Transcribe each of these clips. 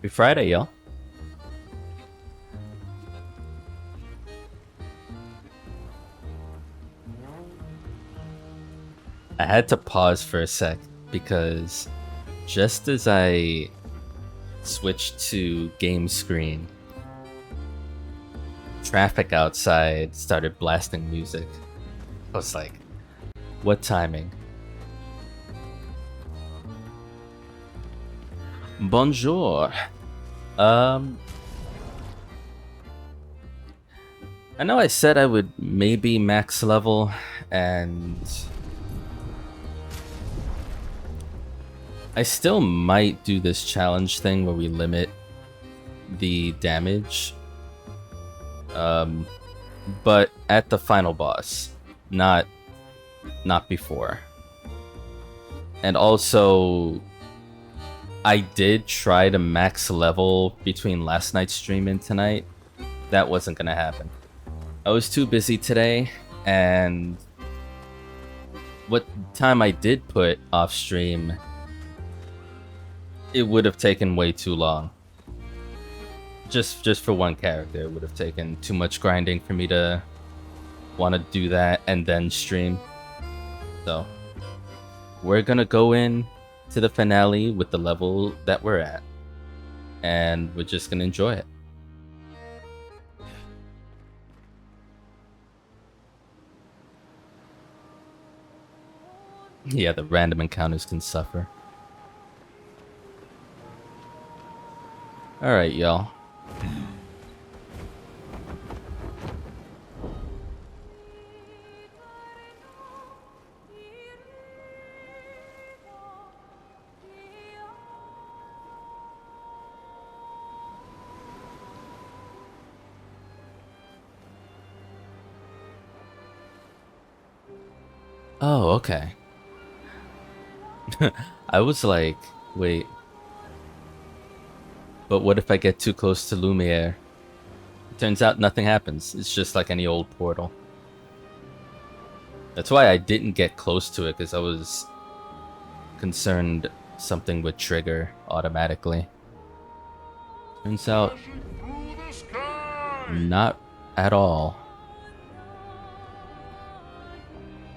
Happy Friday, y'all. I had to pause for a sec because just as I switched to game screen, traffic outside started blasting music. I was like, what timing? Bonjour. I know I said I would maybe max level, and I still might do this challenge thing where we limit the damage, but at the final boss, not before. And also, I did try to max level between last night's stream and tonight. That wasn't gonna happen. I was too busy today, and what time I did put off stream, it would have taken way too long. Just for one character, it would have taken too much grinding for me to want to do that and then stream. So, we're gonna go in to the finale with the level that we're at, and we're just gonna enjoy it. Yeah, the random encounters can suffer. Alright, y'all. Oh, okay. I was like, wait. But what if I get too close to Lumiere? Turns out nothing happens. It's just like any old portal. That's why I didn't get close to it, because I was concerned something would trigger automatically. Turns out, not at all.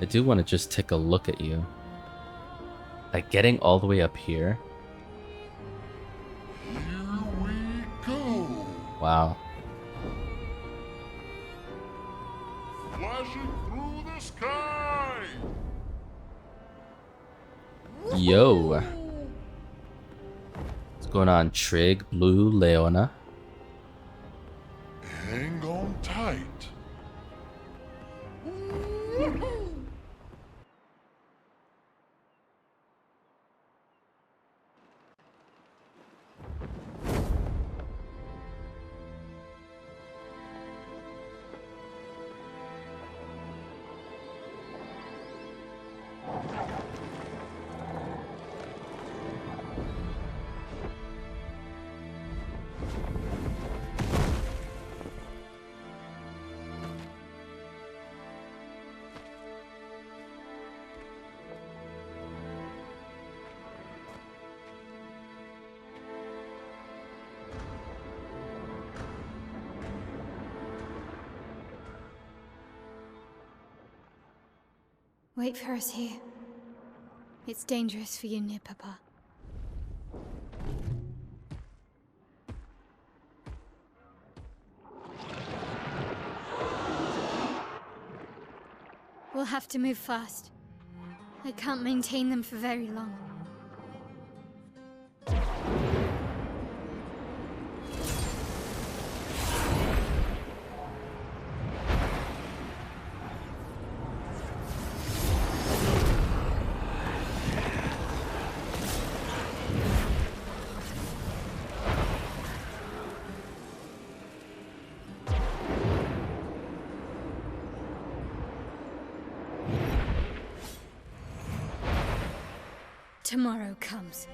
I do want to just take a look at you. Like, getting all the way up here? Here we go. Wow. Flashing through the sky. Yo. What's going on, Trig, Blue, Leona? Hang on tight. Wait for us here. It's dangerous for you near Papa. We'll have to move fast. I can't maintain them for very long. Tomorrow comes.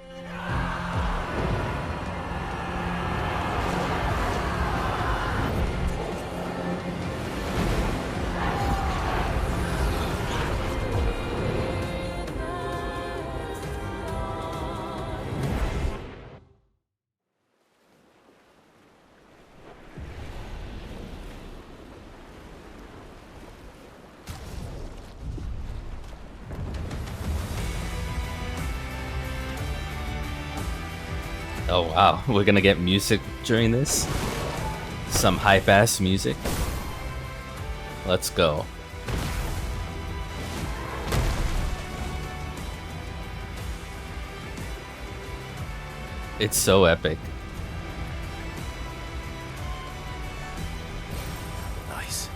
Oh wow, we're gonna get music during this? Some hype-ass music? Let's go. It's so epic. Nice.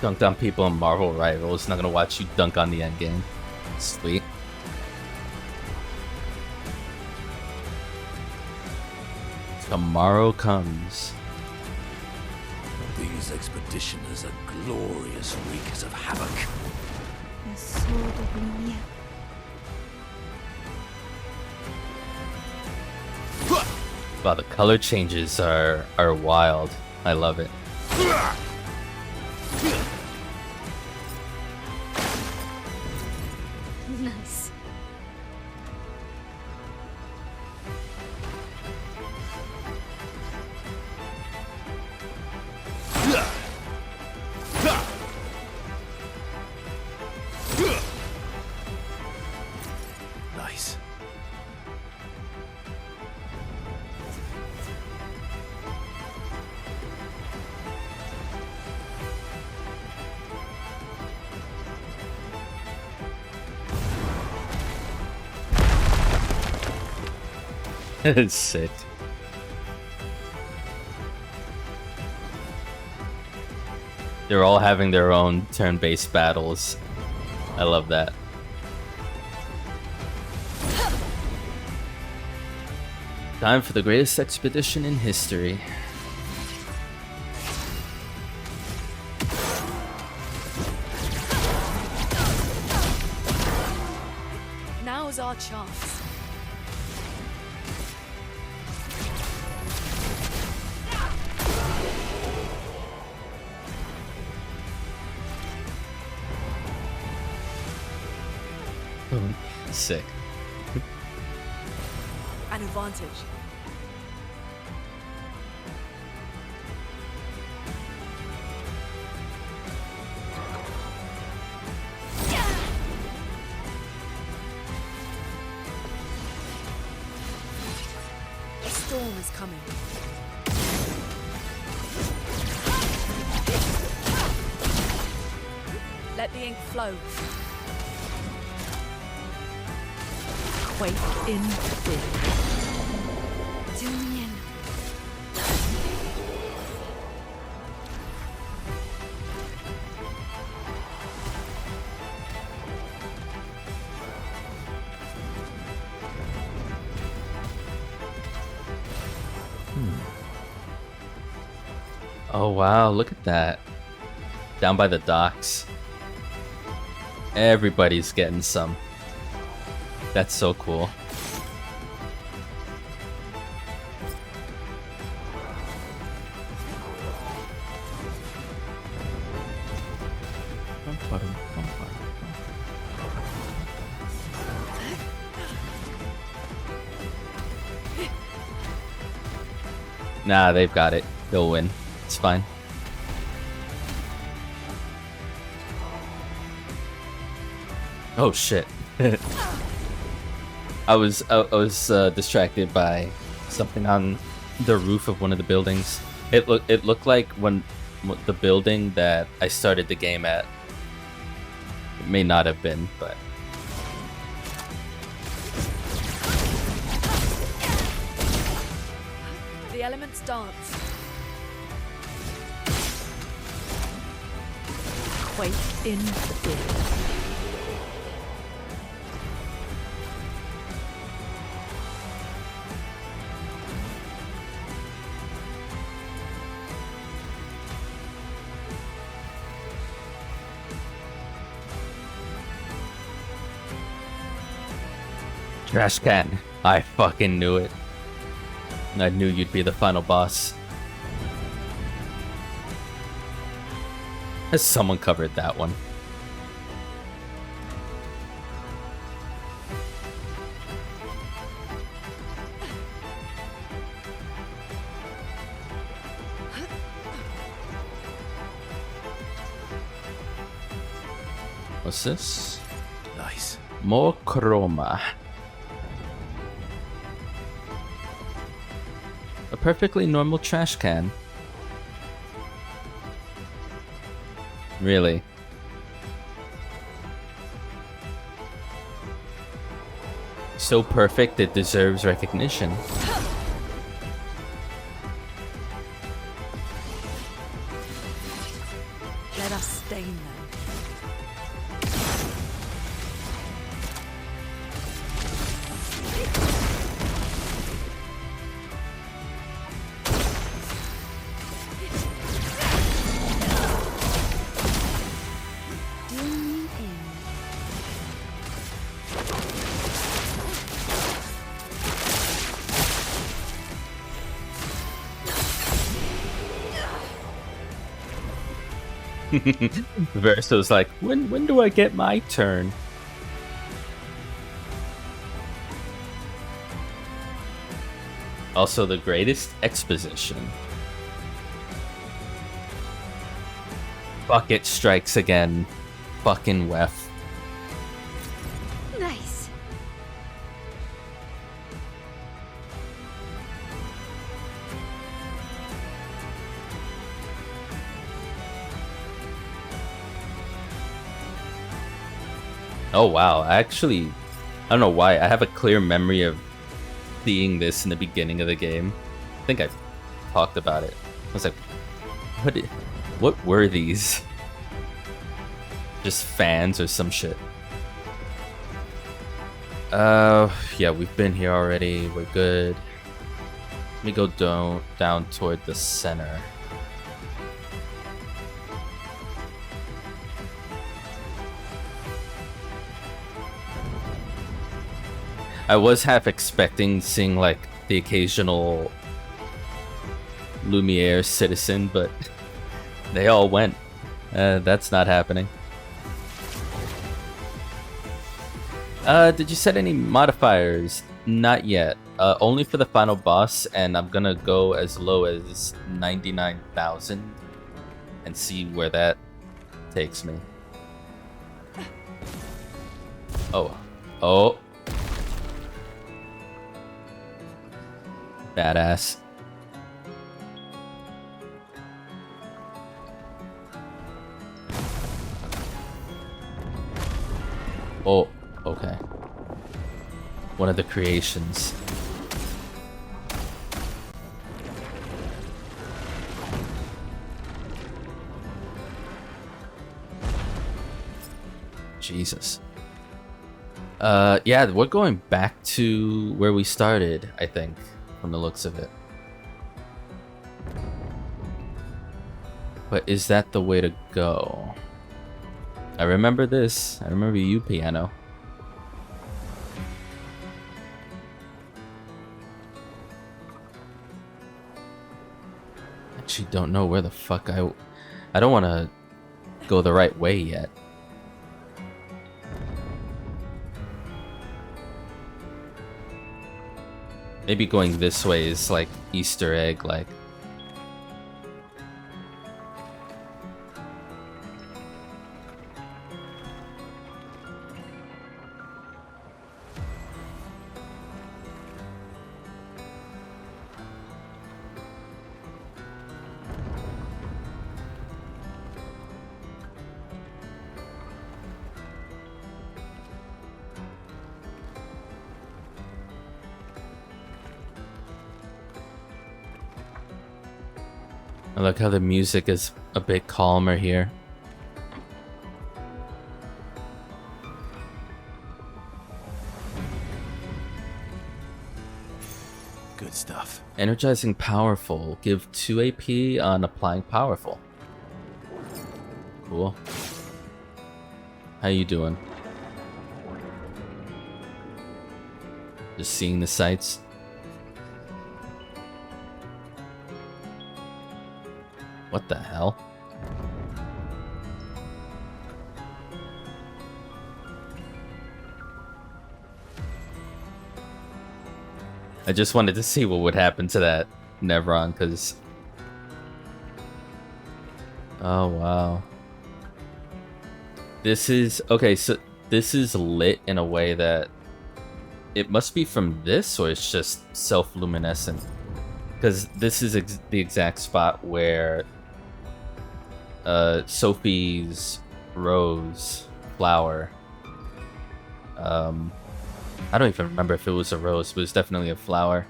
Dunked on people in Marvel Rivals. Not gonna watch you dunk on the endgame. Sweet. Tomorrow comes. These expeditioners are glorious wreakers of havoc. The sword of Lumia. Wow, the color changes are wild. I love it. Nice. Nice. It's sick. They're all having their own turn-based battles. I love that. Time for the greatest expedition in history. Now's our chance. Sick. An advantage. A storm is coming. Let the ink flow. Quake in fear. Tune in. Oh wow, look at that. Down by the docks. Everybody's getting some. That's so cool. Nah, they've got it. They'll win. It's fine. Oh shit. I was distracted by something on the roof of one of the buildings. It looked like when the building that I started the game at. It may not have been, but The elements dance. Quake in fear. trash can. I fucking knew it. I knew you'd be the final boss. Has someone covered that one? What's this? Nice. More chroma. A perfectly normal trash can. Really? So perfect it deserves recognition. Let us stain them. Verso's like, when do I get my turn? Also the greatest exposition. Bucket strikes again. Fucking Wef. Nice. Oh wow, I don't know why, I have a clear memory of seeing this in the beginning of the game. I think I've talked about it. I was like, what were these? Just fans or some shit. Yeah, we've been here already, we're good. Let me go down toward the center. I was half expecting seeing like the occasional Lumiere citizen, but they all went. That's not happening. Did you set any modifiers? Not yet. Only for the final boss, and I'm gonna go as low as 99,000 and see where that takes me. Oh. Badass. Oh, okay. One of the creations. Jesus. Yeah, we're going back to where we started, I think, from the looks of it. But is that the way to go? I remember this. I remember you, piano. Actually don't know where the fuck I don't want to go the right way yet. Maybe going this way is like Easter egg, like. I like how the music is a bit calmer here. Good stuff. Energizing powerful. Give 2 AP on applying powerful. Cool. How you doing? Just seeing the sights. What the hell? I just wanted to see what would happen to that Nevron, because... Oh, wow. This is... Okay, so this is lit in a way that it must be from this, or it's just self-luminescent. Because this is the exact spot where Sophie's rose flower. I don't even remember if it was a rose, but it's definitely a flower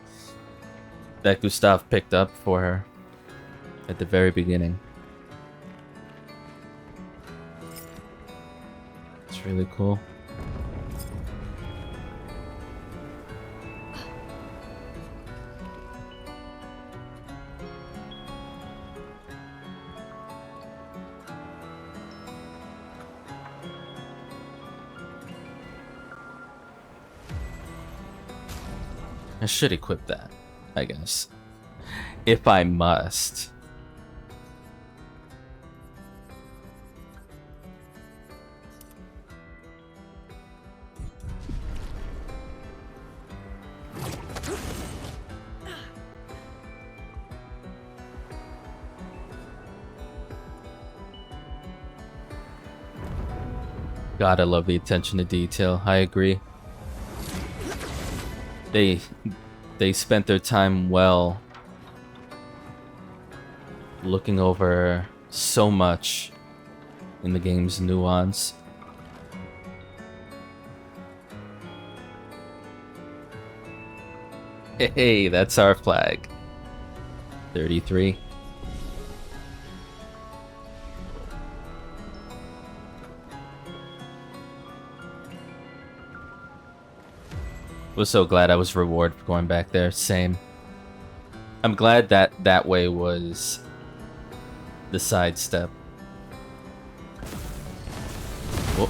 that Gustav picked up for her at the very beginning. It's really cool. I should equip that, I guess. If I must. God, I love the attention to detail. I agree. They spent their time well looking over so much in the game's nuance. Hey, that's our flag. 33. Was so glad I was rewarded for going back there. Same. I'm glad that that way was the sidestep. Whoop.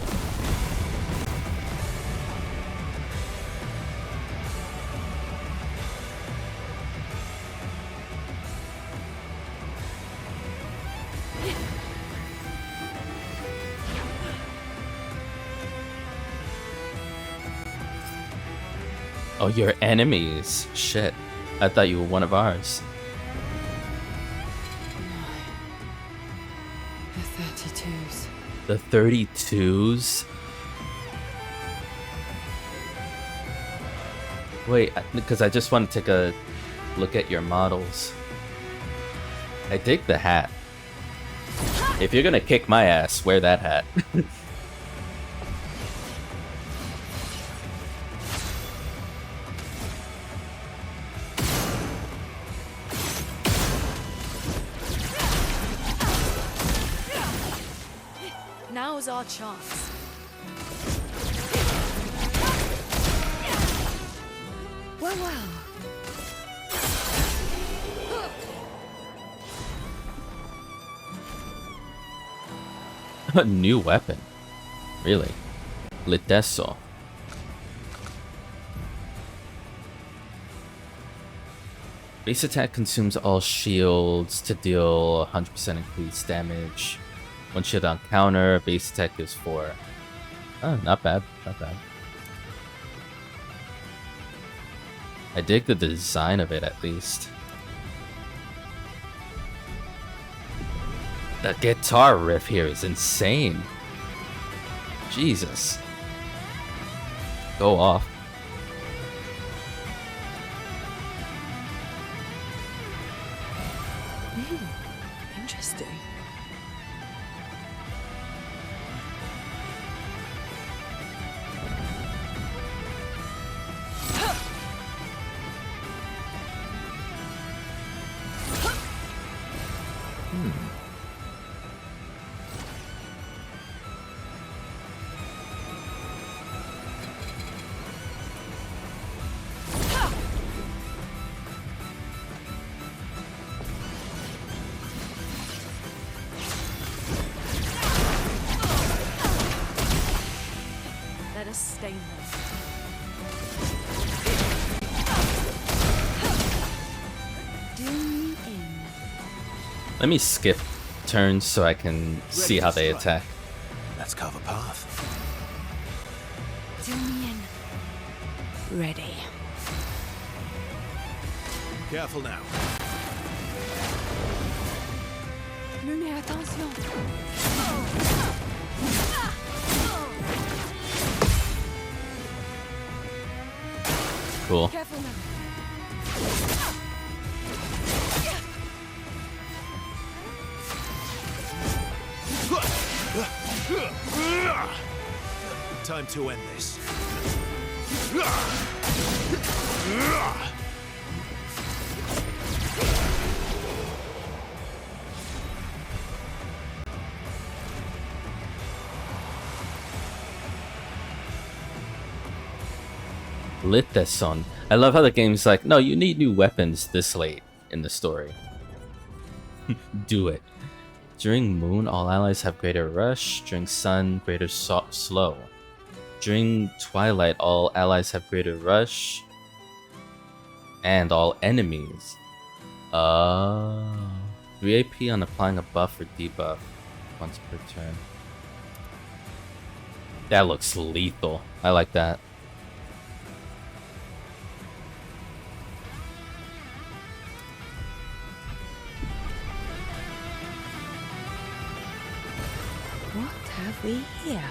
Oh, you're enemies. Shit. I thought you were one of ours. The 32s. The 32s? Wait, because I just want to take a look at your models. I dig the hat. If you're gonna kick my ass, wear that hat. Now's our chance. Well, well. A new weapon. Really? Litesso. Base attack consumes all shields to deal 100% increased damage. One shield on counter, base attack is 4. Oh, not bad, not bad. I dig the design of it at least. The guitar riff here is insane. Jesus. Go off. Interesting. Let us stain them. Do me in. Let me skip turns so I can see how they attack. Let's carve a path. Do me in. Ready. Careful now. Lunez, attention. Cool. Careful now. Time to end this. Lit that son. I love how the game's like, no, you need new weapons this late in the story. Do it. During moon, all allies have greater rush. During sun, greater slow. During twilight, all allies have greater rush. And all enemies. 3 AP on applying a buff or debuff once per turn. That looks lethal. I like that. What have we here?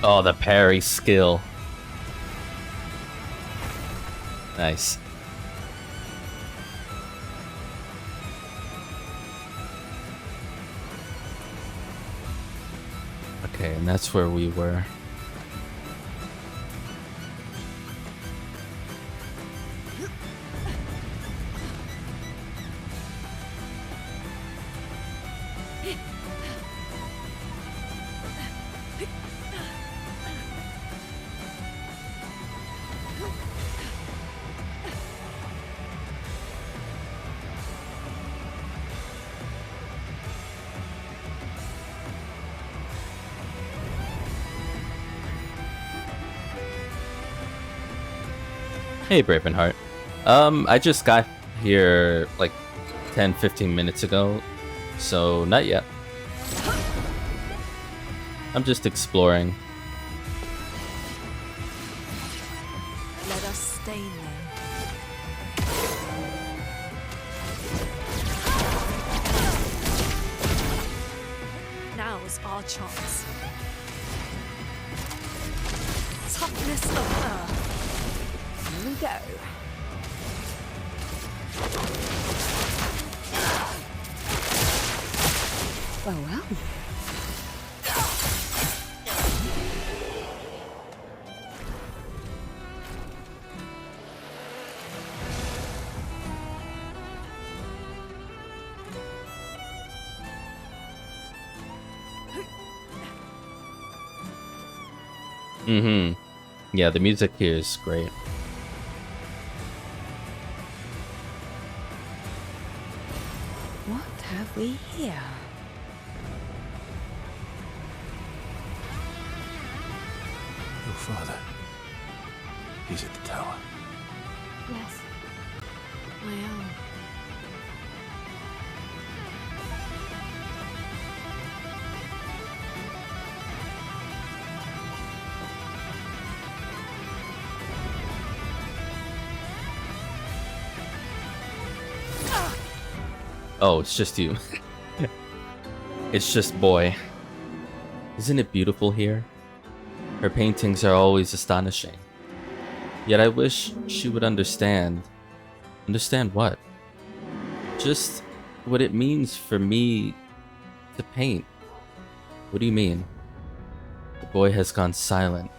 Oh, the parry skill. Nice. Okay, and that's where we were. Hey, Bravenheart. I just got here like 10-15 minutes ago, so not yet. I'm just exploring. Let us stain them. Now's our chance. Toughness of earth. Here we go. Well, well. Yeah, the music here is great. What have we here? Your father. He's at the tower. Yes. My own. Oh, it's just you. It's just boy. Isn't it beautiful here? Her paintings are always astonishing. Yet I wish she would understand. Understand what? Just what it means for me to paint. What do you mean? The boy has gone silent.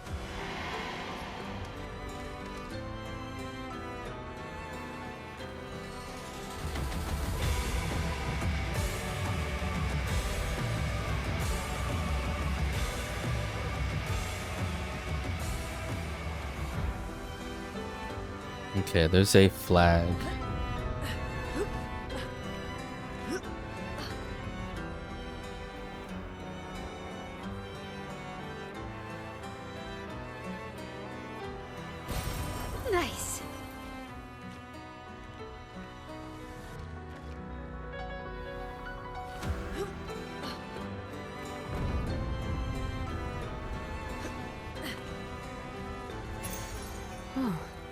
Okay, there's a flag.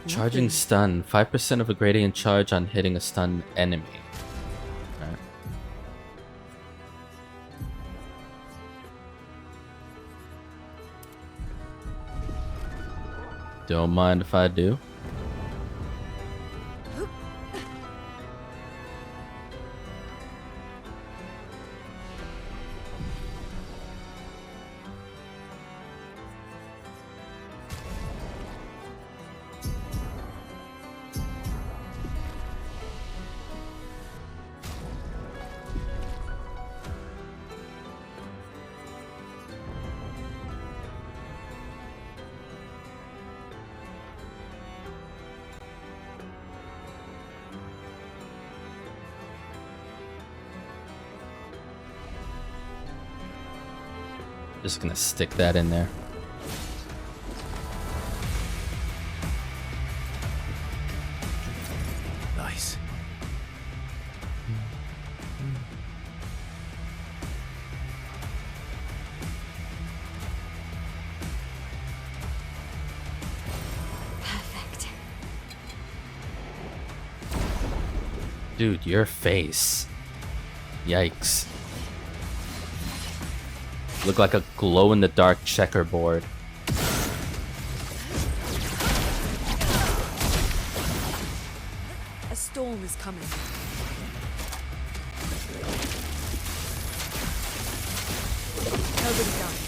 Charging stun. 5% of a gradient charge on hitting a stun enemy. Alright. Don't mind if I do. Just gonna stick that in there. Nice. Perfect. Dude, your face. Yikes. Look like a glow-in-the-dark checkerboard. A storm is coming. Nobody dies.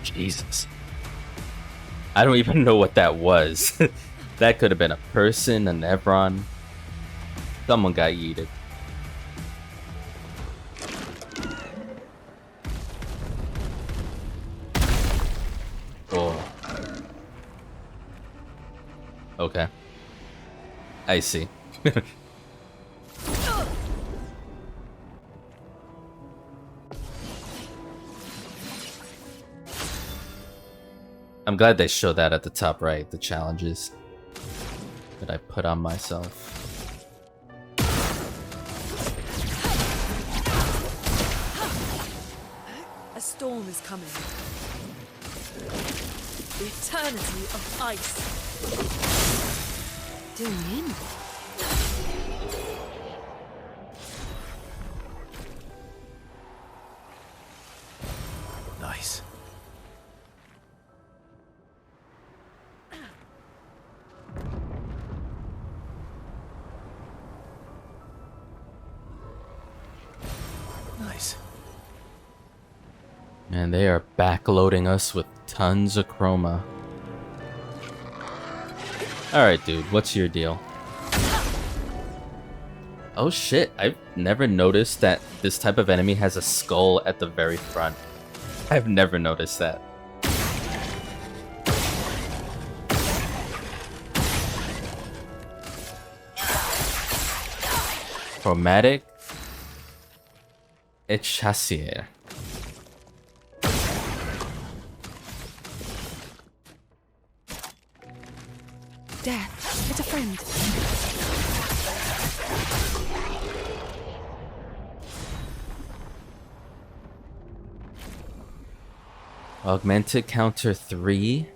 Jesus. I don't even know what that was. That could have been a person, an Evron. Someone got yeeted. Oh. Okay. I see. I'm glad they show that at the top right, the challenges that I put on myself. A storm is coming. The eternity of ice. Doing in. Nice. Nice. And they are backloading us with tons of chroma. Alright, dude, what's your deal? Oh shit, I've never noticed that this type of enemy has a skull at the very front. I've never noticed that. Chromatic Echassier. Death. It's a friend. Augmented counter 3.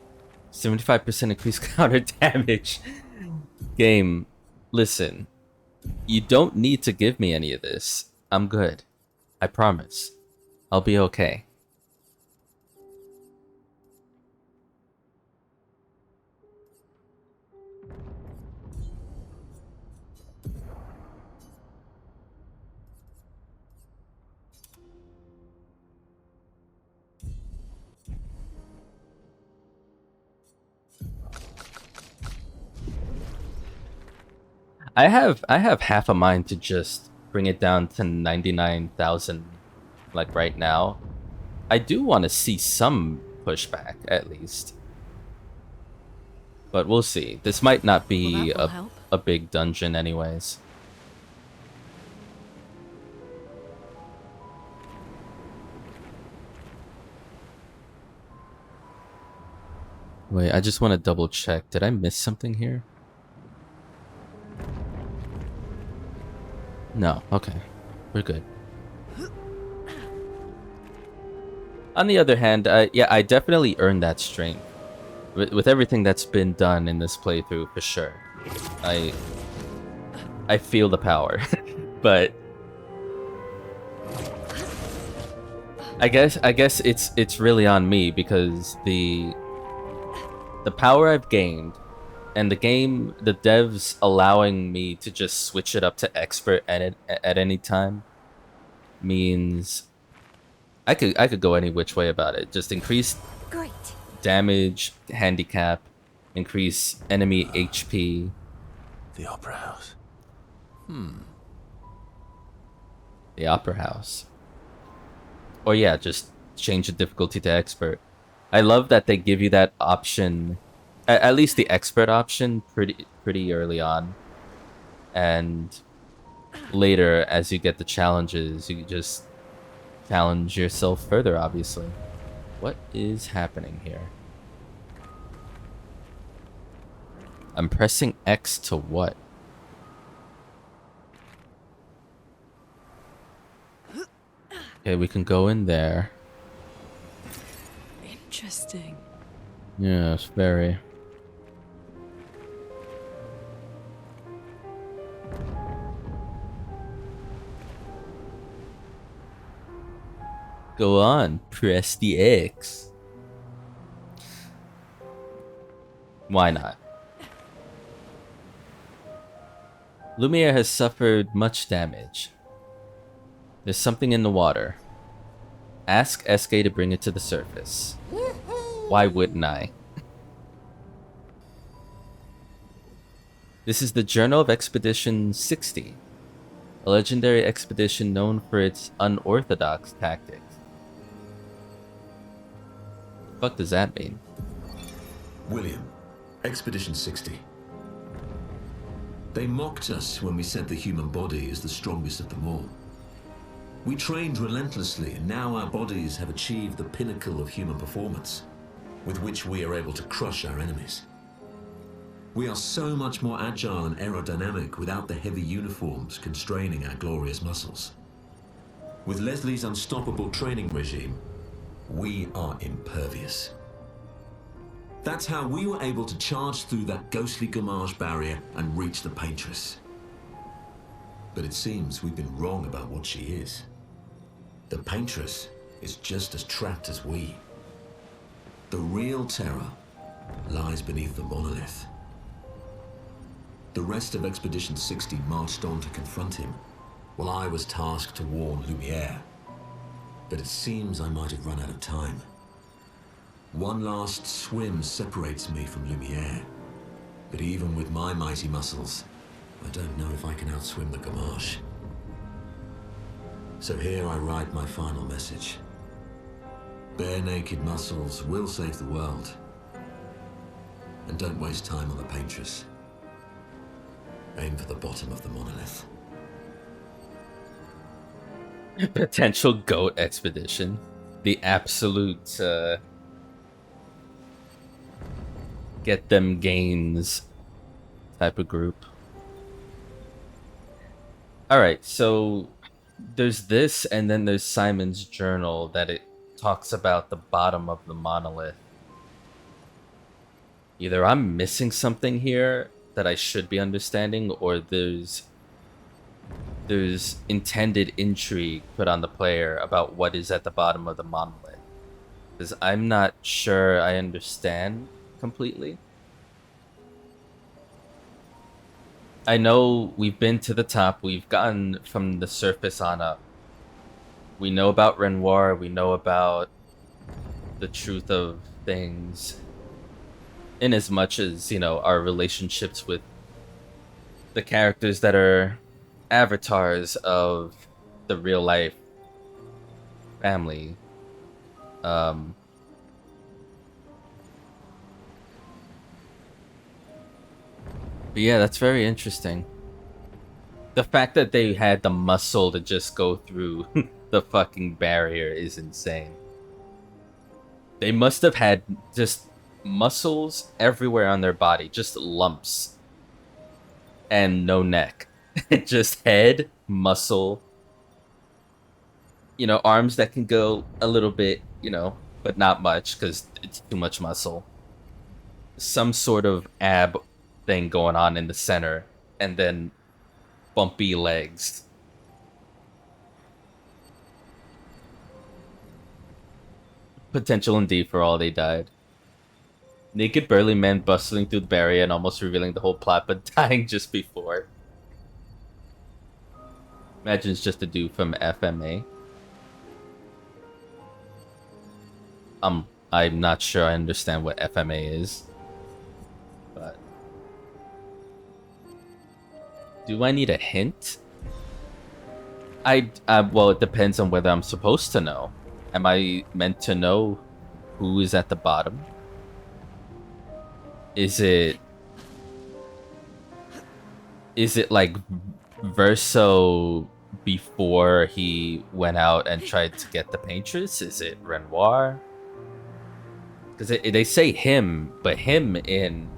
75% increased counter damage. Game, listen. You don't need to give me any of this. I'm good. I promise. I'll be okay. I have half a mind to just bring it down to 99,000 like right now. I do want to see some pushback at least. But we'll see. This might not Well, be that will help. a big dungeon anyways. Wait, I just want to double check. Did I miss something here? No, okay. We're good. On the other hand, yeah, I definitely earned that strength. With everything that's been done in this playthrough, for sure. I feel the power. But I guess it's really on me because the power I've gained and the devs allowing me to just switch it up to expert at any time means I could go any which way about it. Just increase Great. damage, handicap, increase enemy HP. The Opera House. The Opera House. Or yeah, just change the difficulty to expert. I love that they give you that option, at least the expert option, pretty early on, and later as you get the challenges, you just challenge yourself further. Obviously, what is happening here? I'm pressing X to what? Okay, we can go in there. Interesting. Yes, very. Go on, press the X. Why not? Lumiere has suffered much damage. There's something in the water. Ask SK to bring it to the surface. Why wouldn't I? This is the Journal of Expedition 60, a legendary expedition known for its unorthodox tactics. What the fuck does that mean? William, Expedition 60. They mocked us when we said the human body is the strongest of them all. We trained relentlessly, and now our bodies have achieved the pinnacle of human performance, with which we are able to crush our enemies. We are so much more agile and aerodynamic without the heavy uniforms constraining our glorious muscles. With Leslie's unstoppable training regime, we are impervious. That's how we were able to charge through that ghostly Gamage barrier and reach the Paintress. But it seems we've been wrong about what she is. The Paintress is just as trapped as we. The real terror lies beneath the monolith. The rest of Expedition 60 marched on to confront him, while I was tasked to warn Lumiere. But it seems I might have run out of time. One last swim separates me from Lumiere, but even with my mighty muscles, I don't know if I can outswim the Gamache. So here I write my final message. Bare naked muscles will save the world. And don't waste time on the Paintress. Aim for the bottom of the monolith. Potential GOAT expedition. The absolute, get them gains type of group. Alright, so there's this, and then there's Simon's journal that it talks about the bottom of the monolith. Either I'm missing something here that I should be understanding, or there's intended intrigue put on the player about what is at the bottom of the monolith. Because I'm not sure I understand completely. I know we've been to the top, we've gotten from the surface on up. We know about Renoir, we know about the truth of things. In as much as, you know, our relationships with the characters that are avatars of the real life family. Um, but yeah, that's very interesting. The fact that they had the muscle to just go through the fucking barrier is insane. They must have had just muscles everywhere on their body, just lumps, and no neck. Just head, muscle, arms that can go a little bit, but not much because it's too much muscle. Some sort of ab thing going on in the center, and then bumpy legs. Potential indeed for all they died. Naked burly men bustling through the barrier and almost revealing the whole plot, but dying just before. Imagine it's just a dude from FMA. I'm not sure I understand what FMA is. But do I need a hint? Well, it depends on whether I'm supposed to know. Am I meant to know who is at the bottom? Is it like Verso before he went out and tried to get the Paintress? Is it Renoir? Because they say him, but him in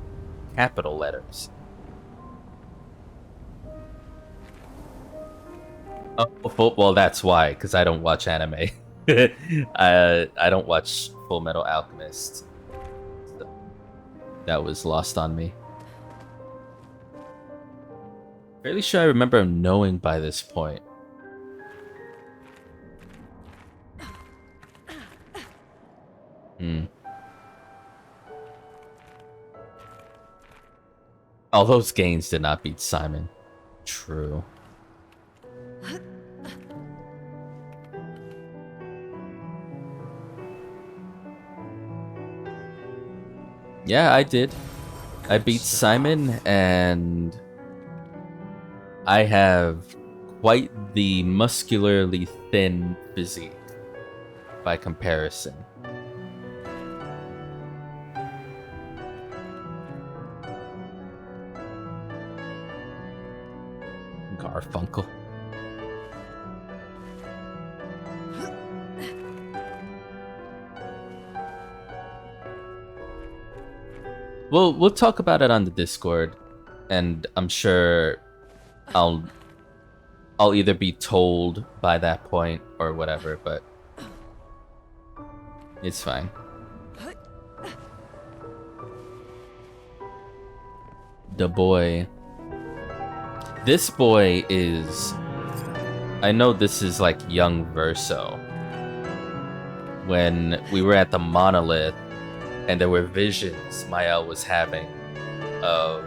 capital letters. Oh, well, that's why, because I don't watch anime. I don't watch Full Metal Alchemist. So that was lost on me. Fairly sure I remember knowing by this point. All those gains did not beat Simon. True. Yeah, I did. I beat Simon, and I have quite the muscularly thin physique by comparison. Garfunkel. We'll talk about it on the Discord, and I'm sure I'll either be told by that point or whatever, but it's fine. The boy. This boy is... I know this is like young Verso. When we were at the Monolith, and there were visions Mael was having of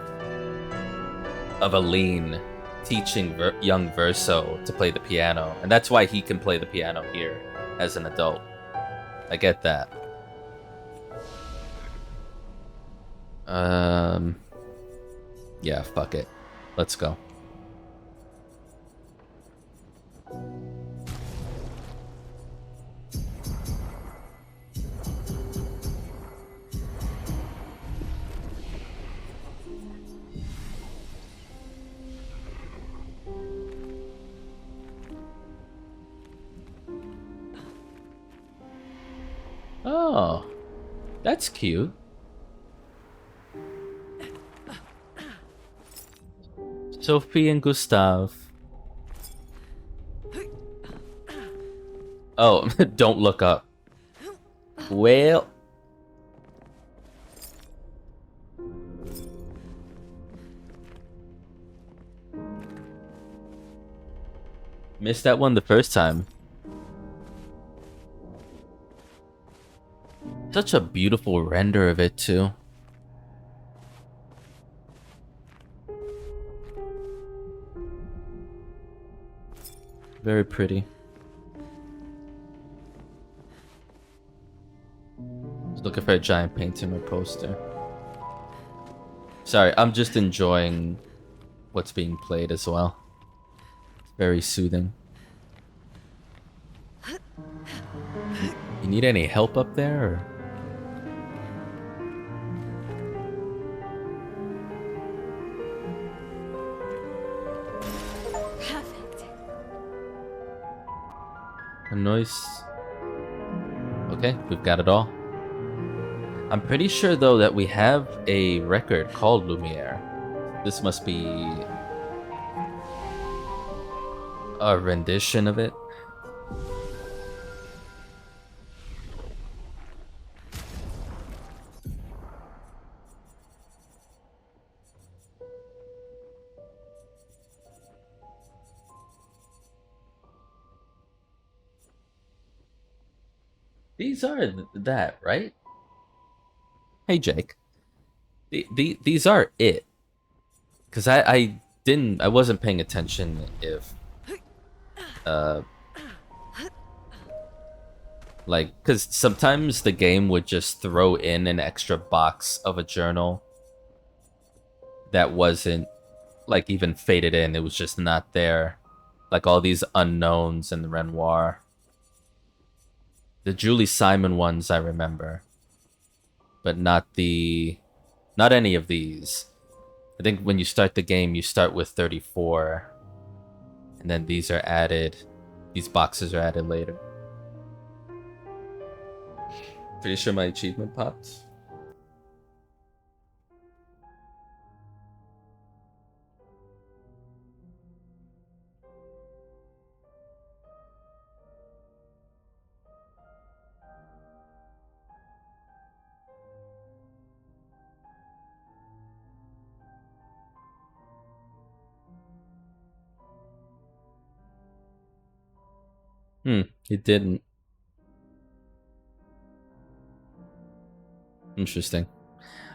Aline teaching young Verso to play the piano. And that's why he can play the piano here as an adult. I get that. Yeah, fuck it. Let's go. Oh, that's cute. Sophie and Gustav. Oh, don't look up. Well. Missed that one the first time. Such a beautiful render of it, too. Very pretty. Just looking for a giant painting or poster. Sorry, I'm just enjoying what's being played as well. It's very soothing. You need any help up there? Or? Perfect. A noise. Okay, we've got it all. I'm pretty sure though that we have a record called Lumiere. This must be a rendition of it. These are that, right? Hey, Jake. These are it. Because I wasn't paying attention if... Like, because sometimes the game would just throw in an extra box of a journal that wasn't, like, even faded in. It was just not there. Like, all these unknowns in the Renoir. The Julie Simon ones I remember. But not any of these. I think when you start the game, you start with 34. And then these are added. These boxes are added later. Pretty sure my achievement popped. It didn't. Interesting.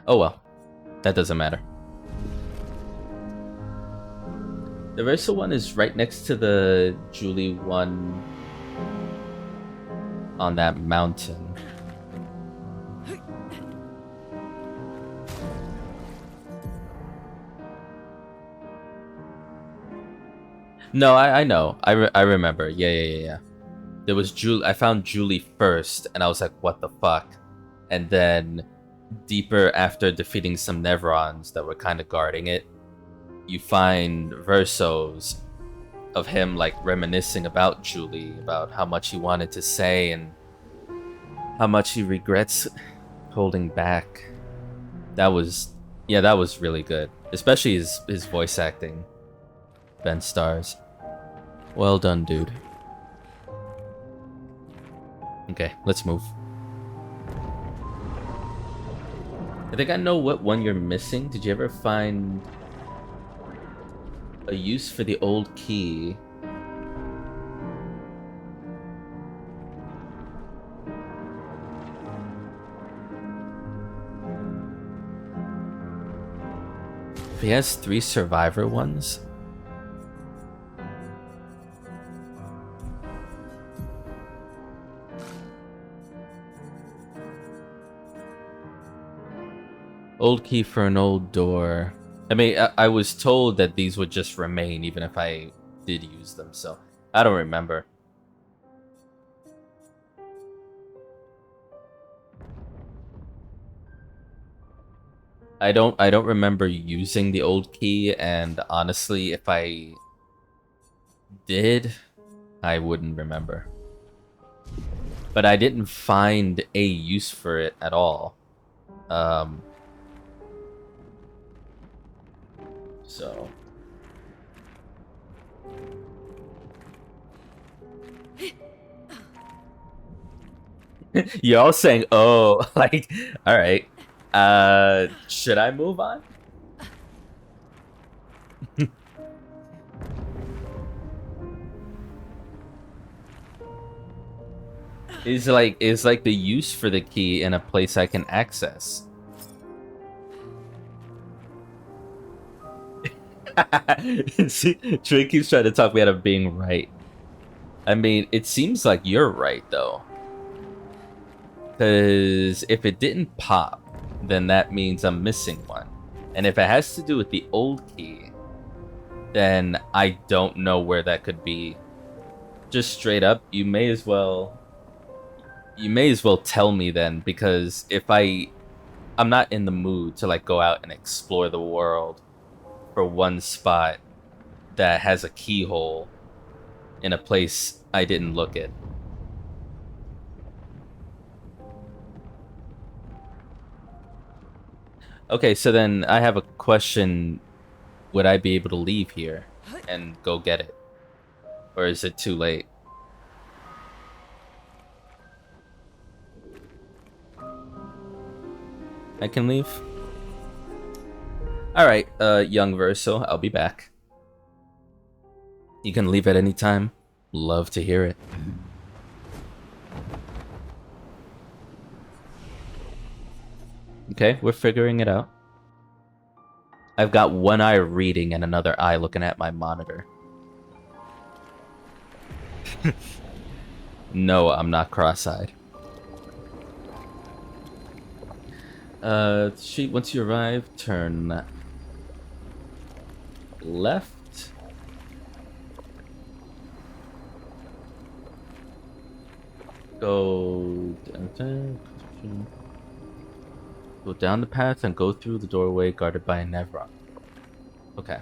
Oh well. That doesn't matter. The Versa one is right next to the Julie one on that mountain. No, I know. I remember. Yeah. There was Julie. I found Julie first, and I was like, what the fuck? And then, deeper after defeating some Nevrons that were kind of guarding it, you find versos of him, like, reminiscing about Julie, about how much he wanted to say, and how much he regrets holding back. That was really good. Especially his voice acting. Ben Stars. Well done, dude. Okay, let's move. I think I know what one you're missing. Did you ever find a use for the old key? If he has 3 survivor ones. Old key for an old door. I mean, I was told that these would just remain even if I did use them, so I don't remember. I don't remember using the old key, and honestly, if I did, I wouldn't remember. But I didn't find a use for it at all. So you're all saying, oh, like, all right. Should I move on? Is like the use for the key in a place I can access. See, Trey keeps trying to talk me out of being right. I mean, it seems like you're right, though. Because if it didn't pop, then that means I'm missing one. And if it has to do with the old key, then I don't know where that could be. Just straight up, you may as well tell me then, because if I'm not in the mood to like go out and explore the world for one spot that has a keyhole in a place I didn't look at. Okay, so then I have a question. Would I be able to leave here and go get it? Or is it too late? I can leave? Alright, young Verso, I'll be back. You can leave at any time. Love to hear it. Okay, we're figuring it out. I've got one eye reading and another eye looking at my monitor. No, I'm not cross-eyed. Once you arrive, turn left. Go down the path and go through the doorway guarded by a Nevron. Okay.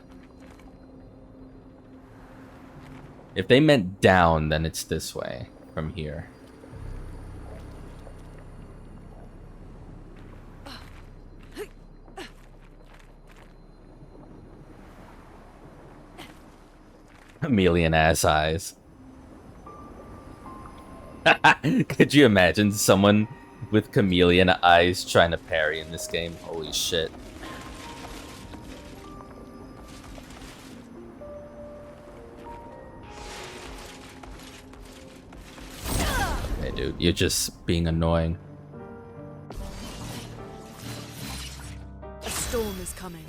If they meant down, then it's this way from here. Chameleon ass eyes. Could you imagine someone with chameleon eyes trying to parry in this game? Holy shit. Hey dude, you're just being annoying. A storm is coming.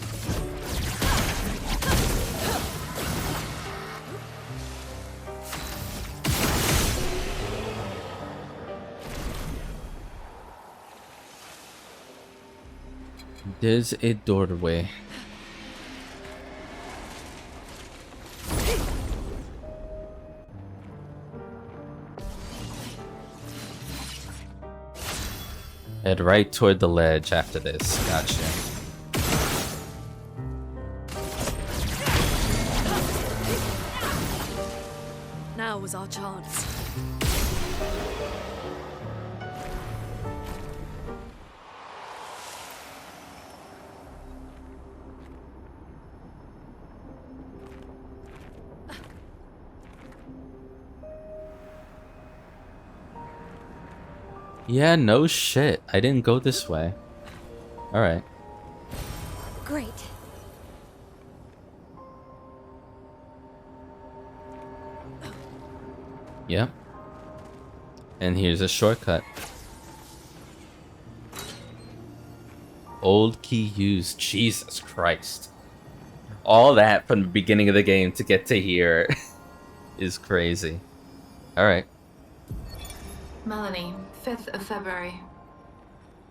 There's a doorway. Head right toward the ledge after this. Gotcha. Now was our chance. Yeah, no shit. I didn't go this way. Alright. Great. Yep. And here's a shortcut. Old key used. Jesus Christ. All that from the beginning of the game to get to here is crazy. Alright. Melanie, 5th of February.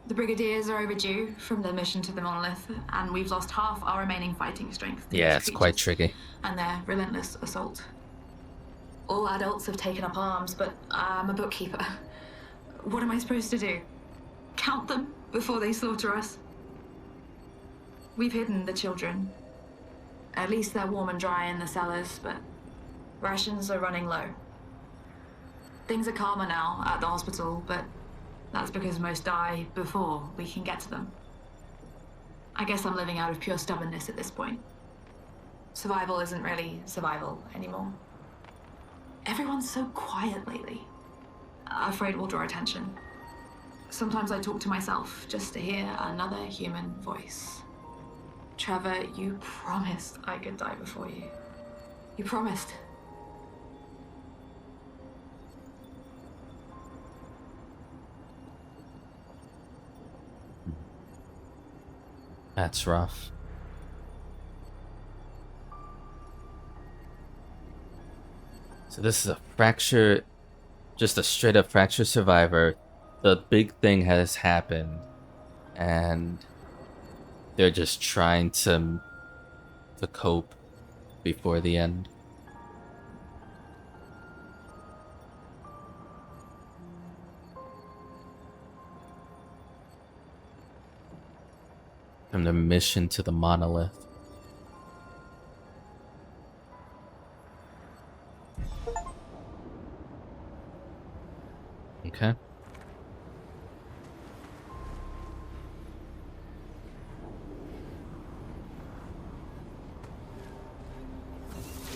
The Brigadiers are overdue from their mission to the Monolith, and we've lost half our remaining fighting strength. to Yeah, these it's quite creatures tricky. And their relentless assault. All adults have taken up arms, but I'm a bookkeeper. What am I supposed to do? Count them before they slaughter us? We've hidden the children. At least they're warm and dry in the cellars, but rations are running low. Things are calmer now at the hospital, but that's because most die before we can get to them. I guess I'm living out of pure stubbornness at this point. Survival isn't really survival anymore. Everyone's so quiet lately. Afraid we'll draw attention. Sometimes I talk to myself just to hear another human voice. Trevor, you promised I could die before you. You promised. That's rough. So this is a fracture, just a straight up fracture survivor. The big thing has happened and they're just trying to cope before the end. From the mission to the monolith. Okay.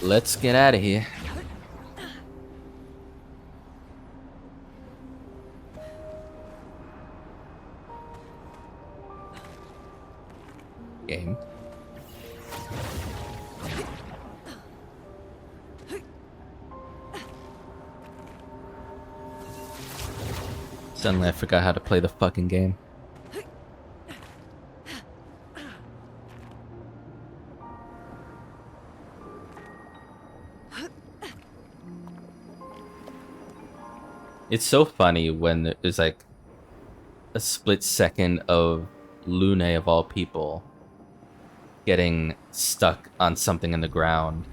Let's get out of here. Game. Suddenly I forgot how to play the fucking game. It's so funny when there's like a split second of Lune of all people getting stuck on something in the ground.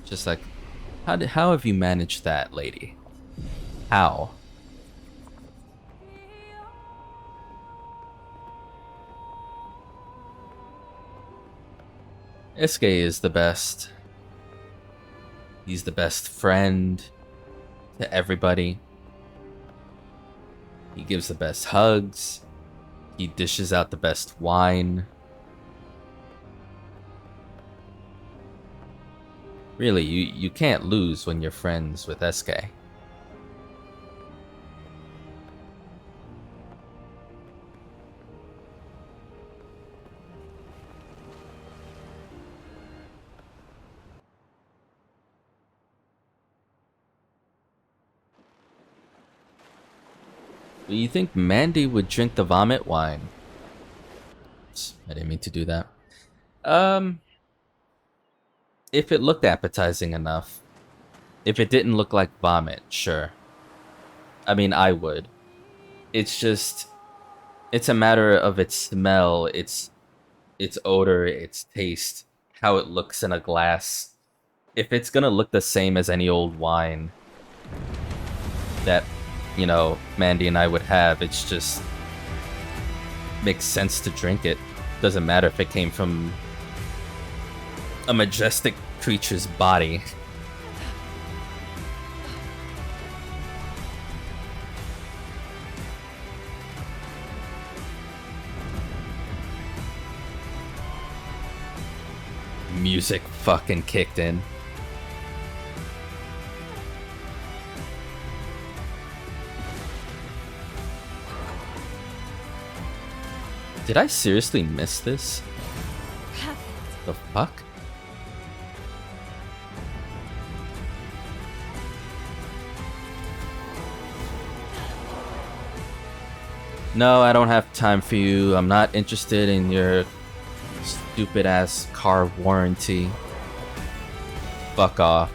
Just like, how have you managed that, lady? How? Eske is the best. He's the best friend to everybody. He gives the best hugs. He dishes out the best wine. Really, you can't lose when you're friends with Eske. Do you think Mandy would drink the vomit wine? Oops, I didn't mean to do that. If it looked appetizing enough. If it didn't look like vomit, sure. I mean, I would. It's just... It's a matter of its smell, its odor, its taste, how it looks in a glass. If it's gonna look the same as any old wine that, you know, Mandy and I would have, it's just... makes sense to drink it. Doesn't matter if it came from a majestic creature's body. Music fucking kicked in. Did I seriously miss this? The fuck? No, I don't have time for you. I'm not interested in your stupid ass car warranty. Fuck off.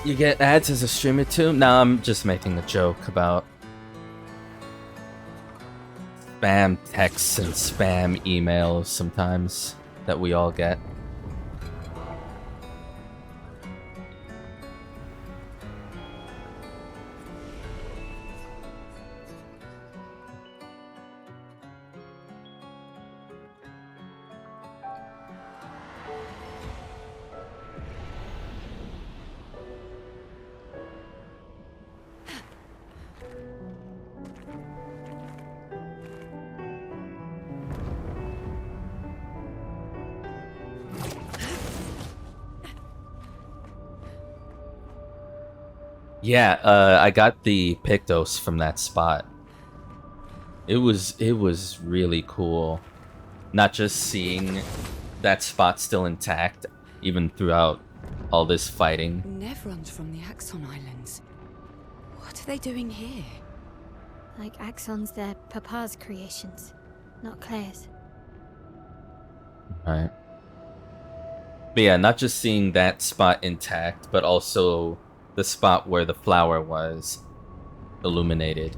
You get ads as a streamer too? No, I'm just making a joke about spam texts and spam emails sometimes that we all get. Yeah, I got the Pictos from that spot. It was really cool. Not just seeing that spot still intact, even throughout all this fighting. Nevrons from the Axon Islands. What are they doing here? Like axons, they're Papa's creations, not Claire's. Right. But yeah, not just seeing that spot intact, but also the spot where the flower was illuminated.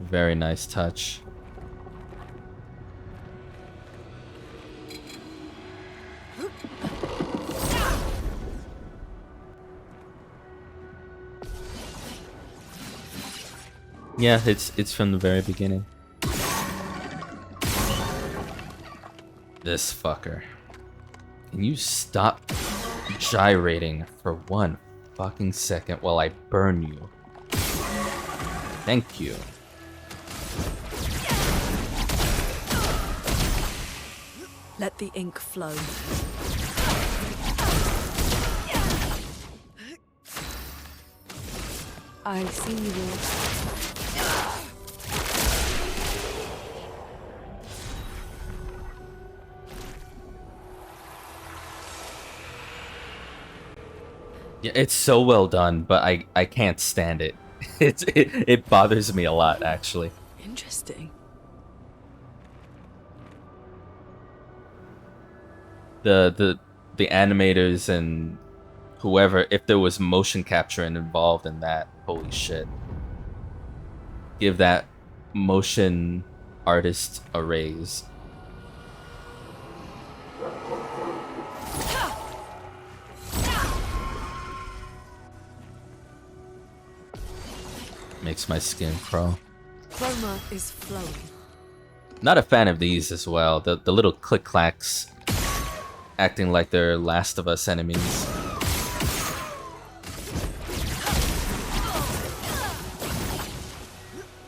Very nice touch. Yeah, it's from the very beginning. This fucker. Can you stop gyrating for 1 fucking second while I burn you? Thank you. Let the ink flow. I see you all. Yeah, it's so well done, but I can't stand it. It bothers me a lot, actually. Interesting. The animators and whoever, if there was motion capture involved in that, holy shit. Give that motion artist a raise. Makes my skin crawl. Chroma is flowing. Not a fan of these as well. The little click clacks acting like they're Last of Us enemies.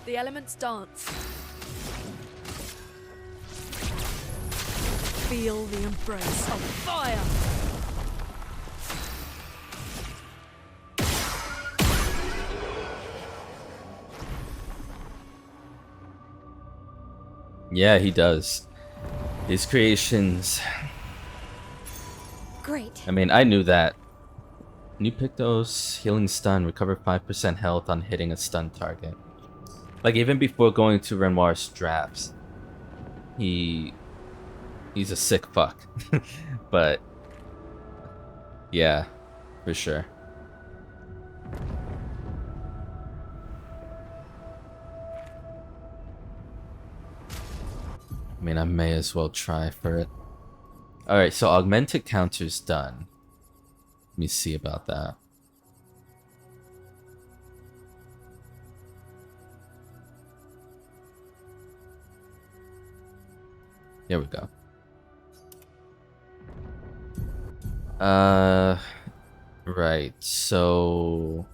The elements dance. Feel the embrace of fire. Yeah, he does. His creations. Great. I mean, I knew that. New Pictos, healing stun, recover 5% health on hitting a stun target. Like, even before going to Renoir's drafts, he's a sick fuck. But, yeah, for sure. I mean, I may as well try for it. Alright, so augmented counter's done. Let me see about that. There we go. Right, so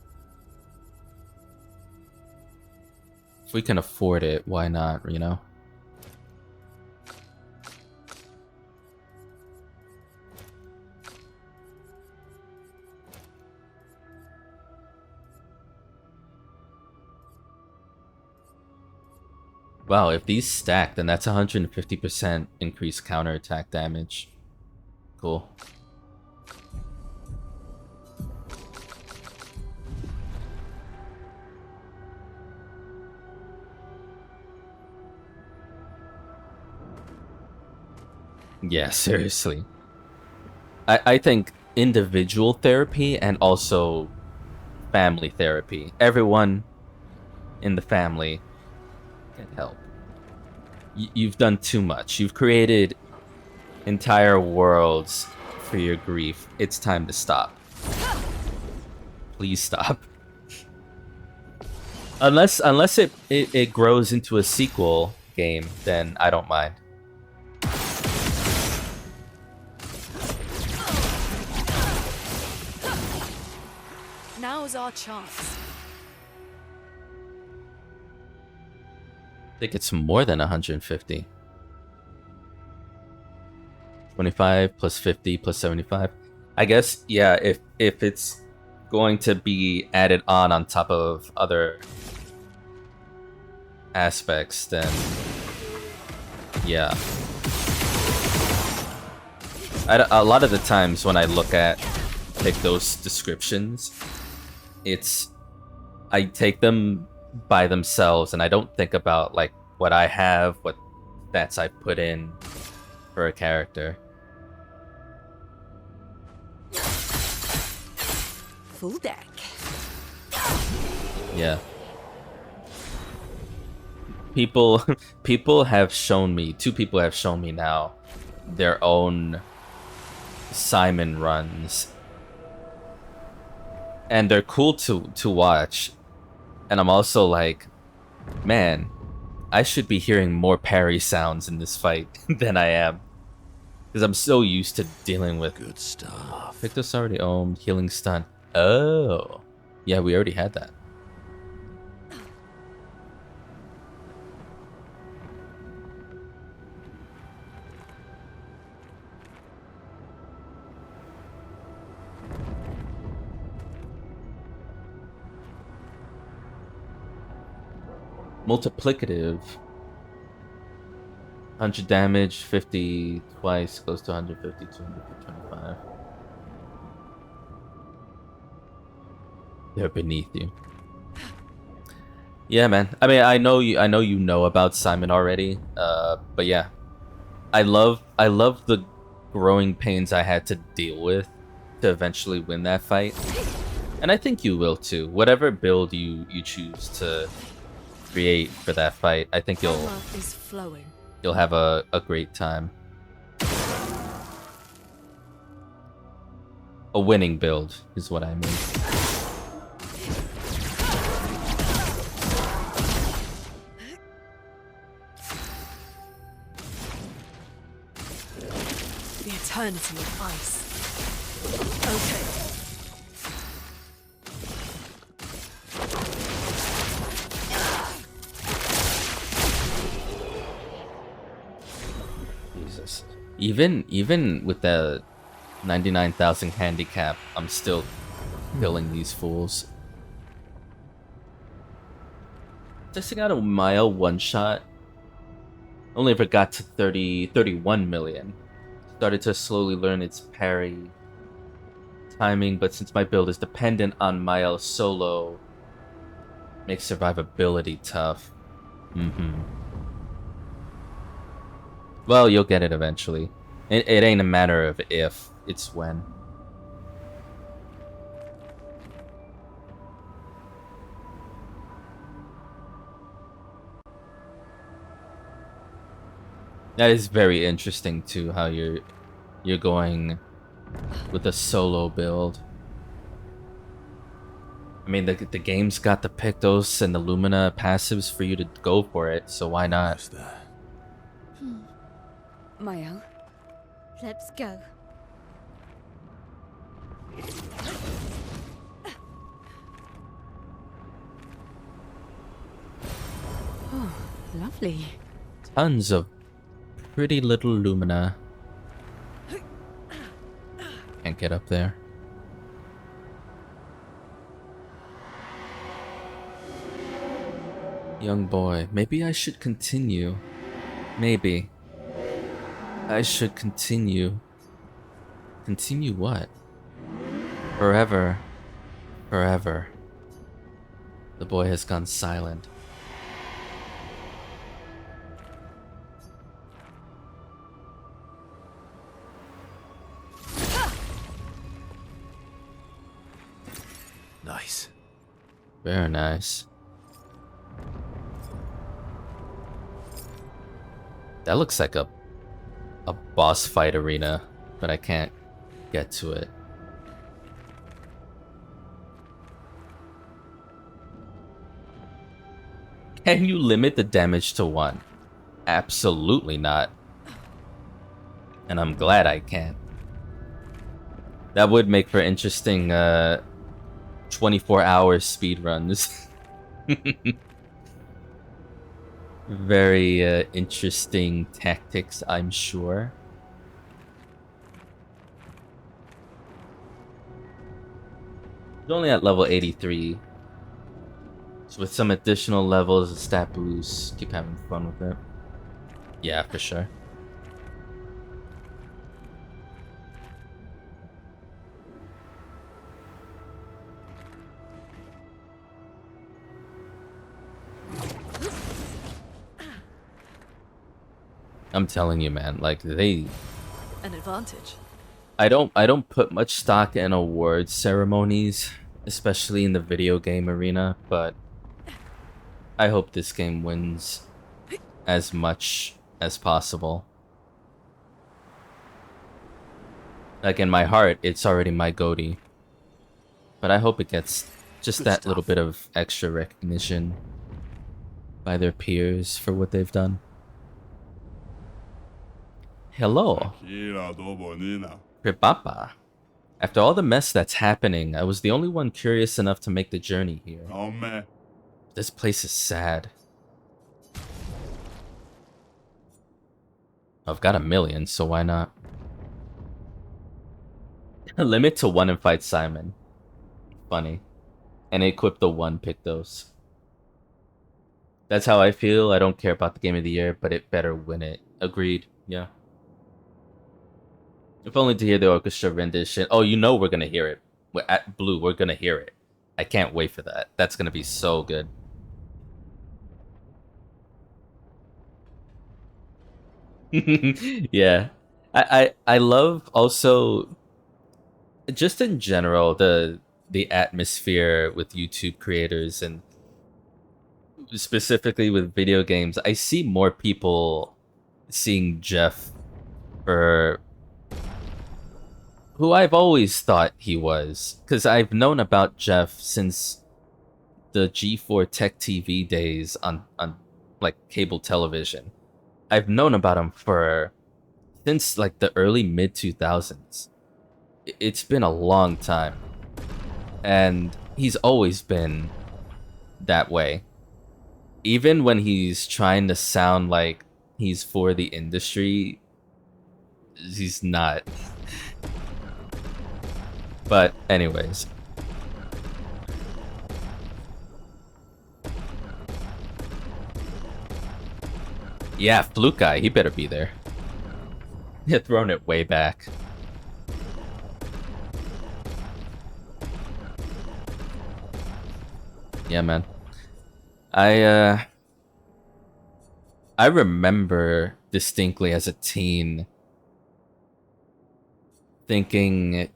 if we can afford it, why not, you know? Wow, if these stack, then that's 150% increased counterattack damage. Cool. Yeah, seriously. I think individual therapy and also family therapy. Everyone in the family can help. You've done too much. You've created entire worlds for your grief. It's time to stop. Please stop. Unless it grows into a sequel game, then I don't mind. Now's our chance. I think it's more than 150. 25 plus 50 plus 75. I guess, yeah, if it's going to be added on top of other aspects, then yeah. A lot of the times when I look at like those descriptions, it's I take them by themselves, and I don't think about like what I have, what stats I put in for a character. Full deck. Yeah. People have shown me, two people have shown me now their own Simon runs. And they're cool to watch. And I'm also like, man, I should be hearing more parry sounds in this fight than I am. Because I'm so used to dealing with Good stuff. Victus already owned healing stun. Oh. Yeah, we already had that. Multiplicative. 100 damage, 50 twice, goes to 150, 225. They're beneath you. Yeah, man. I mean, I know you know about Simon already. But yeah. I love the growing pains I had to deal with to eventually win that fight. And I think you will too. Whatever build you choose to create for that fight, I think you'll Is flowing. you'll have a great time. A winning build is what I mean. The eternity of ice. Okay. Jesus. Even with the 99,000 handicap, I'm still killing these fools. Testing out a mile one shot. Only ever got to 31 million. Started to slowly learn its parry timing, but since my build is dependent on Mile solo, makes survivability tough. Well, you'll get it eventually. It ain't a matter of if, it's when. That is very interesting too, how you're going with a solo build. I mean, the game's got the Pictos and the Lumina passives for you to go for it, so why not? What's that? Mayo, let's go. Oh, lovely. Tons of pretty little Lumina. Can't get up there. Young boy, maybe I should continue. Maybe. I should continue. Continue what? Forever. Forever. The boy has gone silent. Nice. Very nice. That looks like a boss fight arena, but I can't get to it. Can you limit the damage to 1? Absolutely not. And I'm glad I can't. That would make for interesting 24-hour speedruns. Very interesting tactics, I'm sure. It's only at level 83. So with some additional levels, a stat boost, keep having fun with it. Yeah, for sure. I'm telling you, man. Like they, An advantage. I don't put much stock in awards ceremonies, especially in the video game arena. But I hope this game wins as much as possible. Like in my heart, it's already my GOTY. But I hope it gets just Good that stuff. little bit of extra recognition by their peers for what they've done. Hello, Papa. After all the mess that's happening, I was the only one curious enough to make the journey here. This place is sad. I've got 1,000,000, so why not? Limit to 1 and fight Simon. Funny. And equip the 1 Pictos. That's how I feel. I don't care about the game of the year, but it better win it. Agreed. Yeah. If only to hear the orchestra rendition. Oh, you know we're gonna hear it. We're at Blue, we're gonna hear it. I can't wait for that. That's gonna be so good. Yeah. I love also just in general the atmosphere with YouTube creators and specifically with video games. I see more people seeing Jeff for who I've always thought he was, because I've known about Jeff since the G4 Tech TV days on like cable television. I've known about him for since like the early mid 2000s. It's been a long time, and he's always been that way. Even when he's trying to sound like he's for the industry, he's not. But anyways. Yeah, Fluke Guy, he better be there. Yeah, thrown it way back. Yeah, man. I remember distinctly as a teen thinking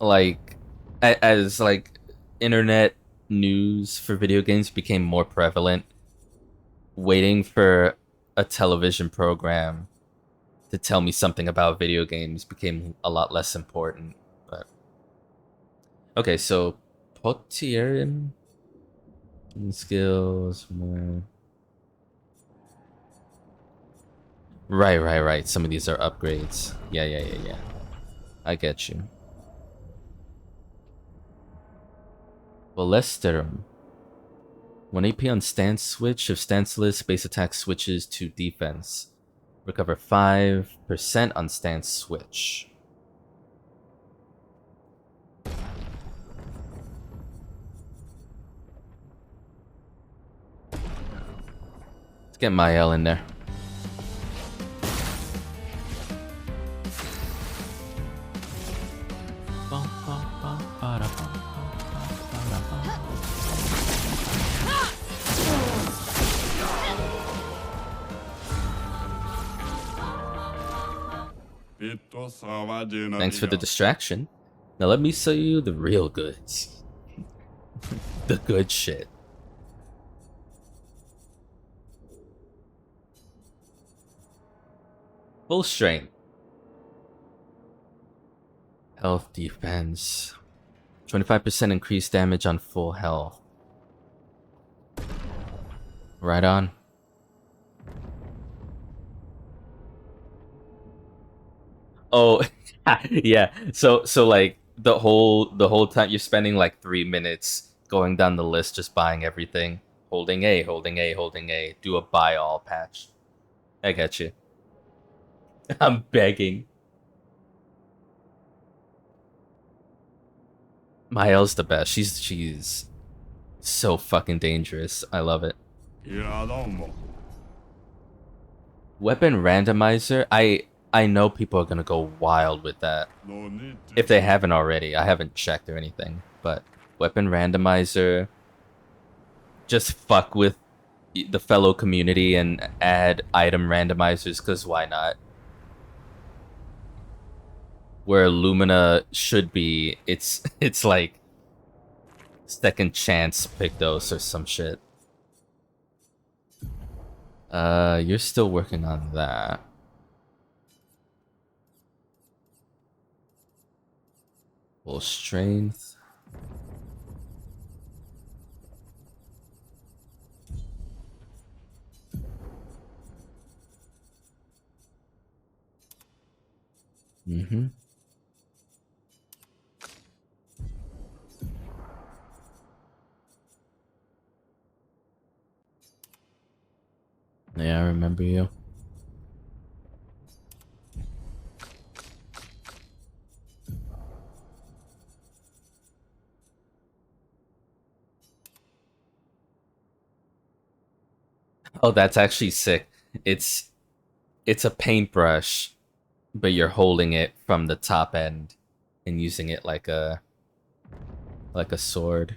like as like internet news for video games became more prevalent, waiting for a television program to tell me something about video games became a lot less important. But okay, so Potierin skills more. Right. Some of these are upgrades. Yeah. I get you. Balesterum. 1 AP on stance switch. If stanceless, base attack switches to defense. Recover 5% on stance switch. Let's get Mael in there. Thanks for the distraction. Now let me show you the real goods. The good shit. Full strength. Health defense. 25% increased damage on full health. Right on. Oh, yeah. So like the whole time you're spending like 3 minutes going down the list just buying everything. Holding A. Do a buy all patch. I get you. I'm begging. Mael's the best. She's so fucking dangerous. I love it. Weapon randomizer. I know people are gonna go wild with that. If they haven't already, I haven't checked or anything. But weapon randomizer. Just fuck with the fellow community and add item randomizers, because why not? Where Lumina should be, it's like second chance Pictos or some shit. You're still working on that. Full strength. Mm-hmm. Yeah, I remember you. Oh, that's actually sick. It's a paintbrush, but you're holding it from the top end and using it like a sword.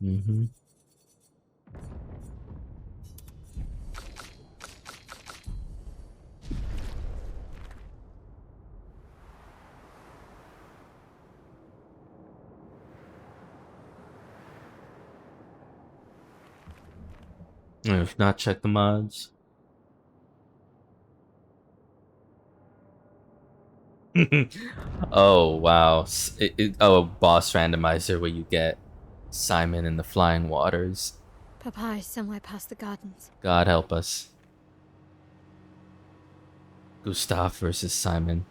Mm-hmm. If not, check the mods. Oh wow! Oh, a boss randomizer where you get Simon in the Flying Waters. Papa is somewhere past the gardens. God help us. Gustav versus Simon.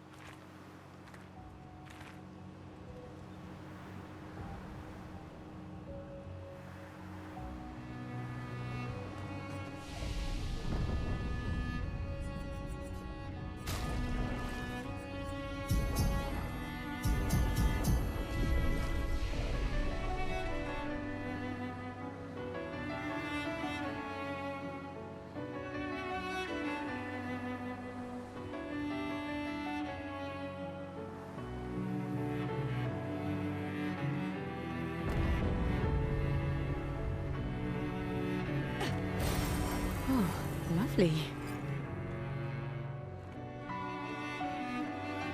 Oh, lovely.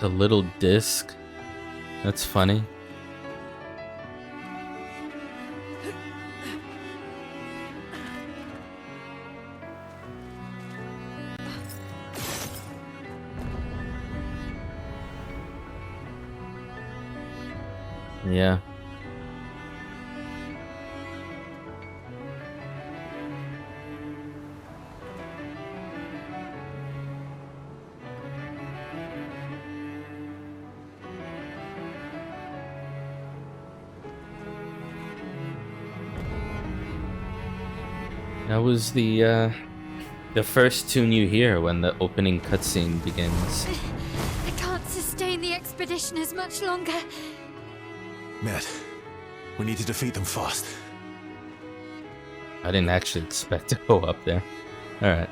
The little disc. That's funny. Yeah. That was the first tune you hear when the opening cutscene begins. I can't sustain the expedition as much longer. Ned, we need to defeat them fast. I didn't actually expect to go up there. Alright.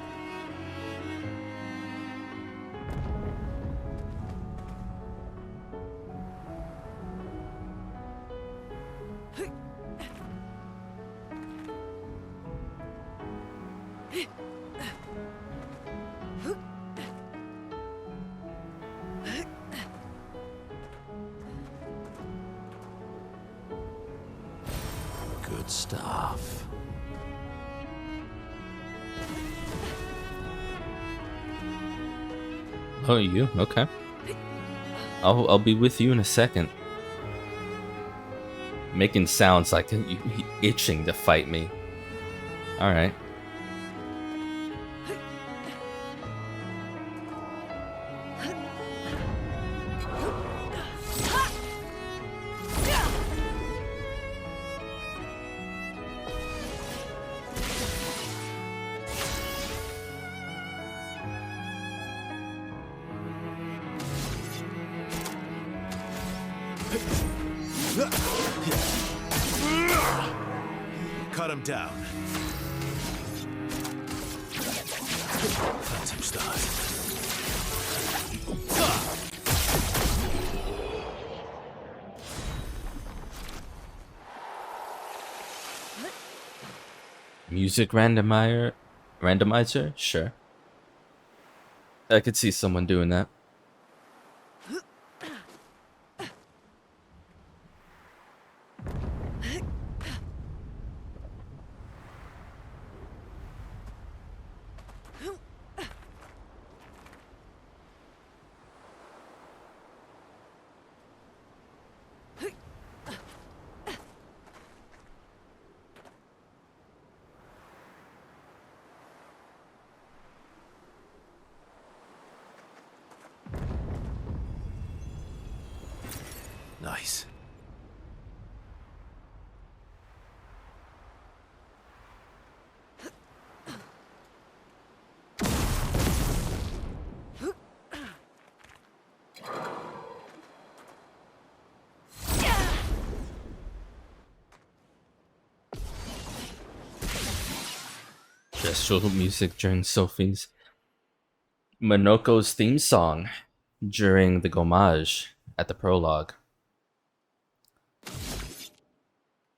Good stuff. Oh, you? Okay. I'll be with you in a second. Making sounds like you itching to fight me. Alright. Cut him down. Let him start. Music randomizer? Sure. I could see someone doing that. Nice. Gestural music during Sophie's. Monoko's theme song during the Gommage at the prologue.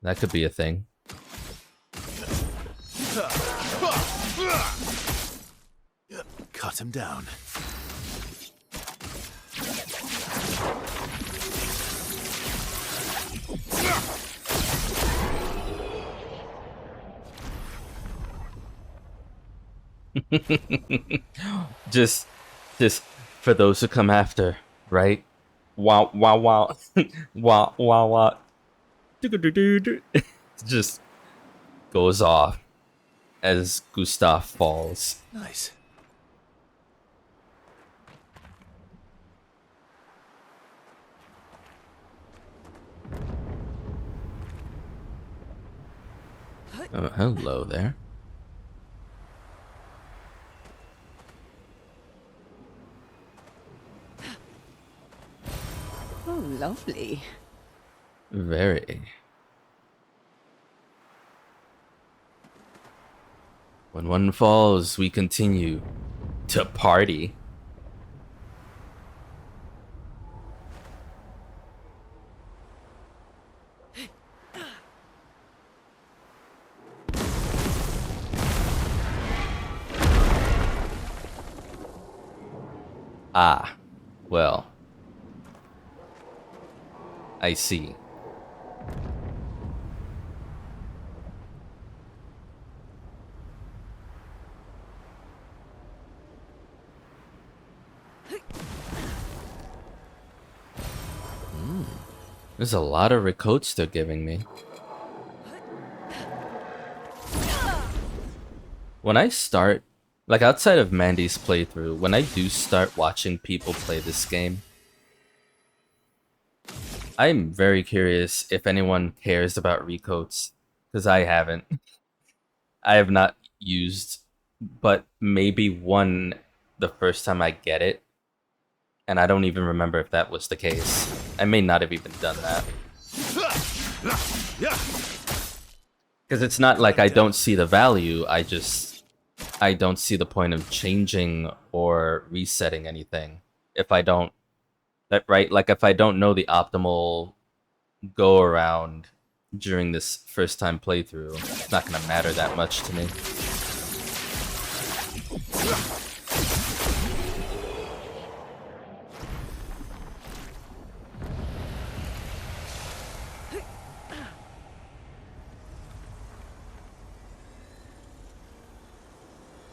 That could be a thing. Cut him down. just for those who come after, right? Wow, wow, wow. Wow, wow, wow. Just goes off as Gustav falls. Nice. Oh, hello there. Oh, lovely. Very. When one falls, we continue to party. Ah, well. I see. There's a lot of recoats they're giving me. When I start, like outside of Mandy's playthrough, when I do start watching people play this game, I'm very curious if anyone cares about recoats, because I haven't. I have not used, but maybe one the first time I get it, and I don't even remember if that was the case. I may not have even done that. Because it's not like I don't see the value, I don't see the point of changing or resetting anything if I don't, right? Like if I don't know the optimal go around during this first time playthrough, it's not gonna matter that much to me.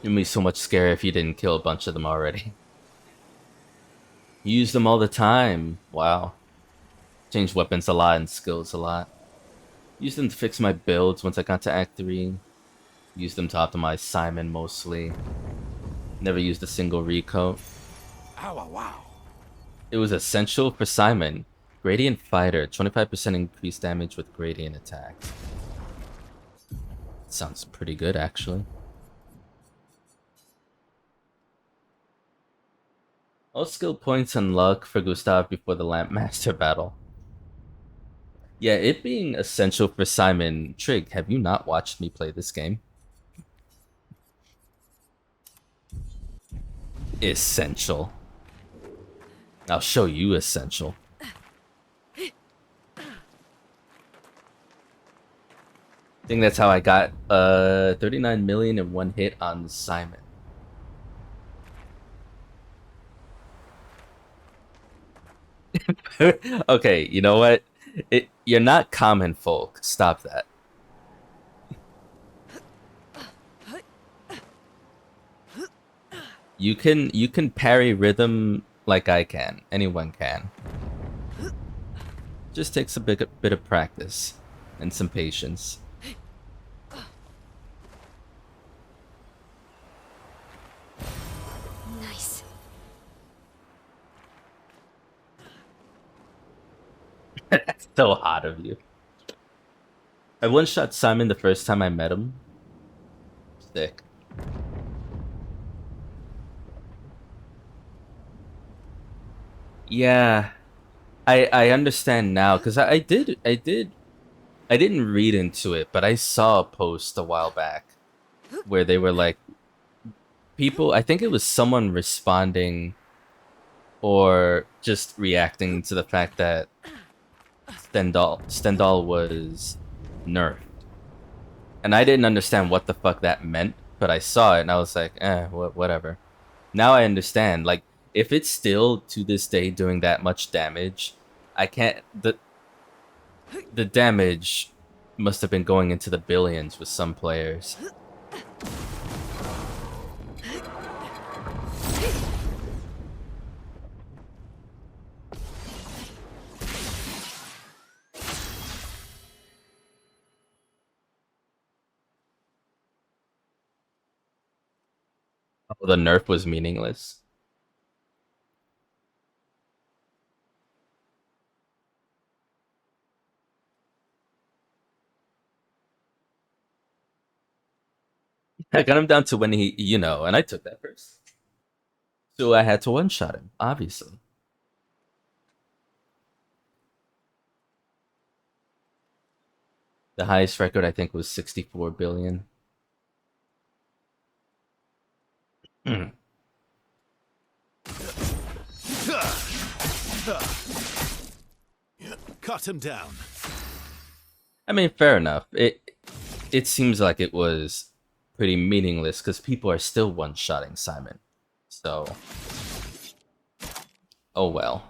It'd be so much scarier if you didn't kill a bunch of them already. Use them all the time. Wow. Changed weapons a lot and skills a lot. Used them to fix my builds once I got to Act 3. Used them to optimize Simon mostly. Never used a single recoat. Ow, wow. It was essential for Simon. Gradient Fighter, 25% increased damage with gradient attacks. Sounds pretty good, actually. All skill points and luck for Gustav before the Lamp Master battle. Yeah, it being essential for Simon. Trig, have you not watched me play this game? Essential. I'll show you essential. I think that's how I got 39 million in one hit on Simon. Okay, you know what? You're not common folk. Stop that. You can parry rhythm like I can. Anyone can. Just takes a bit of practice and some patience. Nice. That's so hot of you. I one-shot Simon the first time I met him. Sick. Yeah, I understand now because I didn't read into it, but I saw a post a while back where they were like, people, I think it was someone responding or just reacting to the fact that Stendhal was nerfed. And I didn't understand what the fuck that meant, but I saw it and I was like, whatever. Now I understand. Like, if it's still to this day doing that much damage, I can't. The damage must have been going into the billions with some players. Oh, the nerf was meaningless. I got him down to when he, and I took that first. So I had to one-shot him, obviously. The highest record, I think, was 64 billion. Cut him down. I mean, fair enough. It seems like it was pretty meaningless because people are still one-shotting Simon. So, oh well.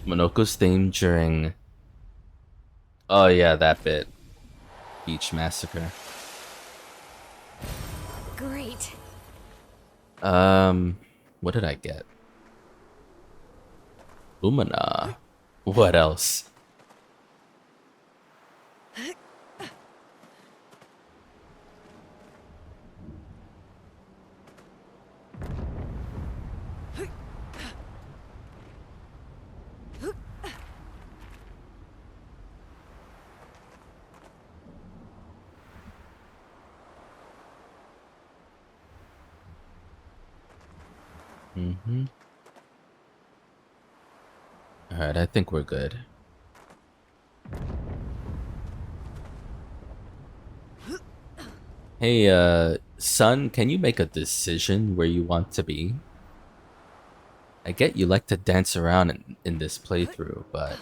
Monoko's theme during... Oh yeah, that bit. Beach Massacre. Great. What did I get? Umana. What else? Alright, I think we're good. Hey, son, can you make a decision where you want to be? I get you like to dance around in this playthrough, but...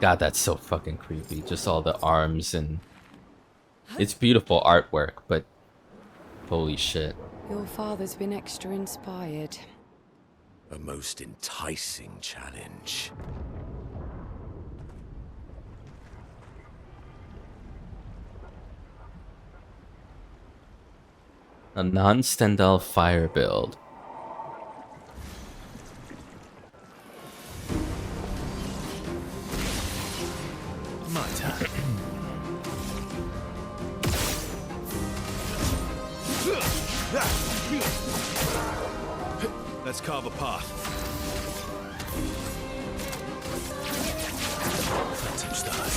God, that's so fucking creepy. Just all the arms and... It's beautiful artwork, but... Holy shit. Your father's been extra inspired. A most enticing challenge. A non-Stendhal fire build. My turn. Let's carve a path. Phantom stars.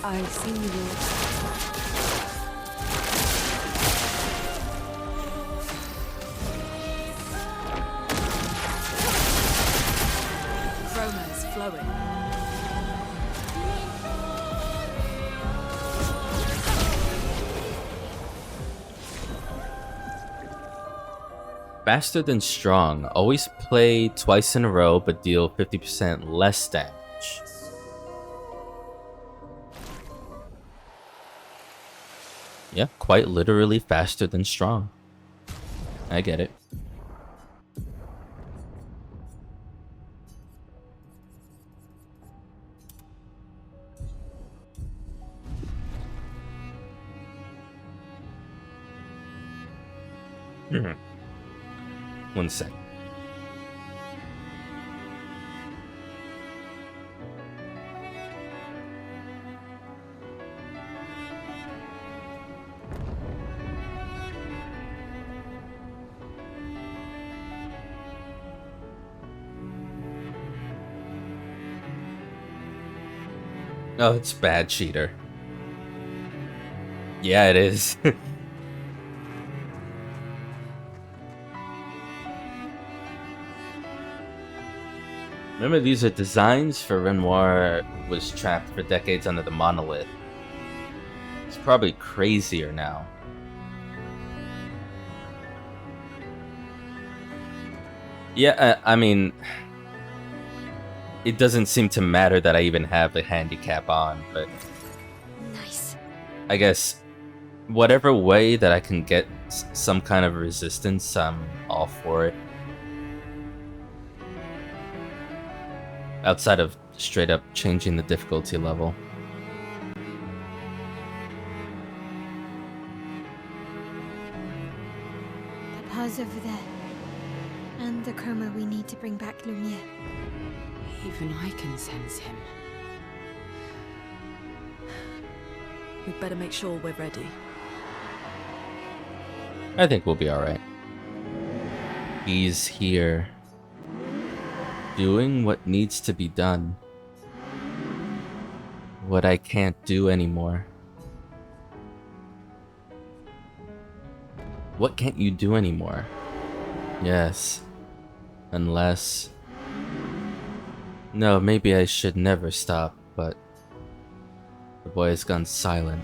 I see you. Chroma is flowing. Faster than strong. Always play twice in a row, but deal 50% less damage. Yeah, quite literally faster than strong. I get it. One sec. Oh, it's bad, cheater. Yeah, it is. Remember, these are designs for Renoir was trapped for decades under the monolith. It's probably crazier now. Yeah, I mean, it doesn't seem to matter that I even have the handicap on, but Nice. I guess whatever way that I can get some kind of resistance, I'm all for it. Outside of straight up changing the difficulty level. Papa's over there. And the chroma we need to bring back Lumiere. Even I can sense him. We'd better make sure we're ready. I think we'll be alright. He's here. Doing what needs to be done. What I can't do anymore. What can't you do anymore? Yes. Unless... No, maybe I should never stop, but... The boy has gone silent.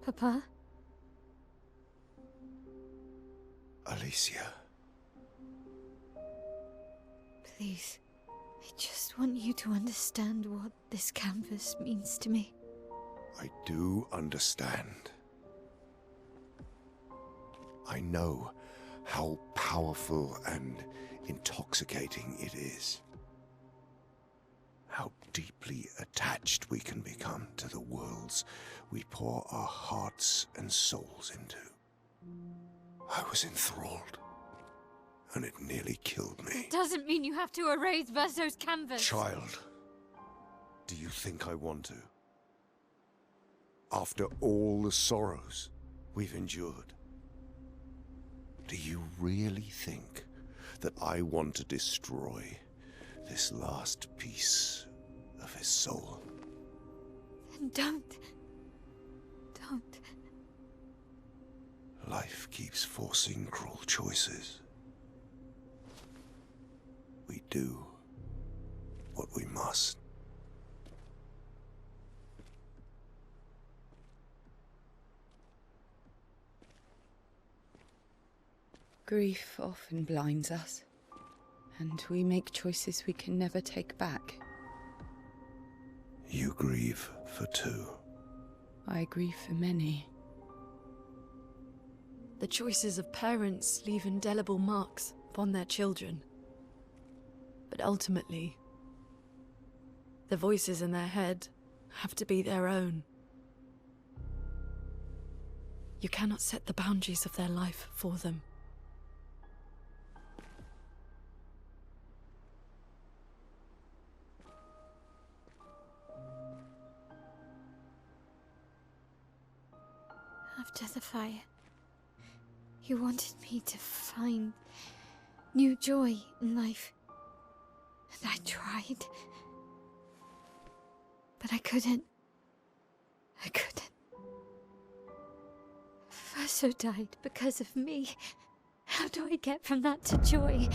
Papa? Alicia. Please. I just want you to understand what this canvas means to me. I do understand. I know how powerful and intoxicating it is. How deeply attached we can become to the worlds we pour our hearts and souls into. I was enthralled, and it nearly killed me. Doesn't mean you have to erase Verso's canvas. Child, do you think I want to? After all the sorrows we've endured, do you really think that I want to destroy this last piece of his soul? Then don't. Life keeps forcing cruel choices. We do what we must. Grief often blinds us, and we make choices we can never take back. You grieve for two. I grieve for many. The choices of parents leave indelible marks upon their children. But ultimately, the voices in their head have to be their own. You cannot set the boundaries of their life for them. After the fire, you wanted me to find new joy in life. And I tried. But I couldn't. Verso died because of me. How do I get from that to joy?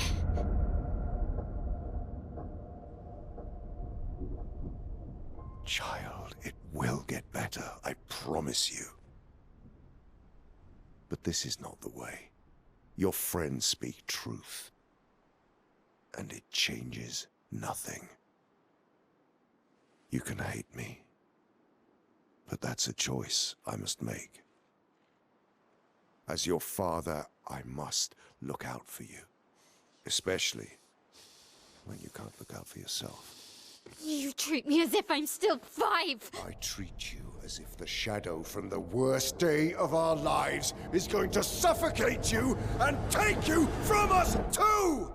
Child, it will get better, I promise you. But this is not the way. Your friends speak truth. And it changes nothing. You can hate me. But that's a choice I must make. As your father, I must look out for you. Especially when you can't look out for yourself. You treat me as if I'm still 5! I treat you as if the shadow from the worst day of our lives is going to suffocate you and take you from us too!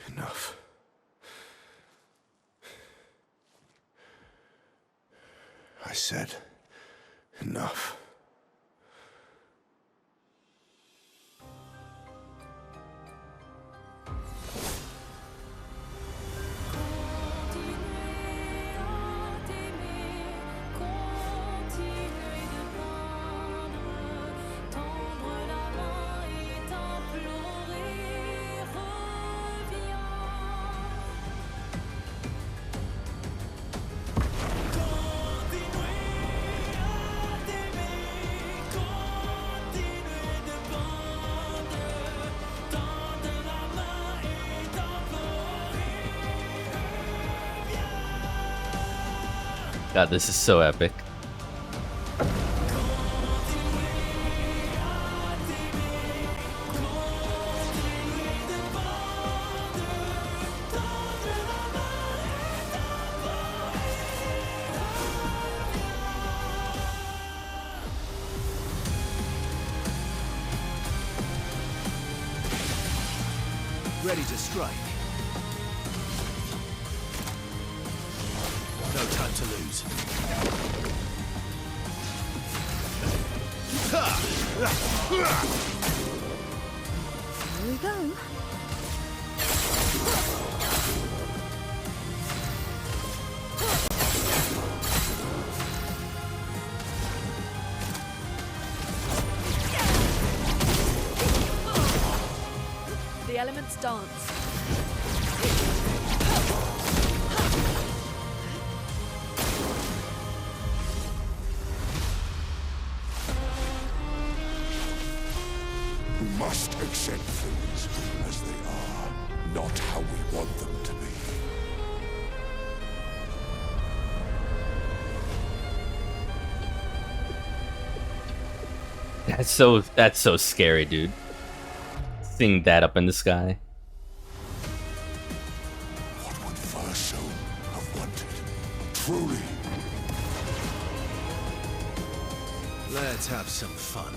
Enough. I said enough. God, this is so epic. Ready to strike. No time to lose. Here we go. The elements dance. We must accept things as they are, not how we want them to be. That's so scary, dude. Seeing that up in the sky. What would Verso have wanted? Let's have some fun.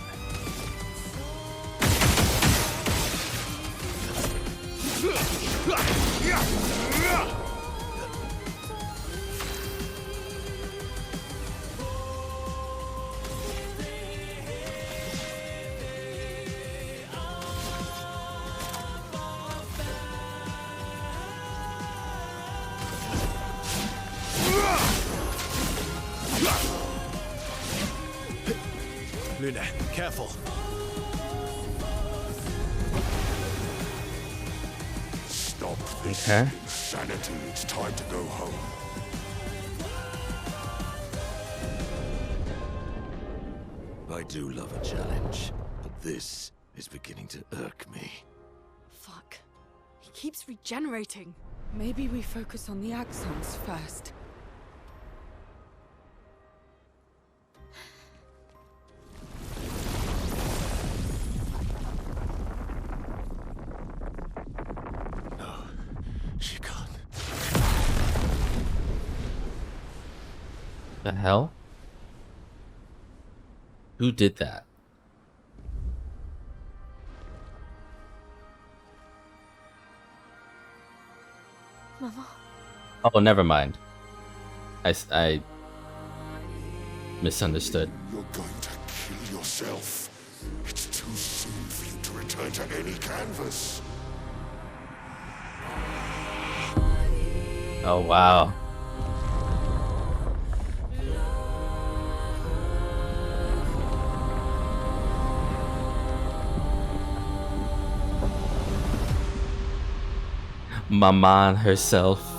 Luna, careful. Stop this Okay. insanity. It's time to go home. I do love a challenge, but this is beginning to irk me. Fuck. He keeps regenerating. Maybe we focus on the axons first. No, she can't. The hell? Who did that? Mama. Oh, never mind. I misunderstood. You're going to kill yourself. It's too soon for you to return to any canvas. Oh, wow. Mama herself.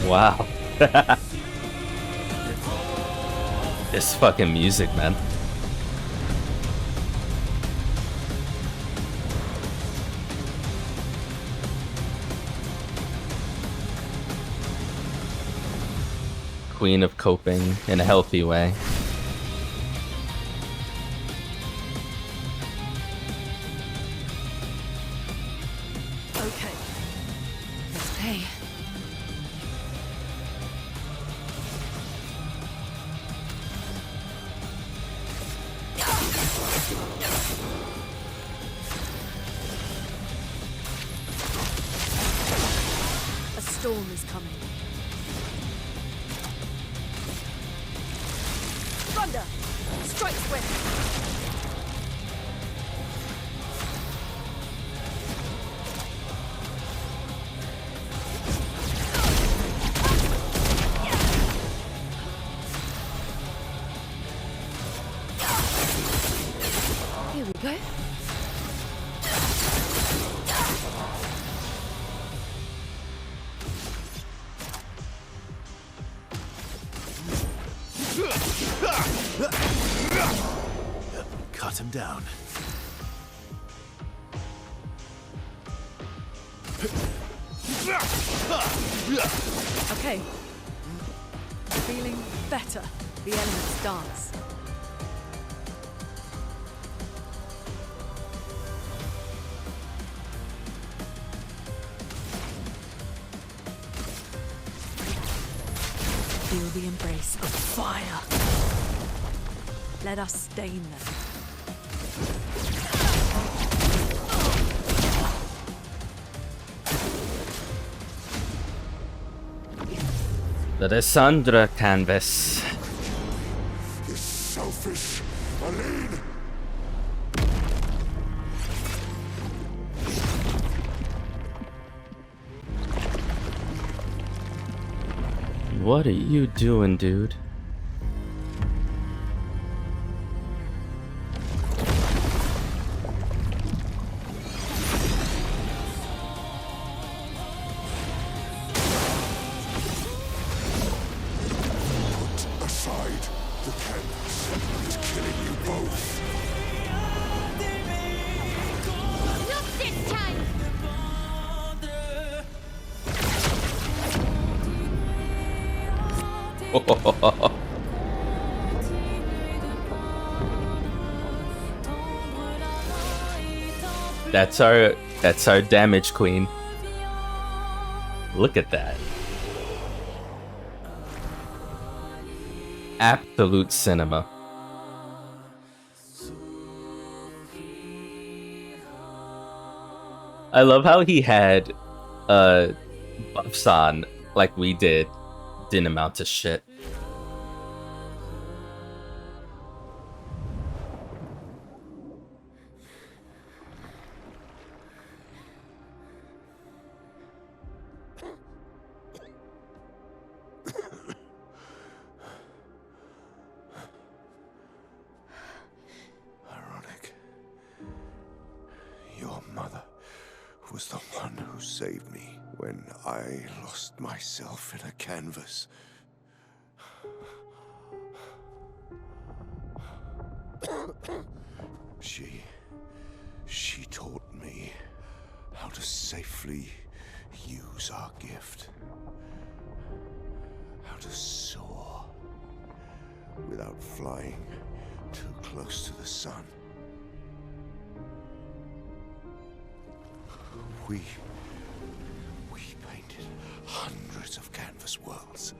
Wow. This fucking music, man. Queen of coping in a healthy way. Okay. Let's pay. A storm is coming. Thunder! Strike swift! Here we go. Cut him down. Okay. Feeling better. The elements dance. Feel the embrace of fire. Let us stain them. The Desandra canvas. This selfish Aline. What are you doing, dude? Aside, the canvas is killing you both. That's our damage queen. Look at that. Absolute cinema. I love how he had buffs on like we did. Didn't amount to shit. Ironic. Your mother was the one who saved me when I lost myself in a canvas. She taught me how to safely use our gift. How to soar without flying too close to the sun. We painted hundreds of canvas worlds,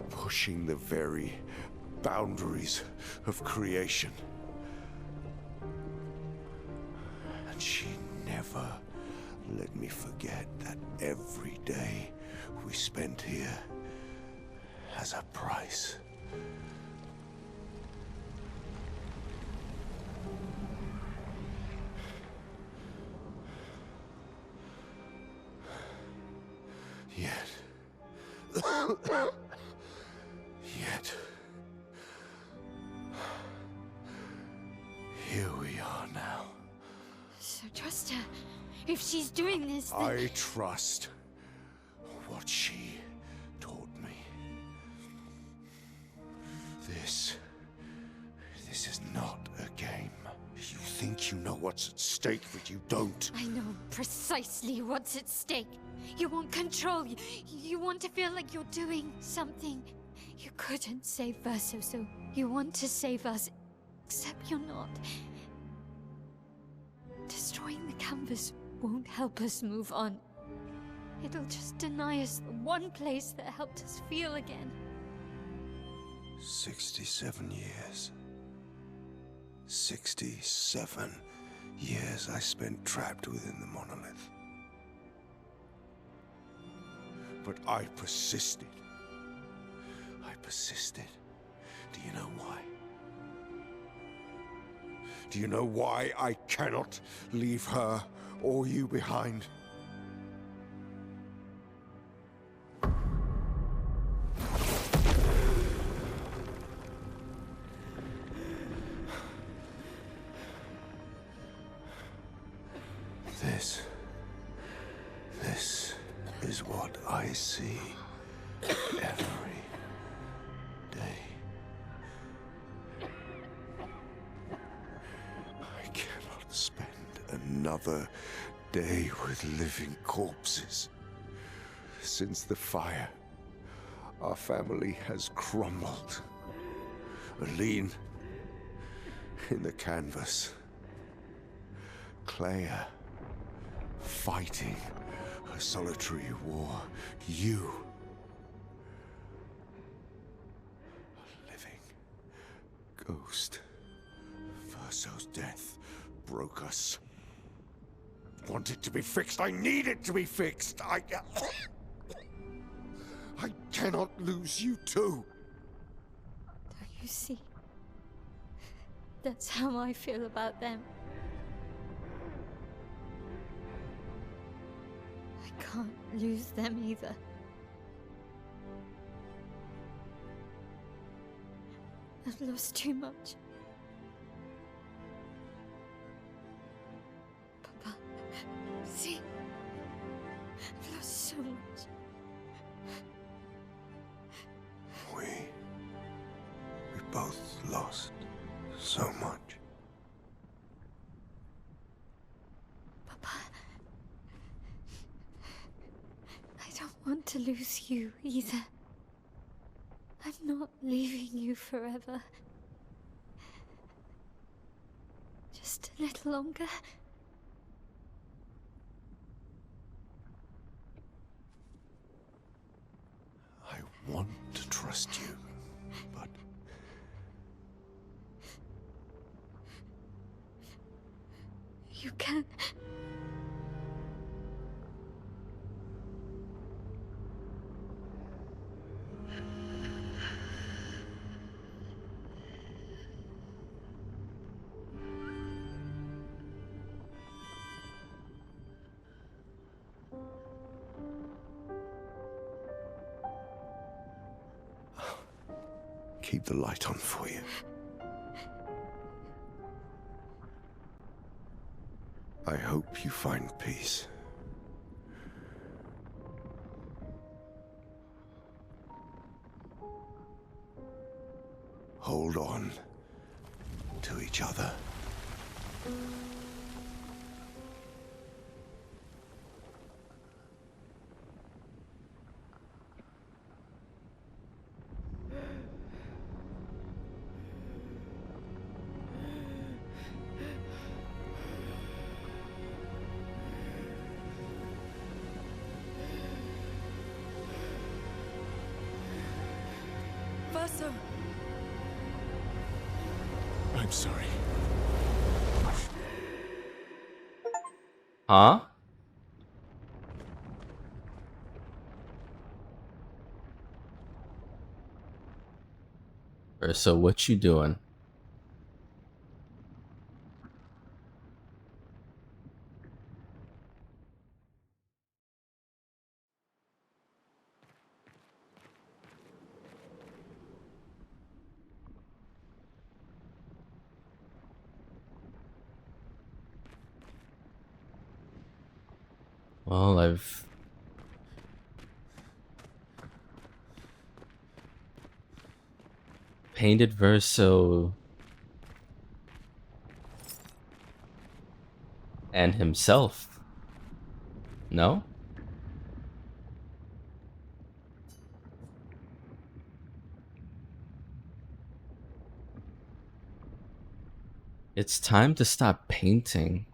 pushing the very boundaries of creation. And she never let me forget that every day we spent here has a price. Yet, here we are now. So trust her. If she's doing this, then... I trust what she taught me. This is not a game. You think you know what's at stake, but you don't. I know precisely what's at stake. You want control. You want to feel like you're doing something. You couldn't save Verso, so you want to save us. Except you're not. Destroying the canvas won't help us move on. It'll just deny us the one place that helped us feel again. 67 years. 67 years I spent trapped within the monolith. But I persisted. I persisted. Do you know why? Do you know why I cannot leave her or you behind? This is what I see every day. I cannot spend another day with living corpses. Since the fire, our family has crumbled. Aline in the canvas. Clair fighting a solitary war. You, a living ghost. Verso's death broke us. Want it to be fixed. I need it to be fixed. I cannot lose you too. Don't you see? That's how I feel about them. I can't lose them either. I've lost too much. Papa, see? I've lost so much. We both lost so much. Papa, I don't want to lose you either. not leaving you forever. Just a little longer. I want to trust you, but... You can. Keep the light on for you. I hope you find peace. Hold on to each other. Verso! I'm sorry. Huh? So what you doing? Well, I've painted Verso and himself. No? It's time to stop painting.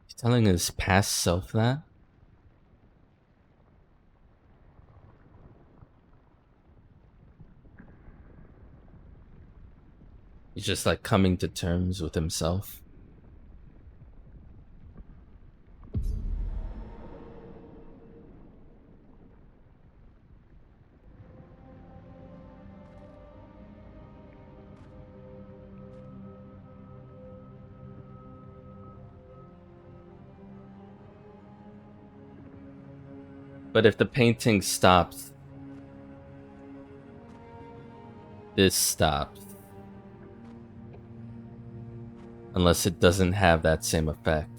He's telling his past self that? He's just like coming to terms with himself. But if the painting stops, this stops. Unless it doesn't have that same effect.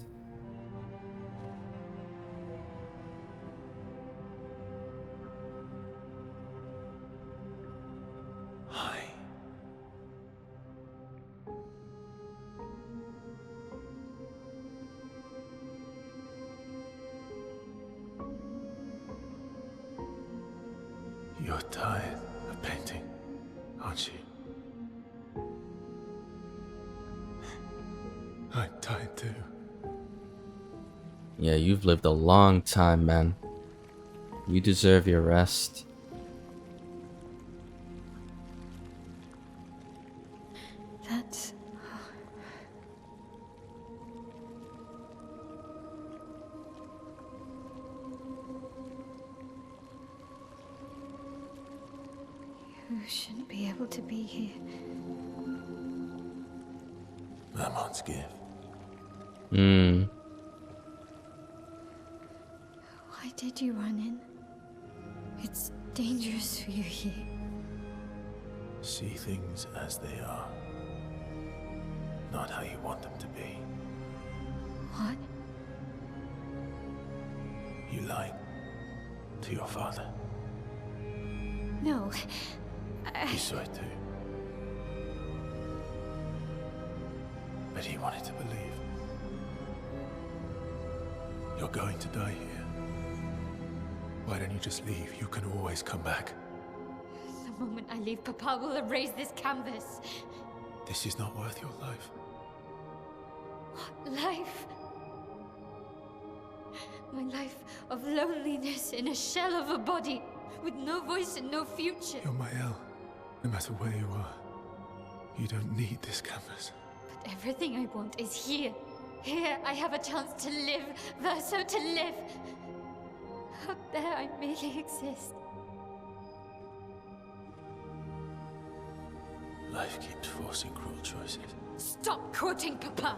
Hi. You're tired of painting, aren't you? I'm tired too. Yeah, you've lived a long time, man. You deserve your rest. That's... You shouldn't be able to be here. Mamon's gift. Why did you run in? It's dangerous for you here. See things as they are. Not how you want them to be. What? You lied to your father. No. He saw it too. But he wanted to believe. You're going to die here. Why don't you just leave? You can always come back. The moment I leave, Papa will erase this canvas. This is not worth your life. What life? My life of loneliness in a shell of a body, with no voice and no future. You're Mael. No matter where you are, you don't need this canvas. But everything I want is here. Here I have a chance to live, Verso to live. Out there I merely exist. Life keeps forcing cruel choices. Stop quoting Papa!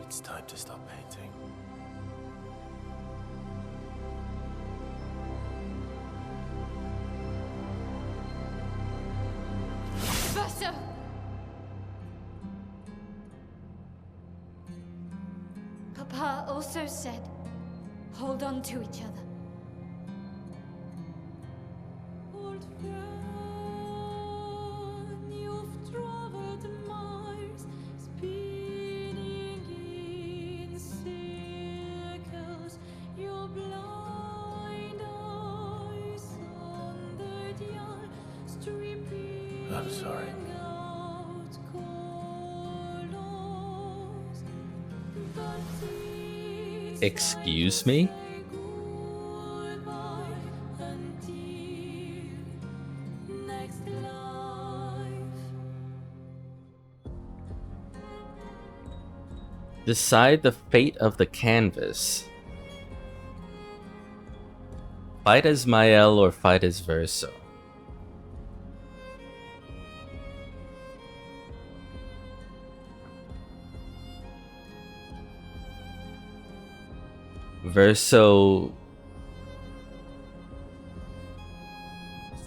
It's time to stop painting. Verso! Papa also said, hold on to each other. Old friend, you've traveled miles, spinning in circles. Your blind eyes on the dial, stripping I'm sorry. out colors. But it's Excuse me? goodbye until next life. Decide the fate of the canvas. Fight as Mael or fight as Verso. Verso,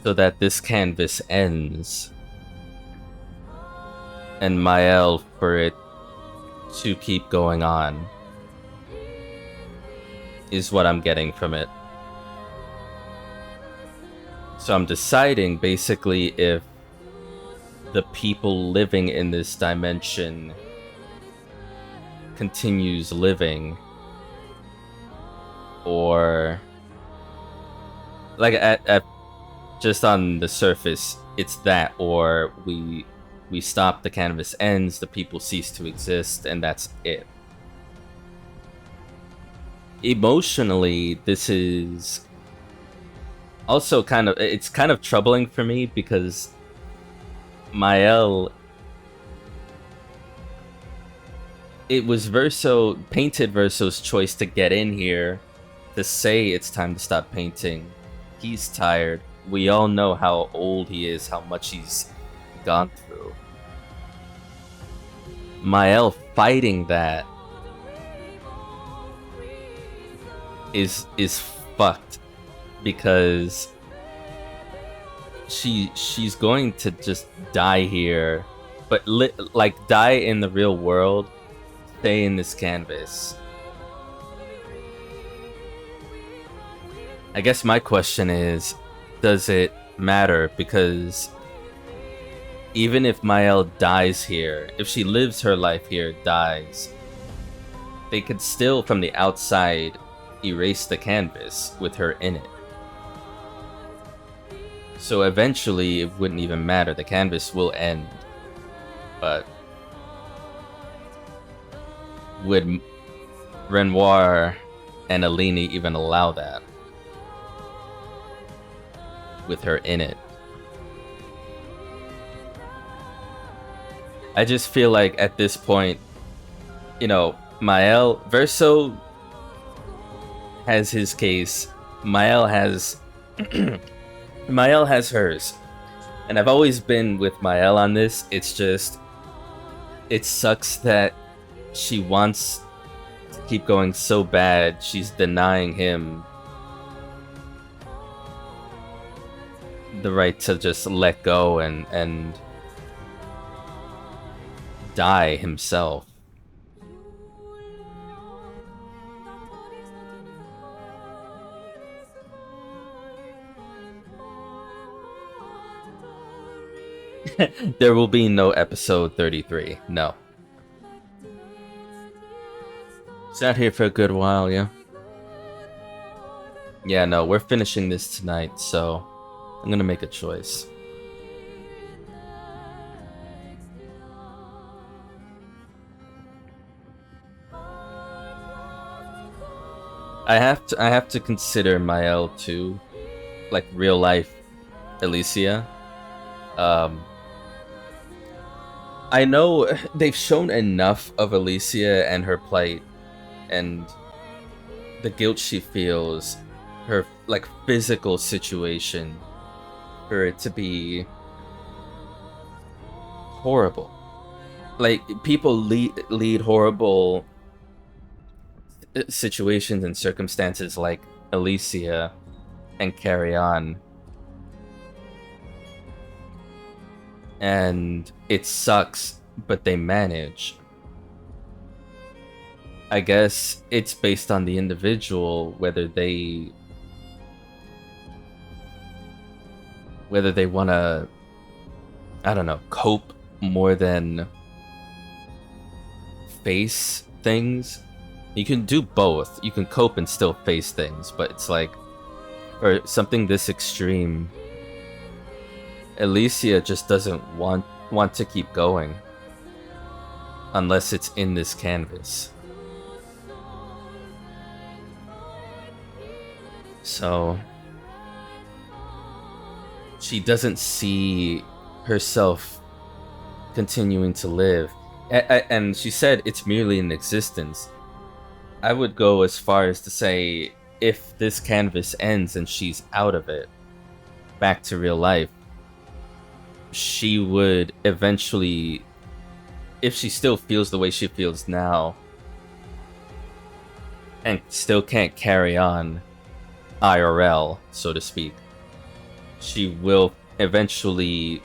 so that this canvas ends, and Mael for it to keep going on, is what I'm getting from it. So I'm deciding basically if the people living in this dimension continues living, or like at just on the surface it's that, or we stop, the canvas ends, the people cease to exist, and that's it. Emotionally, this is also kind of troubling for me because Mael, it was painted Verso's choice to get in here, to say it's time to stop painting. He's tired. We all know how old he is, how much he's gone through. Mael fighting that is fucked, because she's going to just die here, but like die in the real world, stay in this canvas. I guess my question is, does it matter? Because even if Mael dies here, if she lives her life here, dies, they could still, from the outside, erase the canvas with her in it. So eventually, it wouldn't even matter. The canvas will end. But would Renoir and Alini even allow that with her in it? I just feel like at this point, you know, Verso has his case, Mael has Mael has hers, and I've always been with Mael on this. It's just, it sucks that she wants to keep going so bad, she's denying him the right to just let go and die himself. There will be no episode 33. No. It's out here for a good while, yeah. Yeah, no, we're finishing this tonight, so I'm gonna make a choice. I have to consider Mael too, like real life Alicia. I know they've shown enough of Alicia and her plight and the guilt she feels, her like physical situation, for it to be horrible. Like people lead horrible situations and circumstances like Alicia and carry on. And it sucks, but they manage. I guess it's based on the individual whether they want to, I don't know, cope more than face things. You can do both. You can cope and still face things, but it's like, or something this extreme, Alicia just doesn't want to keep going unless it's in this canvas. So she doesn't see herself continuing to live. And she said it's merely an existence. I would go as far as to say, if this canvas ends and she's out of it, back to real life, she would eventually, if she still feels the way she feels now, and still can't carry on IRL, so to speak, she will eventually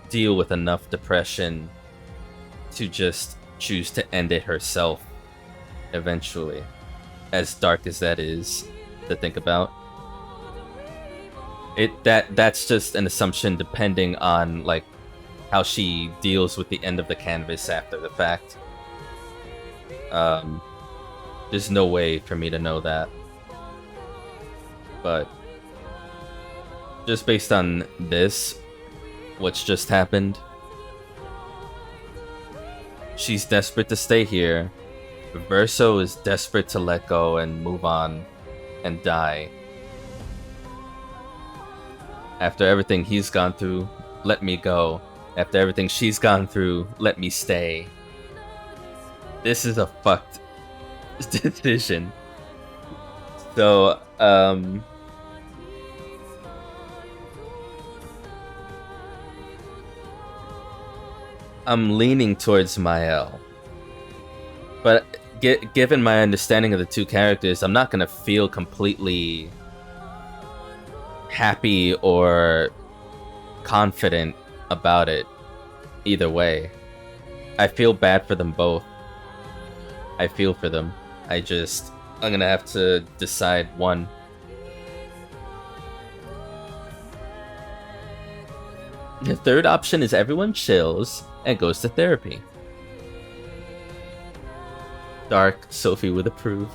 deal with enough depression to just choose to end it herself eventually, as dark as that is to think about. That's just an assumption depending on like how she deals with the end of the canvas after the fact. There's no way for me to know that, but just based on this, what's just happened, she's desperate to stay here. Verso is desperate to let go and move on and die. After everything he's gone through, let me go. After everything she's gone through, let me stay. This is a fucked decision. So, I'm leaning towards Mael. But given my understanding of the two characters, I'm not gonna feel completely happy or confident about it either way. I feel bad for them both. I feel for them. I'm gonna have to decide one. The third option is everyone chills and goes to therapy. Dark, Sophie would approve.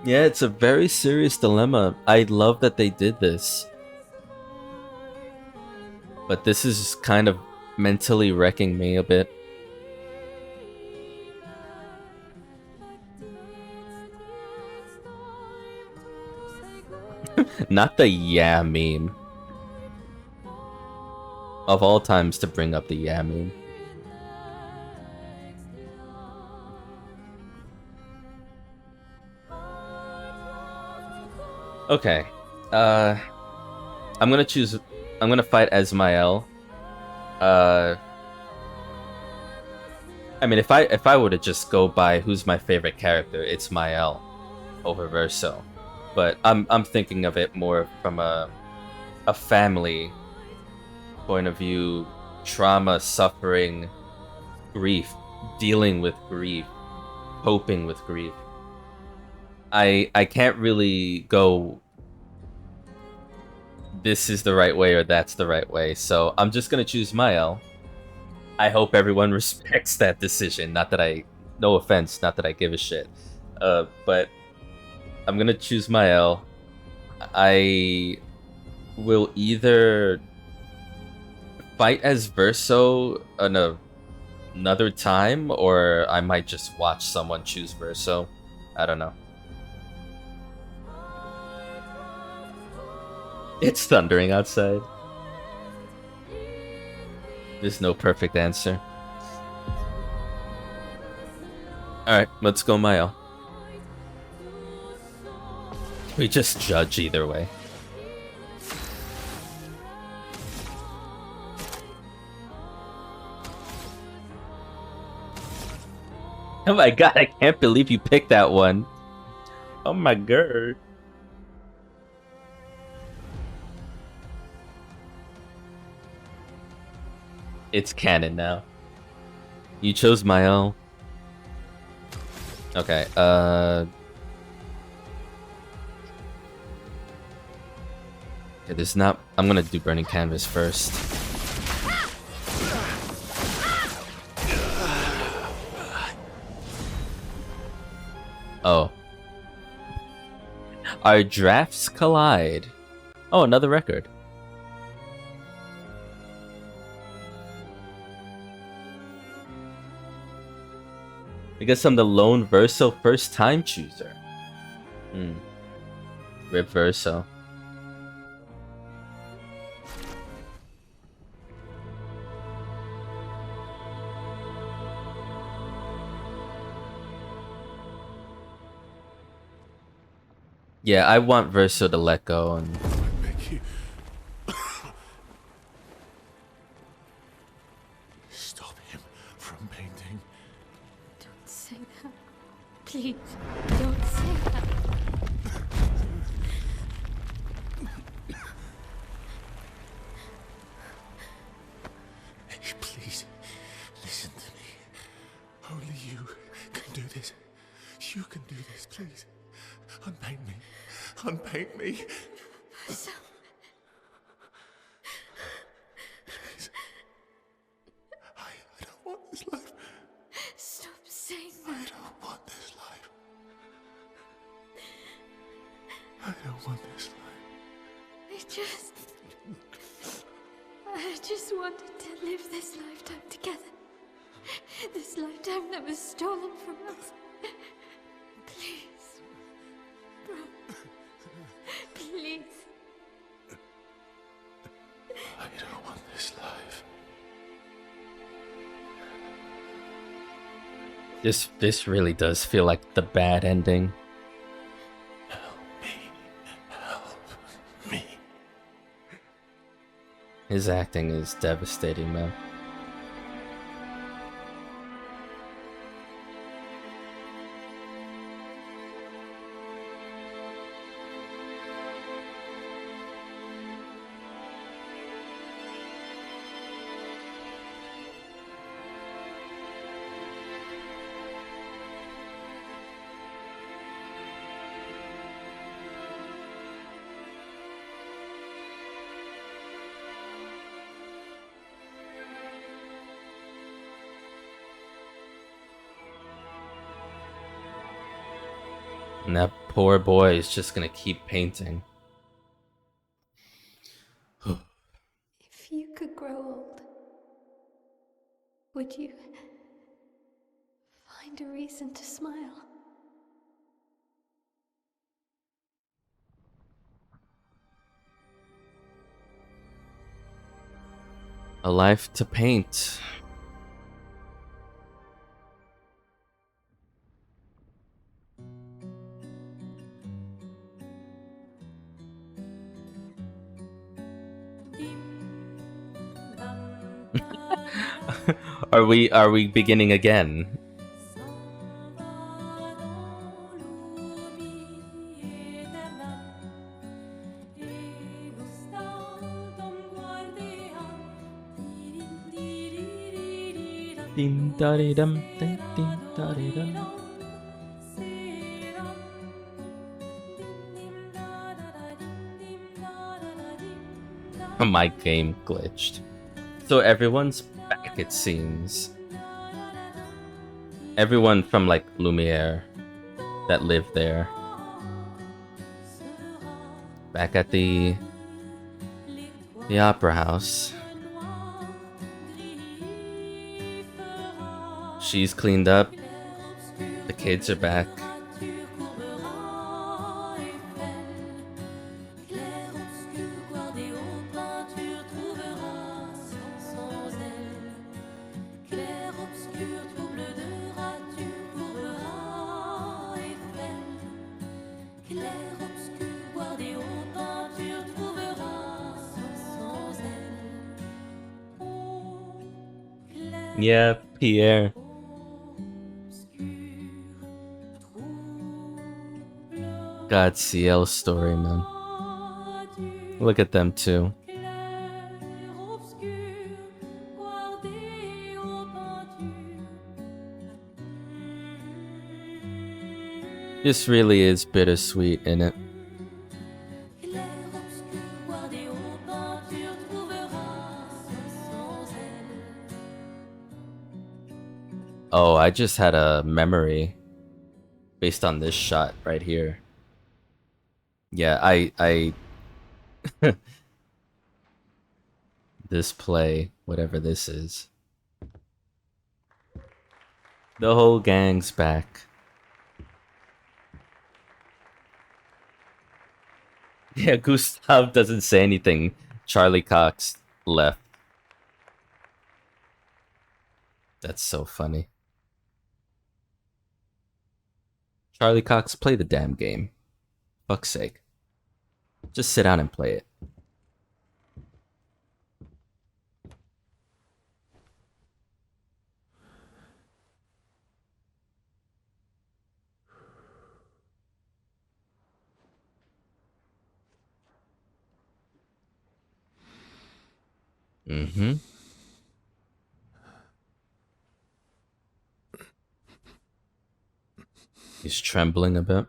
Yeah, it's a very serious dilemma. I love that they did this. But this is kind of mentally wrecking me a bit. Not the yeah meme. Of all times to bring up the yeah meme. Okay. I'm gonna fight Esmael. I mean, if I were to just go by who's my favorite character, it's Mael over Verso. But I'm thinking of it more from a family point of view, trauma, suffering, grief, dealing with grief, coping with grief. I can't really go this is the right way or that's the right way. So I'm just gonna choose Mael. I hope everyone respects that decision. Not that I, no offense, not that I give a shit. But I'm gonna choose Mael. I will either fight as Verso another time, or I might just watch someone choose Verso. I don't know. It's thundering outside. There's no perfect answer. Alright, let's go Mael. We just judge either way. Oh my god, I can't believe you picked that one. Oh my god. It's canon now. You chose Mael. Okay, okay, there's not... I'm gonna do Burning Canvas first. Oh. Our drafts collide. Oh, another record. I guess I'm the lone Verso first time chooser. Rip Verso. Yeah, I want Verso to let go and... Stop him from painting. Don't say that. Please, don't say that. Hey, please, listen to me. Only you can do this. You can do this, please. Unpaint me. Unpaint me. So... Please. I don't want this life. Stop saying that. I don't want this life. I don't want this life. I just wanted to live this lifetime together. This lifetime that was stolen from us. Please. Bro. Please. I don't want this life. This really does feel like the bad ending. Help me. Help me. His acting is devastating, man. And that poor boy is just gonna keep painting. If you could grow old, would you find a reason to smile? A life to paint. Are we beginning again? Ding da dum ding da dum. My game glitched. So everyone's back, it seems. Everyone from like Lumiere that lived there. Back at the opera house. She's cleaned up. The kids are back. Yeah, Pierre. God, CL story, man. Look at them too. This really is bittersweet, innit? Oh, I just had a memory based on this shot right here. Yeah, I this play, whatever this is. The whole gang's back. Yeah, Gustav doesn't say anything. Charlie Cox left. That's so funny. Charlie Cox, play the damn game. Fuck's sake. Just sit down and play it. Mm-hmm. He's trembling a bit.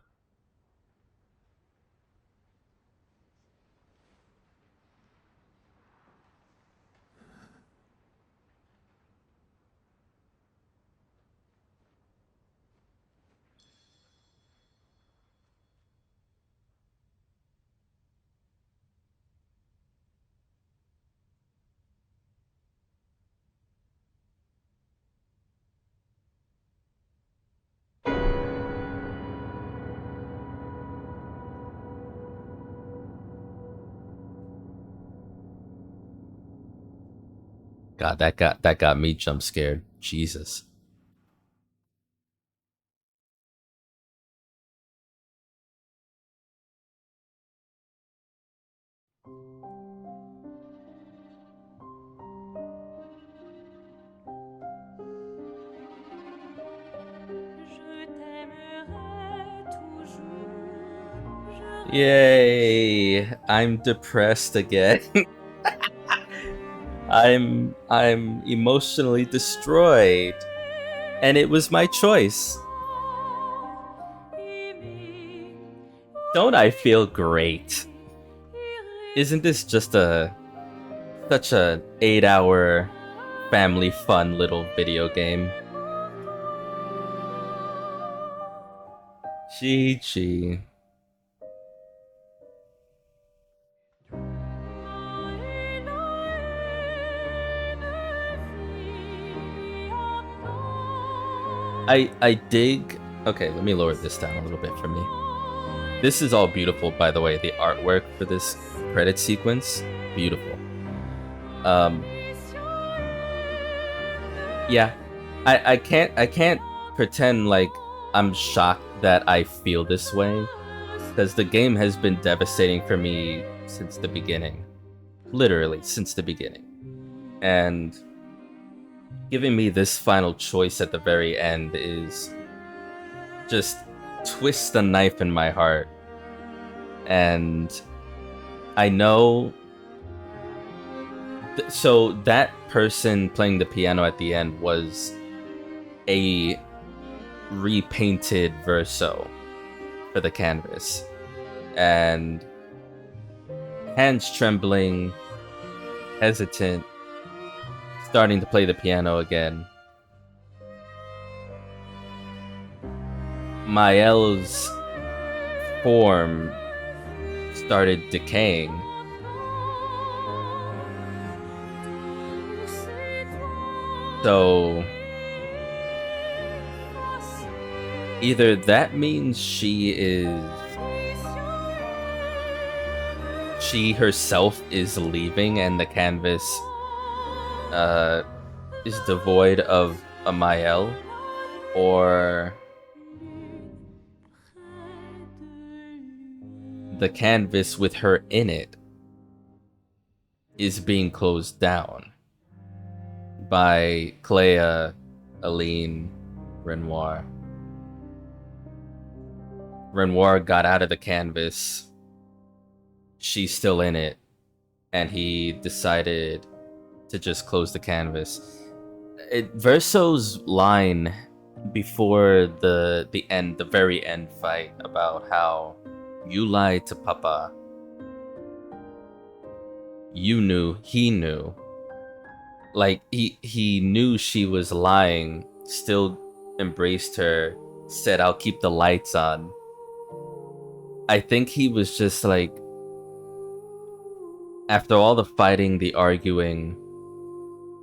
God, that got me jump scared. Jesus. Yay! I'm depressed again. I'm emotionally destroyed. And it was my choice. Don't I feel great? Isn't this just such a 8-hour family fun little video game? GG. I dig. Okay, let me lower this down a little bit for me. This is all beautiful, by the way. The artwork for this credit sequence, beautiful. Yeah, I can't pretend like I'm shocked that I feel this way, because the game has been devastating for me since the beginning, literally since the beginning, and giving me this final choice at the very end is just twist the knife in my heart. And I know so that person playing the piano at the end was a repainted verso for the canvas, and hands trembling, hesitant, starting to play the piano again. Mael's form started decaying. So either that means she herself is leaving and the canvas is devoid of a Mael, or the canvas with her in it is being closed down by Clea, Aline, Renoir. Renoir got out of the canvas. She's still in it, and he decided to just close the canvas. Verso's line before the end, the very end fight, about how you lied to Papa. You knew, he knew. Like, he knew she was lying, still embraced her, said, I'll keep the lights on. I think he was just like, after all the fighting, the arguing,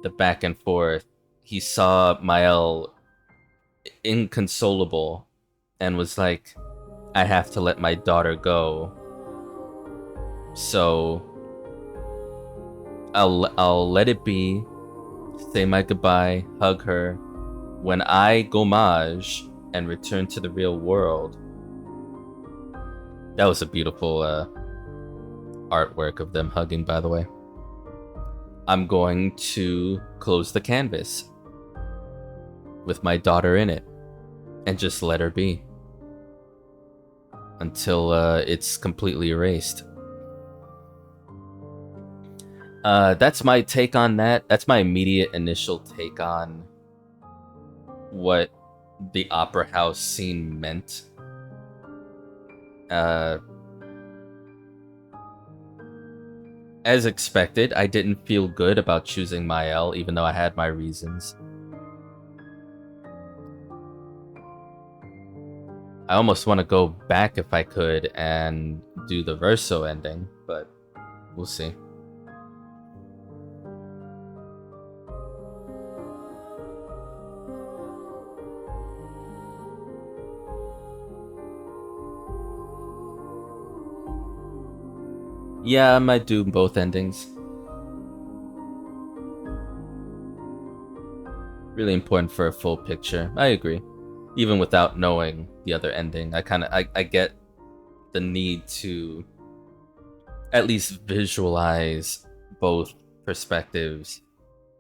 the back and forth, he saw Mael inconsolable and was like, I have to let my daughter go. So I'll let it be, say my goodbye, hug her. When I gommage and return to the real world. That was a beautiful artwork of them hugging, by the way. I'm going to close the canvas with my daughter in it and just let her be until it's completely erased. That's my take on that. That's my immediate initial take on what the opera house scene meant. As expected, I didn't feel good about choosing Mael, even though I had my reasons. I almost want to go back if I could and do the Verso ending, but we'll see. Yeah, I might do both endings. Really important for a full picture. I agree. Even without knowing the other ending, I get the need to at least visualize both perspectives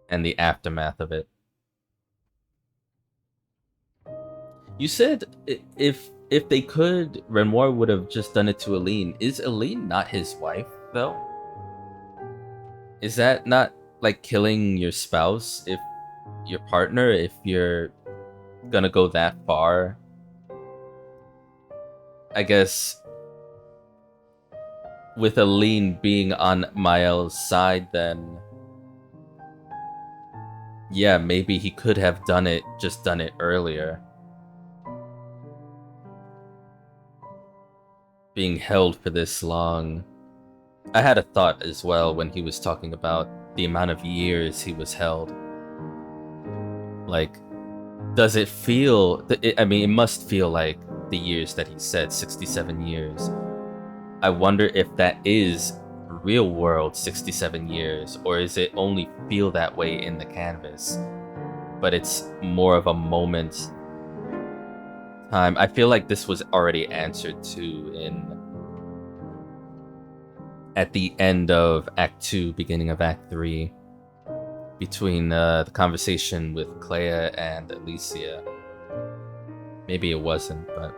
and the aftermath of it. You said if they could, Renoir would have just done it to Aline. Is Aline not his wife, though? Is that not like killing your spouse, if your partner, if you're gonna go that far? I guess with Aline being on Mael's side, then yeah, maybe he could have done it earlier. Being held for this long. I had a thought as well when he was talking about the amount of years he was held. Like, does it feel... I mean, it must feel like the years that he said, 67 years. I wonder if that is real world 67 years, or is it only feel that way in the canvas? But it's more of a moment time. I feel like this was already answered to at the end of Act 2, beginning of Act 3, between the conversation with Clea and Alicia. Maybe it wasn't, but...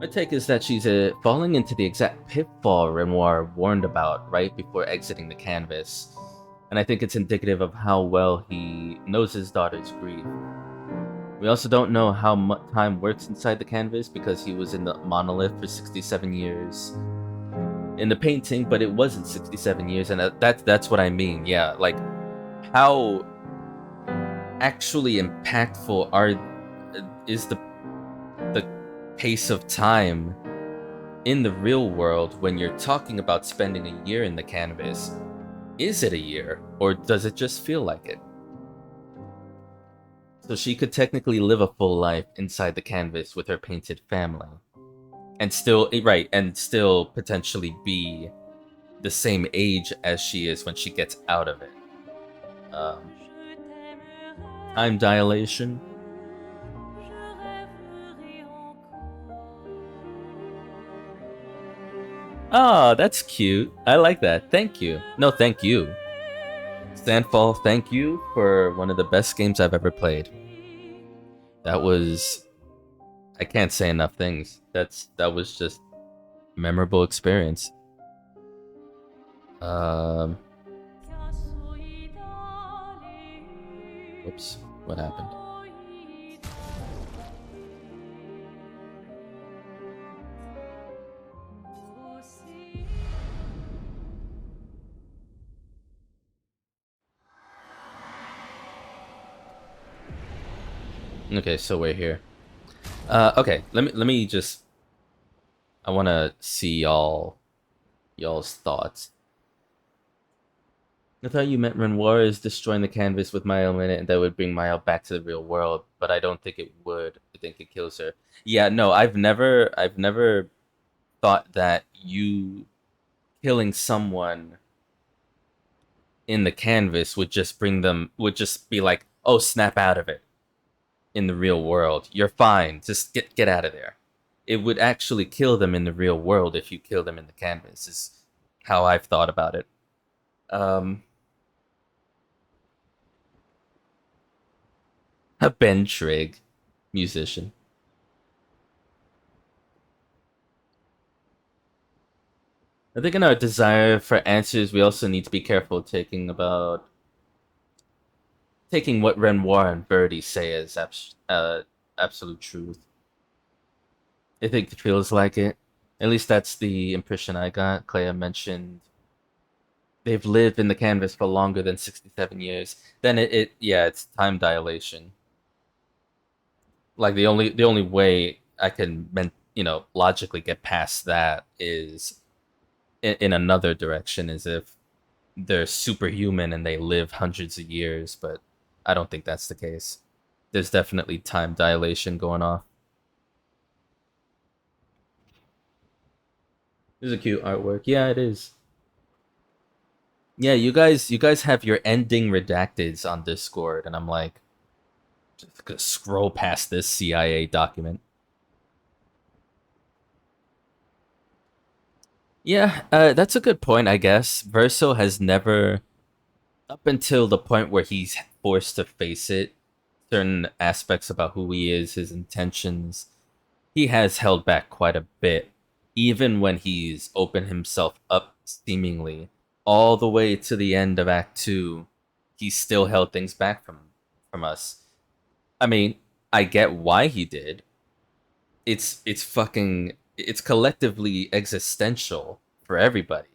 My take is that she's falling into the exact pitfall Renoir warned about right before exiting the canvas, and I think it's indicative of how well he knows his daughter's grief. We also don't know how much time works inside the canvas because he was in the monolith for 67 years in the painting, but it wasn't 67 years, and that's what I mean. Yeah, like how actually impactful is the pace of time in the real world when you're talking about spending a year in the canvas. Is it a year, or does it just feel like it? So she could technically live a full life inside the canvas with her painted family, and still potentially be the same age as she is when she gets out of it. Time dilation. Oh, that's cute. I like that. Thank you. No, thank you. Sandfall, thank you for one of the best games I've ever played. That was... I can't say enough things. That was just a memorable experience. Whoops. What happened? Okay, so we're here. Okay, let me just... I want to see y'all's thoughts. I thought you meant Renoir is destroying the canvas with Mile in it, and that would bring Mile back to the real world, but I don't think it would. I think it kills her. Yeah, no, I've never thought that you killing someone in the canvas would just be like, oh, snap out of it. In the real world, you're fine. Just get out of there. It would actually kill them in the real world if you kill them in the canvas. Is how I've thought about it. A Ben Trigg, musician. I think in our desire for answers, we also need to be careful taking what Renoir and Birdie say as absolute truth. I think it feels like it. At least that's the impression I got. Claire mentioned they've lived in the canvas for longer than 67 years. Then it's time dilation. Like the only way I can logically get past that is in another direction, is if they're superhuman and they live hundreds of years, but I don't think that's the case. There's definitely time dilation going off. This is a cute artwork. Yeah, it is. Yeah, you guys have your ending redacteds on Discord, and I'm like, just gonna scroll past this CIA document. Yeah, that's a good point, I guess. Verso has never, up until the point where he's forced to face it, certain aspects about who he is, his intentions, he has held back quite a bit. Even when he's opened himself up, seemingly, all the way to the end of Act 2, he still held things back from us. I mean, I get why he did. It's collectively existential for everybody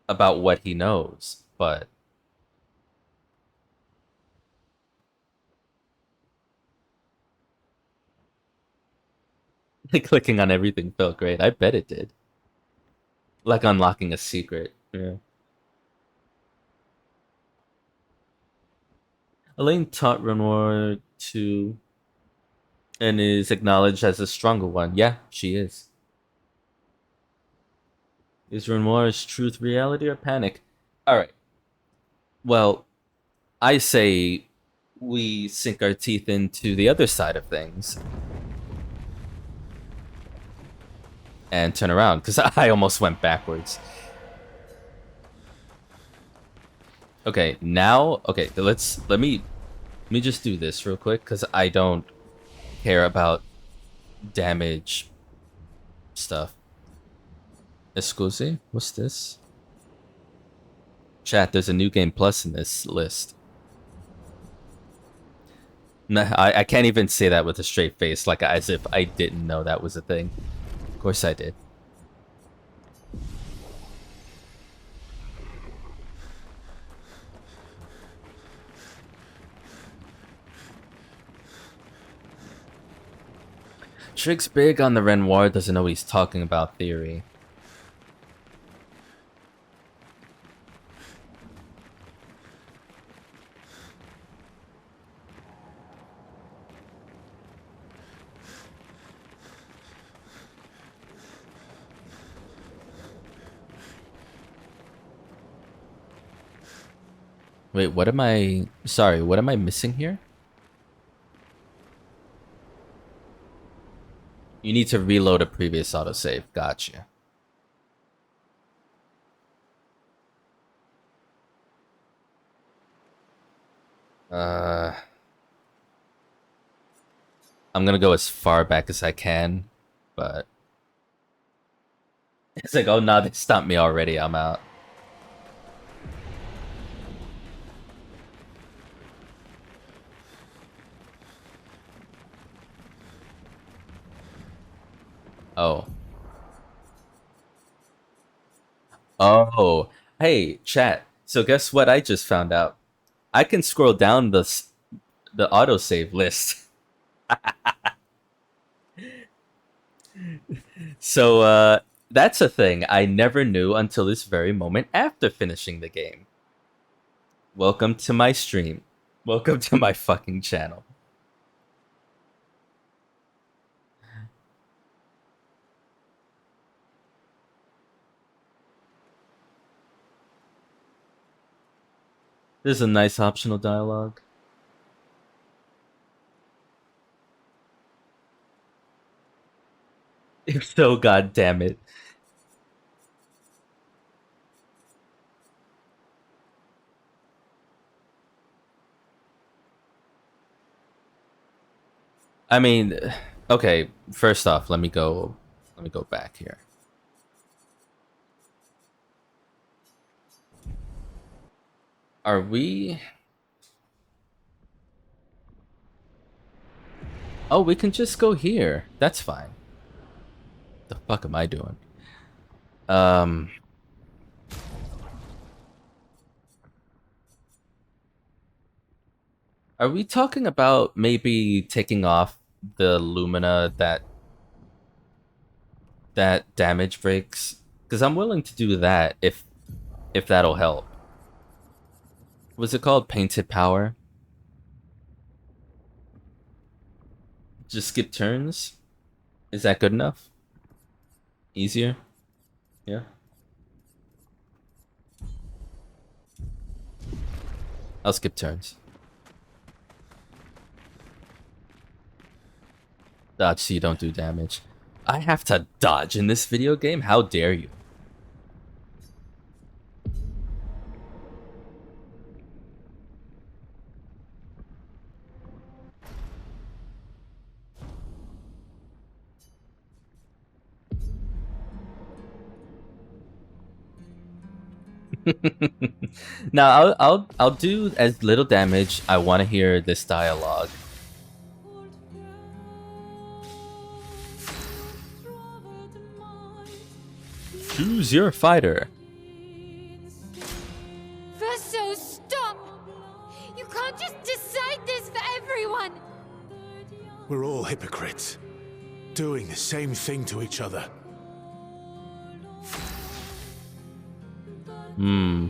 about what he knows, but clicking on everything felt great. I bet it did. Like unlocking a secret. Yeah. Elaine taught Renoir to, and is acknowledged as a stronger one. Yeah, she is. Is Renoir's truth reality or panic? Alright. Well, I say we sink our teeth into the other side of things. And turn around, because I almost went backwards. Okay, now, okay, let me just do this real quick, because I don't care about damage stuff. Exclusive? What's this? Chat, there's a new game plus in this list. Nah, I can't even say that with a straight face, like as if I didn't know that was a thing. Of course I did. Trick's big on the Renoir, doesn't know what he's talking about theory. Wait, what am I... Sorry, what am I missing here? You need to reload a previous autosave. Gotcha. I'm gonna go as far back as I can, but... It's like, oh no, they stopped me already, I'm out. Oh. Oh. Hey, chat. So guess what I just found out? I can scroll down the autosave list. So, that's a thing I never knew until this very moment after finishing the game. Welcome to my stream. Welcome to my fucking channel. This is a nice optional dialogue. If so, god damn it. I mean, okay, first off, let me go back here. Are we... Oh, we can just go here. That's fine. The fuck am I doing? Are we talking about maybe taking off the Lumina that damage breaks? Because I'm willing to do that if that'll help. Was it called Painted Power? Just skip turns? Is that good enough? Easier? Yeah. I'll skip turns. Dodge so you don't do damage. I have to dodge in this video game? How dare you? Now I'll do as little damage. I want to hear this dialogue. Choose your fighter. Verso, stop! You can't just decide this for everyone! We're all hypocrites, doing the same thing to each other. Hmm.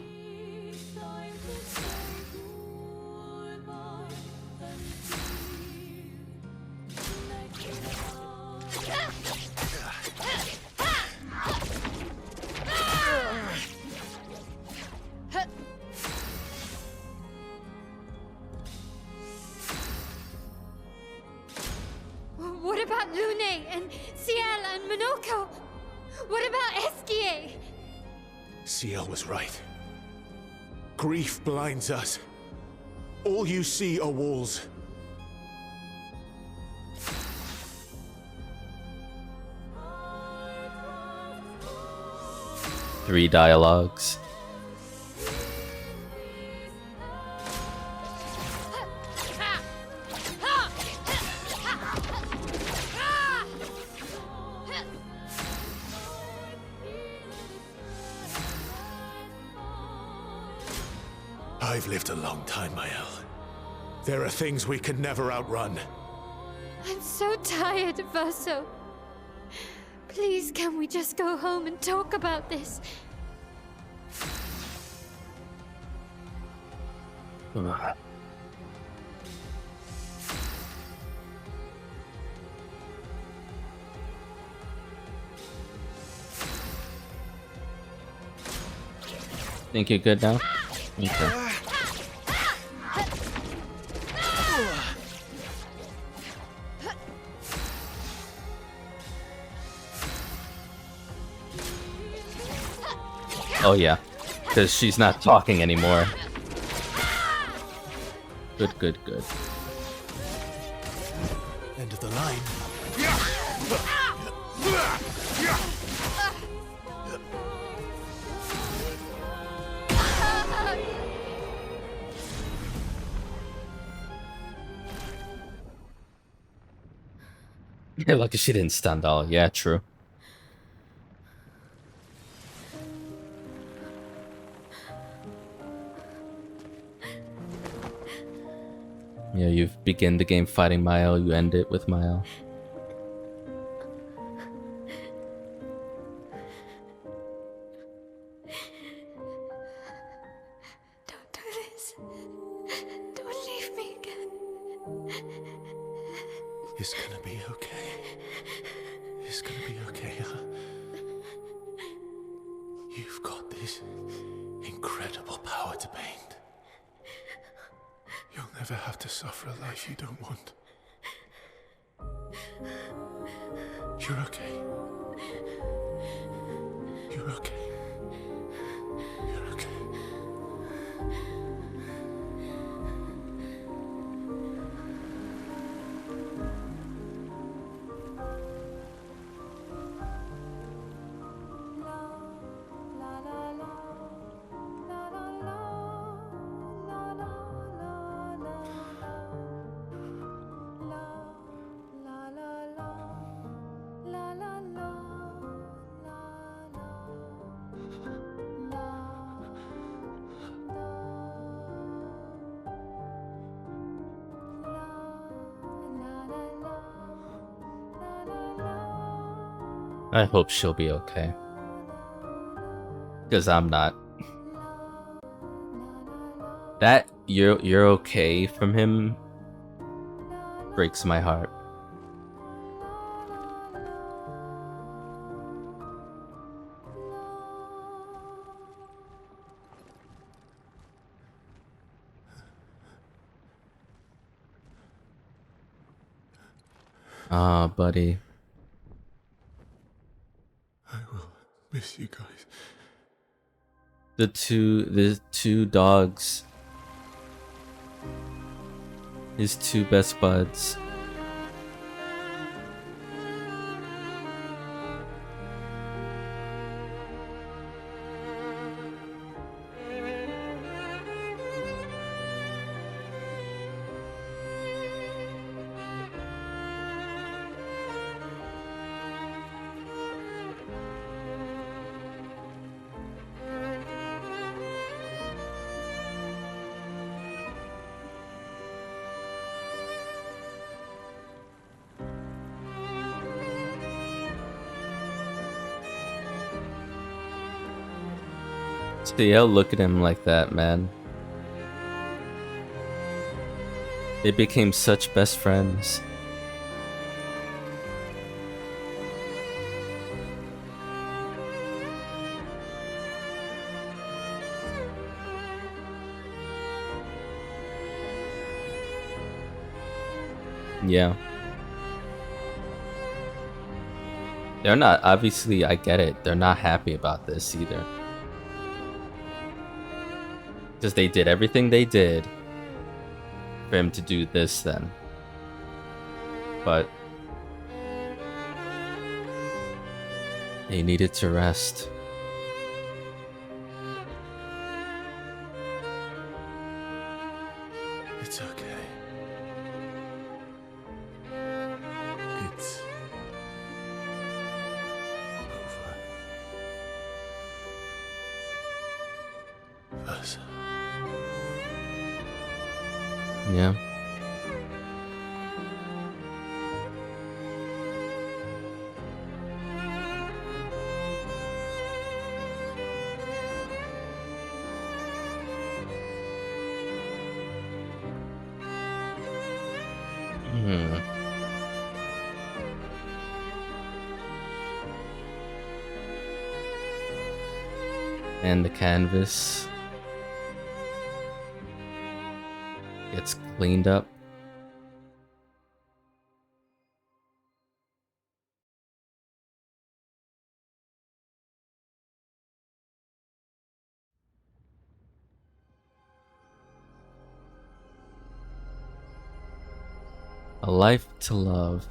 What about Lune and Ciel and Monoko? What about Esquier? Ciel was right. Grief blinds us. All you see are walls. 3 dialogues. I've lived a long time, Mael. There are things we could never outrun. I'm so tired, Verso. Please, can we just go home and talk about this? Think you're good now? Okay. Oh yeah, because she's not talking anymore. Good, good, good. End of the line. Yeah, lucky she didn't stand all. Yeah, true. Yeah, you begin the game fighting Mael, you end it with Mael. Don't do this. Don't leave me again. It's gonna be okay. It's gonna be okay, huh? You've got this incredible power to paint. You'll never have to suffer a life you don't want. You're okay. You're okay. You're okay. I hope she'll be okay. Because I'm not. That you're okay from him breaks my heart. Ah, buddy. I will miss you guys. The two dogs. His 2 best buds. Still look at him like that, man. They became such best friends. Yeah. They're not, obviously, I get it. They're not happy about this either. Because they did everything they did for him to do this then. But he needed to rest. Yeah. Hmm. And the canvas gets cleaned up. A life to love.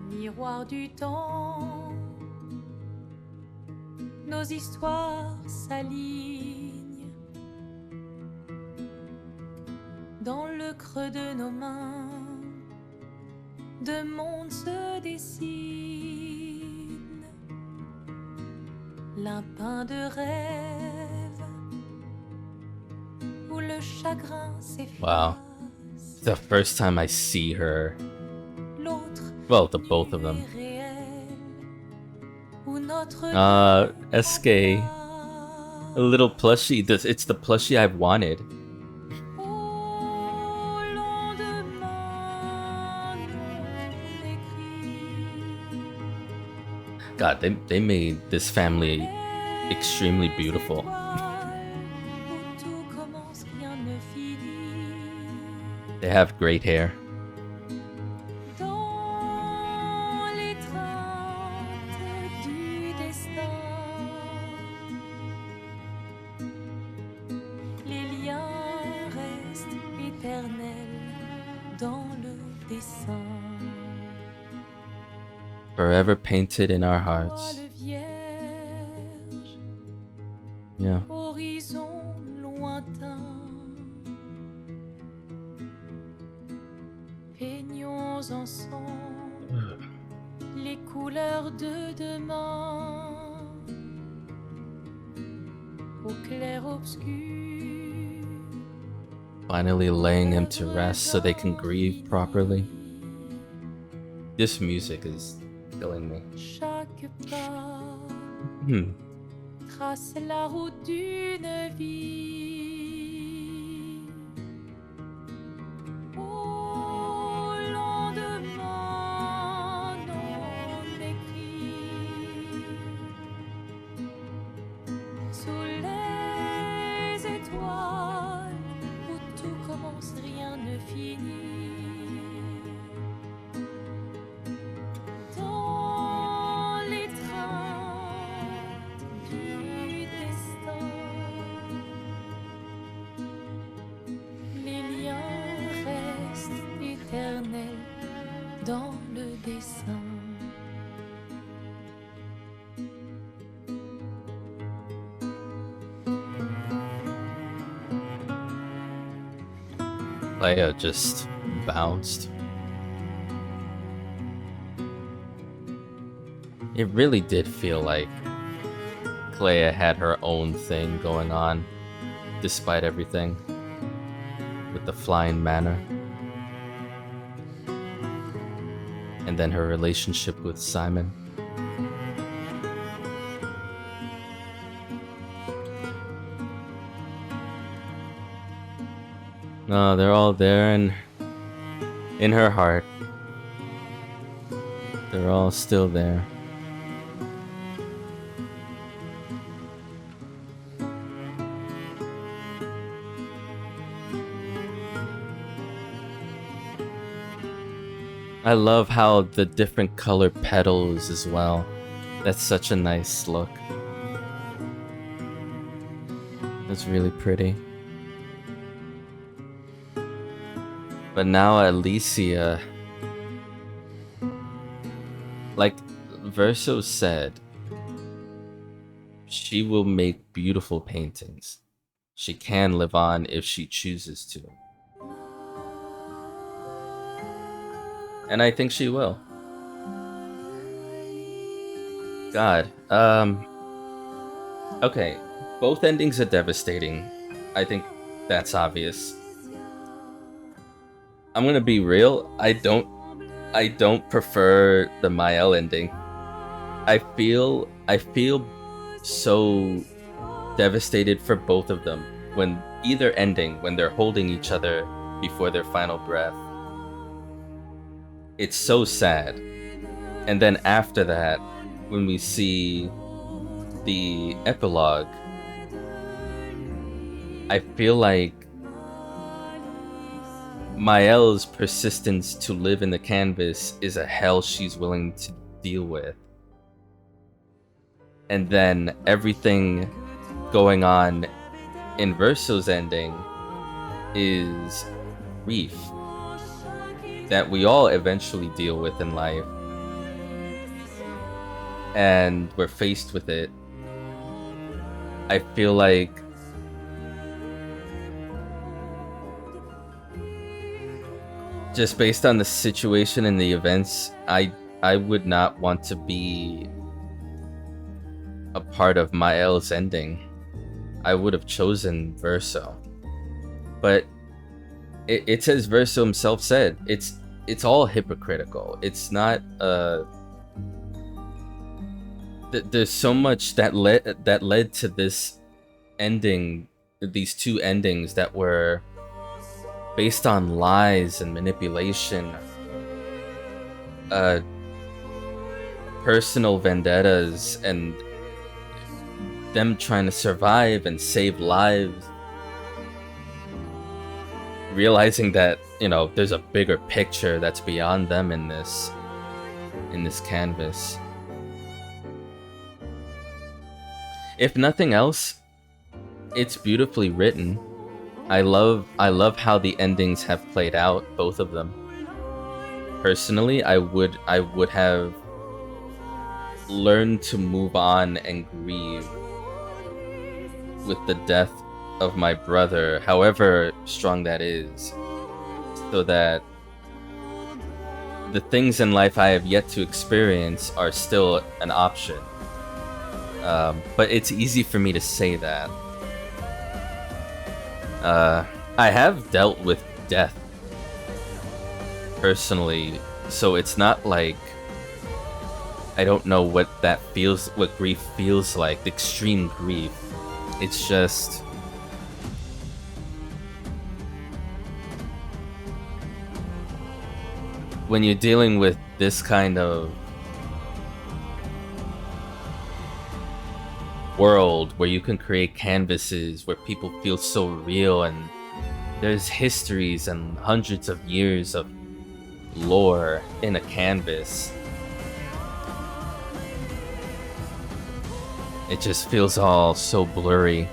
Miroir du temps, nos histoires s'alignent. Dans le creux de nos mains, deux mondes se dessinent. L'un peint de rêve, où le chagrin s'efface. Wow. The first time I see her. L'autre, Well, the both of them. réel, où notre SK. A little plushie. It's the plushie I've wanted. au lendemain non écrit. God, they made this family extremely beautiful. Où tout commence, rien ne finit. They have great hair. Dans l'étreinte du destin, les liens restent éternels dans le dessin. Forever painted in our hearts. Voile vierge, Yeah. horizon lointain, peignons ensemble les couleurs de demain. Au clair obscur, Finally laying him to rest so they can grieve properly. This music is killing me. chaque pas Hmm. trace la route d'une vie. Au lendemain non écrit, sous les étoiles où tout commence, rien ne finit. Dans l'étreinte du destin, les liens restent éternels dans le dessin. Leia just bounced. It really did feel like Clea had her own thing going on, despite everything, with the flying manor. And then her relationship with Simon. No, they're all there and in her heart. They're all still there. I love how the different color petals as well. That's such a nice look. It's really pretty. But now Alicia, like Verso said, she will make beautiful paintings. She can live on if she chooses to. And I think she will. God. Okay. Both endings are devastating. I think that's obvious. I'm gonna be real. I don't prefer the Mael ending. I feel so devastated for both of them when either ending, when they're holding each other before their final breath. It's so sad. And then after that, when we see the epilogue, I feel like Mael's persistence to live in the canvas is a hell she's willing to deal with. And then everything going on in Verso's ending is grief that we all eventually deal with in life. And we're faced with it. I feel like just based on the situation and the events, I would not want to be a part of Mael's ending. I would have chosen Verso. But it's as Verso himself said, it's all hypocritical. It's not there's so much that led to this ending, these two endings that were based on lies and manipulation, personal vendettas, and them trying to survive and save lives, realizing that, you know, there's a bigger picture that's beyond them in this canvas. If nothing else, it's beautifully written. I love how the endings have played out, both of them. Personally, I would have learned to move on and grieve with the death of my brother, however strong that is, so that the things in life I have yet to experience are still an option. But it's easy for me to say that. I have dealt with death personally, so it's not like I don't know what grief feels like, the extreme grief. It's just when you're dealing with this kind of world where you can create canvases where people feel so real, and there's histories and hundreds of years of lore in a canvas, it just feels all so blurry.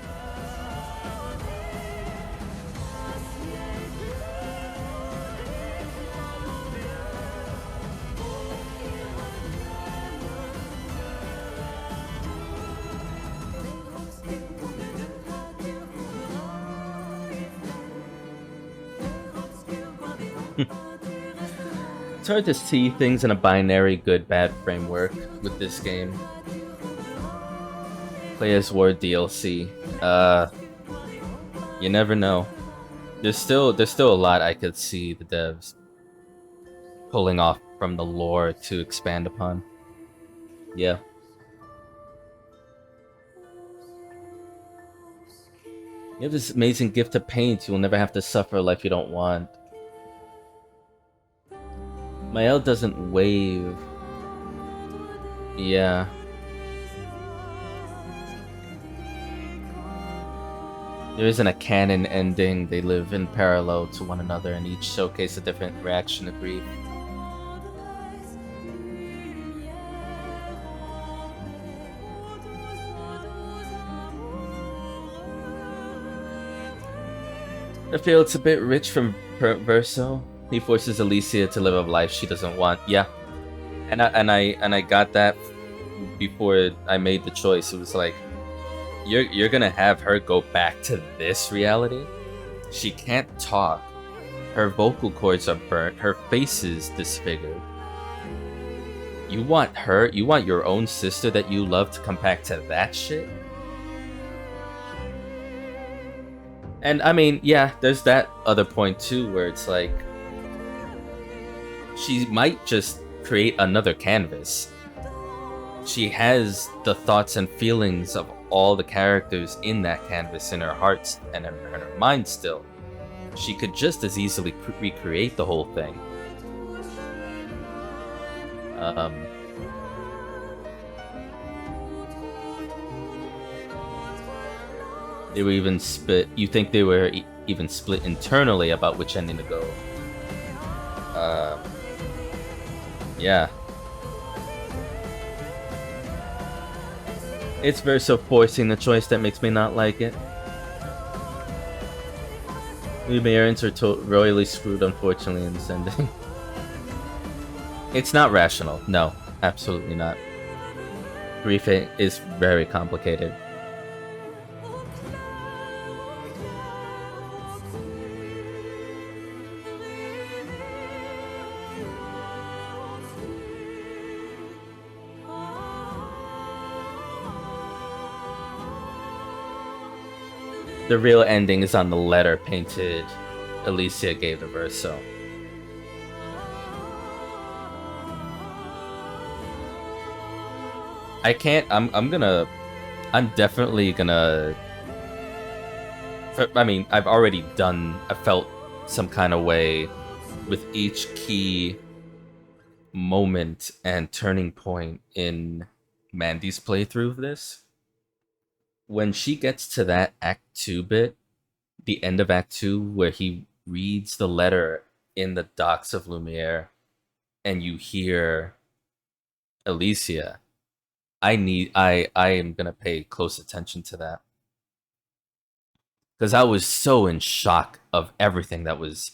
It's hard to see things in a binary good-bad framework with this game. Players War DLC. You never know. There's still a lot I could see the devs pulling off from the lore to expand upon. Yeah. You have this amazing gift to paint. You will never have to suffer a life you don't want. Mael doesn't wave. Yeah. There isn't a canon ending. They live in parallel to one another and each showcase a different reaction to grief. I feel it's a bit rich from Verso. He forces Alicia to live a life she doesn't want. Yeah, and I got that before I made the choice. It was like, you're gonna have her go back to this reality. She can't talk. Her vocal cords are burnt. Her face is disfigured. You want your own sister that you love to come back to that shit? And I mean, yeah, there's that other point too, where it's like, she might just create another canvas. She has the thoughts and feelings of all the characters in that canvas in her heart and in her mind still. She could just as easily recreate the whole thing. They were even split. You think they were even split internally about which ending to go? Yeah. It's Verso forcing the choice that makes me not like it. Lumerians are royally screwed, unfortunately, in this ending. It's not rational. No, absolutely not. Grief is very complicated. The real ending is on the letter painted Alicia gave the Verso. I can't. I'm definitely gonna. I mean, I've already done. I felt some kind of way with each key moment and turning point in Mandy's playthrough of this. When she gets to that Act 2 bit, the end of Act 2, where he reads the letter in the docks of Lumiere, and you hear Alicia, I am gonna pay close attention to that. Because I was so in shock of everything that was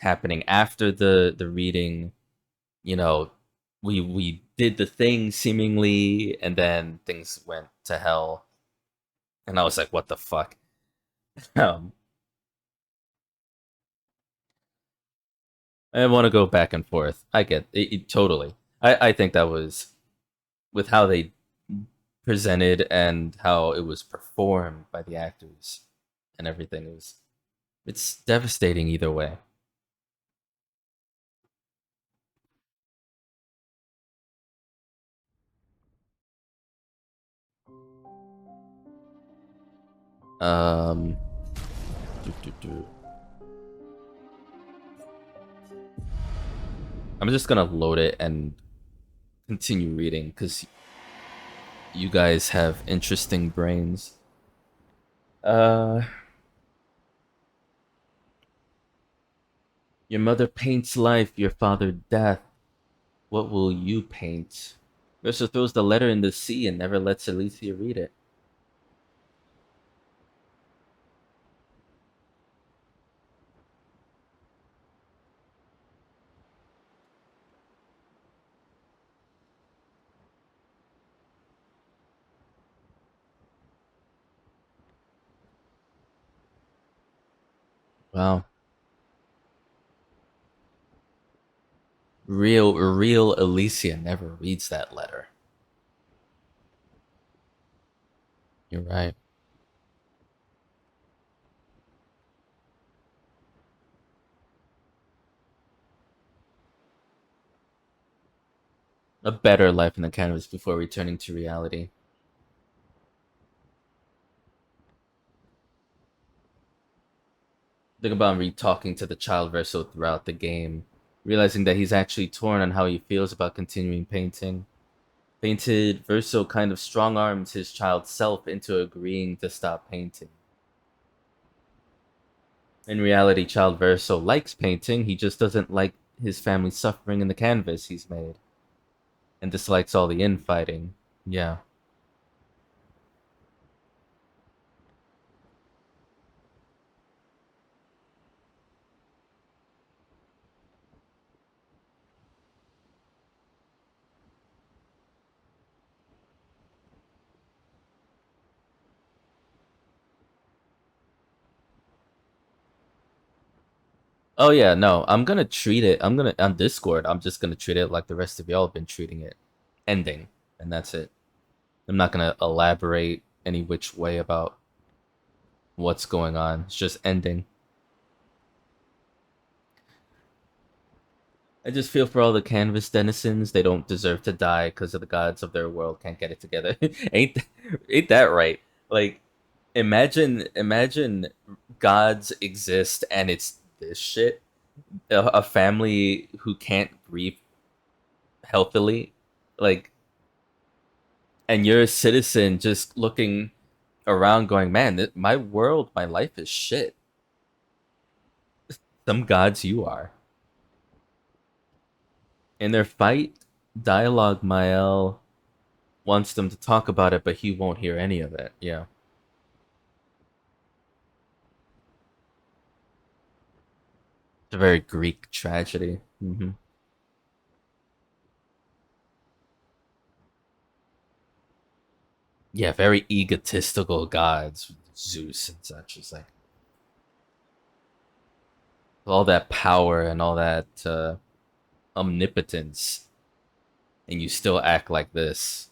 happening after the reading. You know, we did the thing seemingly, and then things went to hell. And I was like, what the fuck? I want to go back and forth. I get it totally. I think that was, with how they presented and how it was performed by the actors and everything. It's devastating either way. Um, I'm just gonna load it and continue reading because you guys have interesting brains. Your mother paints life, your father death. What will you paint? Versa throws the letter in the sea and never lets Alicia read it. Wow. Real Alicia never reads that letter. You're right. A better life in the canvas before returning to reality. Think about talking to the child Verso throughout the game, realizing that he's actually torn on how he feels about continuing painting. Painted Verso kind of strong arms his child self into agreeing to stop painting. In reality, child Verso likes painting, he just doesn't like his family suffering in the canvas he's made. And dislikes all the infighting. Yeah. Oh yeah, no, I'm gonna treat it. I'm gonna on Discord. I'm just gonna treat it like the rest of y'all have been treating it, ending, and that's it. I'm not gonna elaborate any which way about what's going on. It's just ending. I just feel for all the canvas denizens. They don't deserve to die because of the gods of their world can't get it together. Ain't that right? Like, imagine gods exist and it's this shit. A family who can't grieve healthily, like, and you're a citizen just looking around, going, "Man, my world, my life is shit." Some gods you are. In their fight dialogue, Mael wants them to talk about it, but he won't hear any of it. Yeah. It's a very Greek tragedy. Yeah, very egotistical gods, Zeus and such. It's like all that power and all that omnipotence, and you still act like this.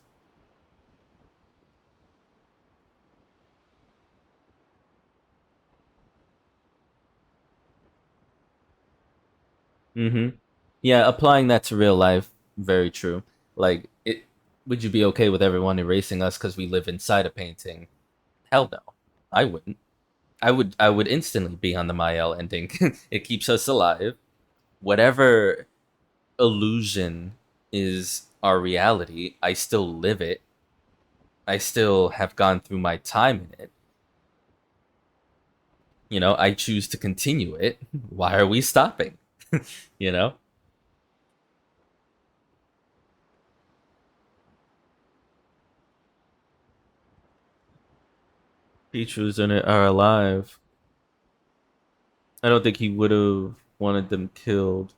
Yeah, applying that to real life, very true. Like, it would you be okay with everyone erasing us because we live inside a painting? Hell no, I wouldn't. I would instantly be on the Mael ending. It keeps us alive. Whatever illusion is our reality, I still live it. I still have gone through my time in it. I choose to continue it. Why are we stopping? you know? Creatures in it are alive. I don't think he would have wanted them killed.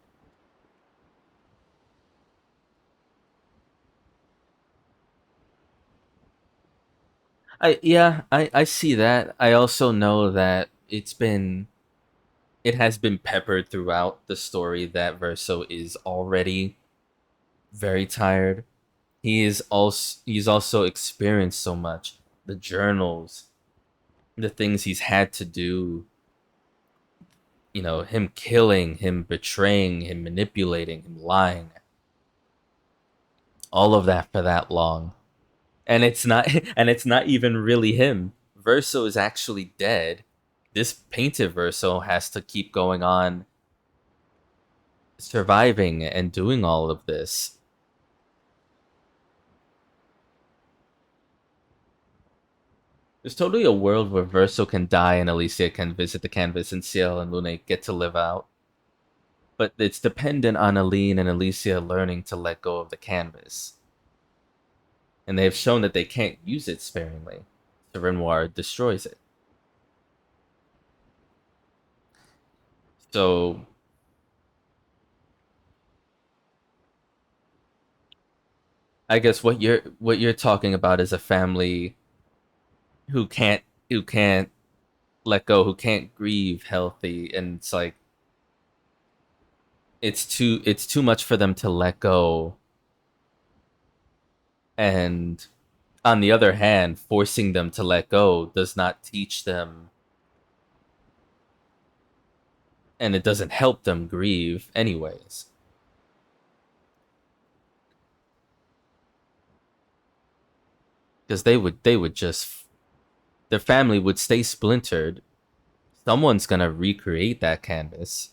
I see that. I also know that it has been peppered throughout the story that Verso is already very tired. He's also experienced so much. The journals, the things he's had to do, him killing, him betraying, him manipulating, him lying. All of that for that long. And it's not and it's not even really him. Verso is actually dead. This painted Verso has to keep going on surviving and doing all of this. There's totally a world where Verso can die and Alicia can visit the canvas and Ciel and Lune get to live out. But it's dependent on Aline and Alicia learning to let go of the canvas. And they have shown that they can't use it sparingly. The Renoir destroys it. So I guess what you're talking about is a family who can't let go, who can't grieve healthy, and it's like it's too much for them to let go. And on the other hand, forcing them to let go does not teach them, and it doesn't help them grieve anyways. Because they would just their family would stay splintered. Someone's gonna recreate that canvas,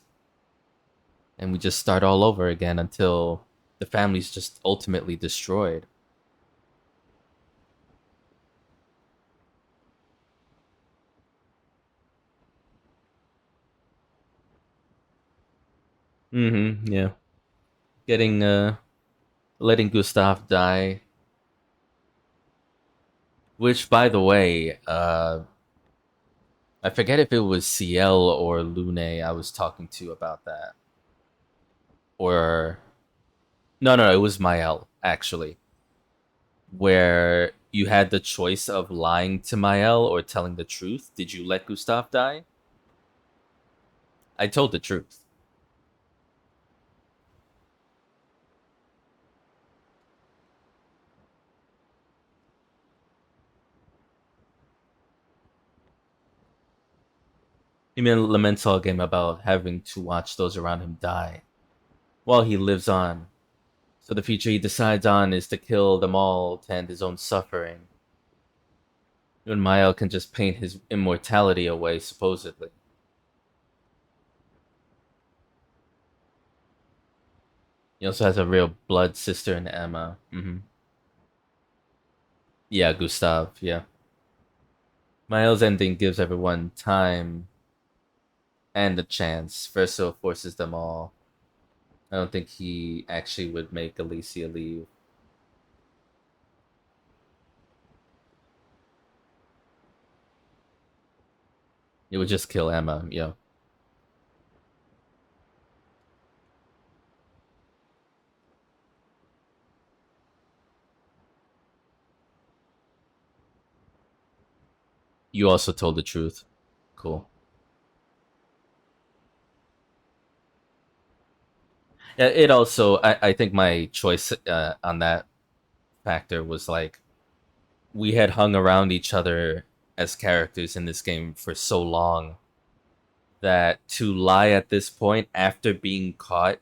and we just start all over again until the family's just ultimately destroyed. Yeah. Getting letting Gustav die. Which, by the way, I forget if it was Ciel or Lune I was talking to about that. Or no, it was Mael, actually. Where you had the choice of lying to Mael or telling the truth. Did you let Gustav die? I told the truth. He laments all game about having to watch those around him die while he lives on. So the future he decides on is to kill them all to end his own suffering. When Mael can just paint his immortality away, supposedly. He also has a real blood sister in Emma. Yeah, Gustav, yeah. Mael's ending gives everyone time and a chance. Verso forces them all. I don't think he actually would make Alicia leave. It would just kill Emma, yeah. You also told the truth. Cool. Yeah, it also, I think my choice on that factor was like, we had hung around each other as characters in this game for so long that to lie at this point after being caught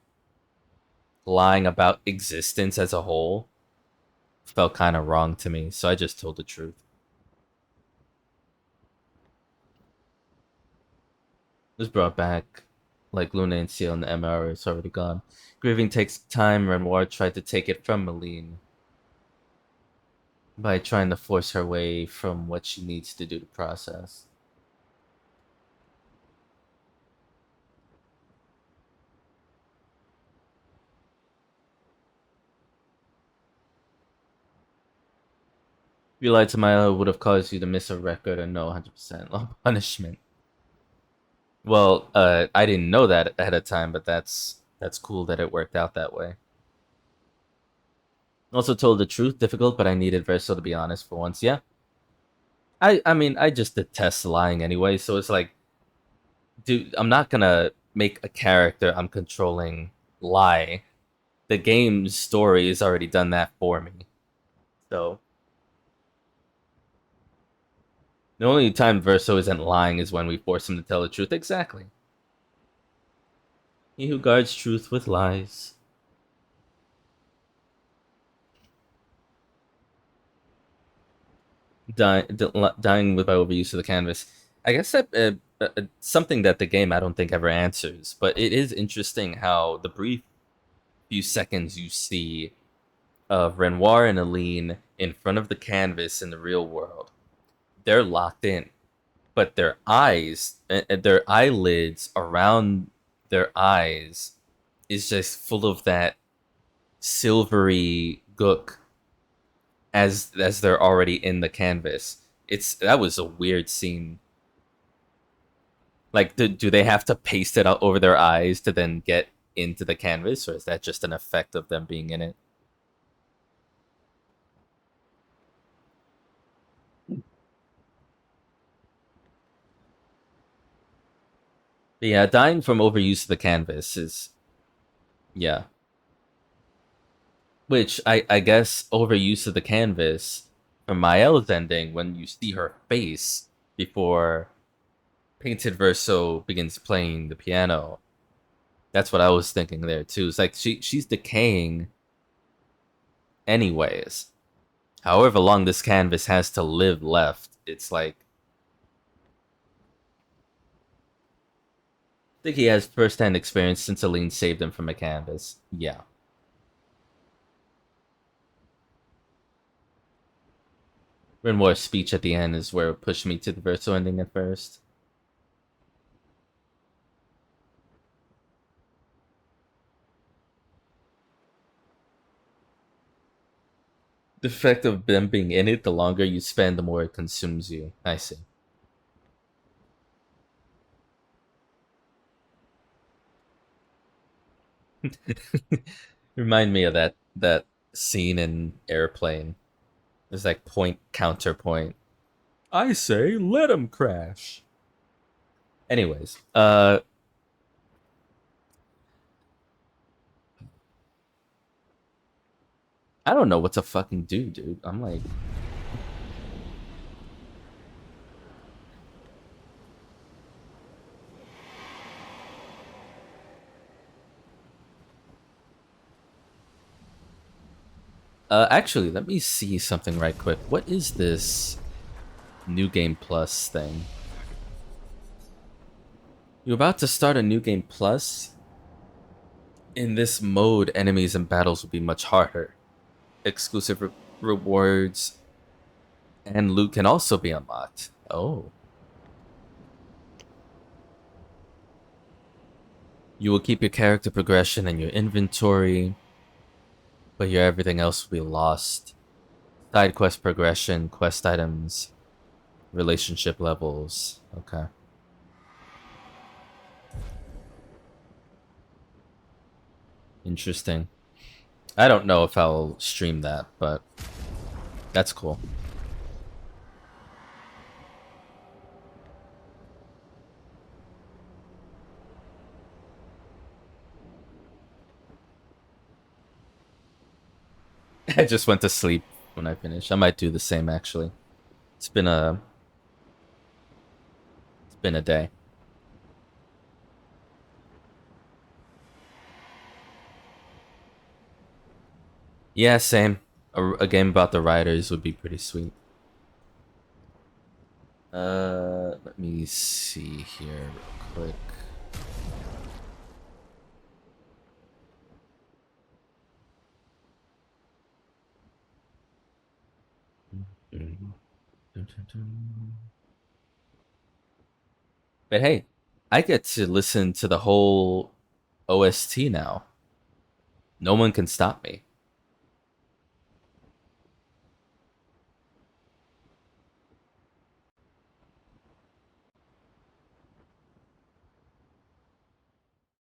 lying about existence as a whole felt kind of wrong to me, so I just told the truth. Was brought back, like Luna and Seal and the MR is already gone. Grieving takes time. Renoir tried to take it from Meline by trying to force her way from what she needs to do to process. If you lied to Milo, it would have caused you to miss a record and no 100% law punishment. Well, I didn't know that ahead of time, but that's cool that it worked out that way. Also told the truth, difficult, but I needed Verso to be honest for once. Yeah. I mean, I just detest lying anyway, so it's like, dude, I'm not gonna make a character I'm controlling lie. The game's story has already done that for me. So the only time Verso isn't lying is when we force him to tell the truth. Exactly. He who guards truth with lies. Dying with overuse of the canvas. I guess that something that the game I don't think ever answers, but it is interesting how the brief few seconds you see of Renoir and Aline in front of the canvas in the real world, they're locked in, but their eyes, their eyelids around their eyes, is just full of that silvery gook as they're already in the canvas. That was a weird scene. Like, do they have to paste it out over their eyes to then get into the canvas, or is that just an effect of them being in it? But yeah, dying from overuse of the canvas is, yeah. Which I guess overuse of the canvas from Mael's ending when you see her face before Painted Verso begins playing the piano. That's what I was thinking there too. It's like she's decaying anyways. However long this canvas has to live left, it's like I think he has first-hand experience since Aline saved him from a canvas. Yeah. Renoir's speech at the end is where it pushed me to the Verso ending at first. The effect of them being in it, the longer you spend, the more it consumes you. I see. Remind me of that scene in Airplane. There's like point counterpoint. I say, let him crash. Anyways, I don't know what to fucking do, dude. I'm like, Actually, let me see something right quick. What is this New Game Plus thing? You're about to start a New Game Plus? In this mode, enemies and battles will be much harder. Exclusive rewards and loot can also be unlocked. Oh. You will keep your character progression and your inventory, but your everything else will be lost. Side quest progression, quest items, relationship levels. Okay. Interesting. I don't know if I'll stream that, but that's cool. I just went to sleep when I finished. I might do the same actually. It's been a day. Yeah, same. A game about the riders would be pretty sweet. Let me see here real quick. But hey, I get to listen to the whole OST now. No one can stop me.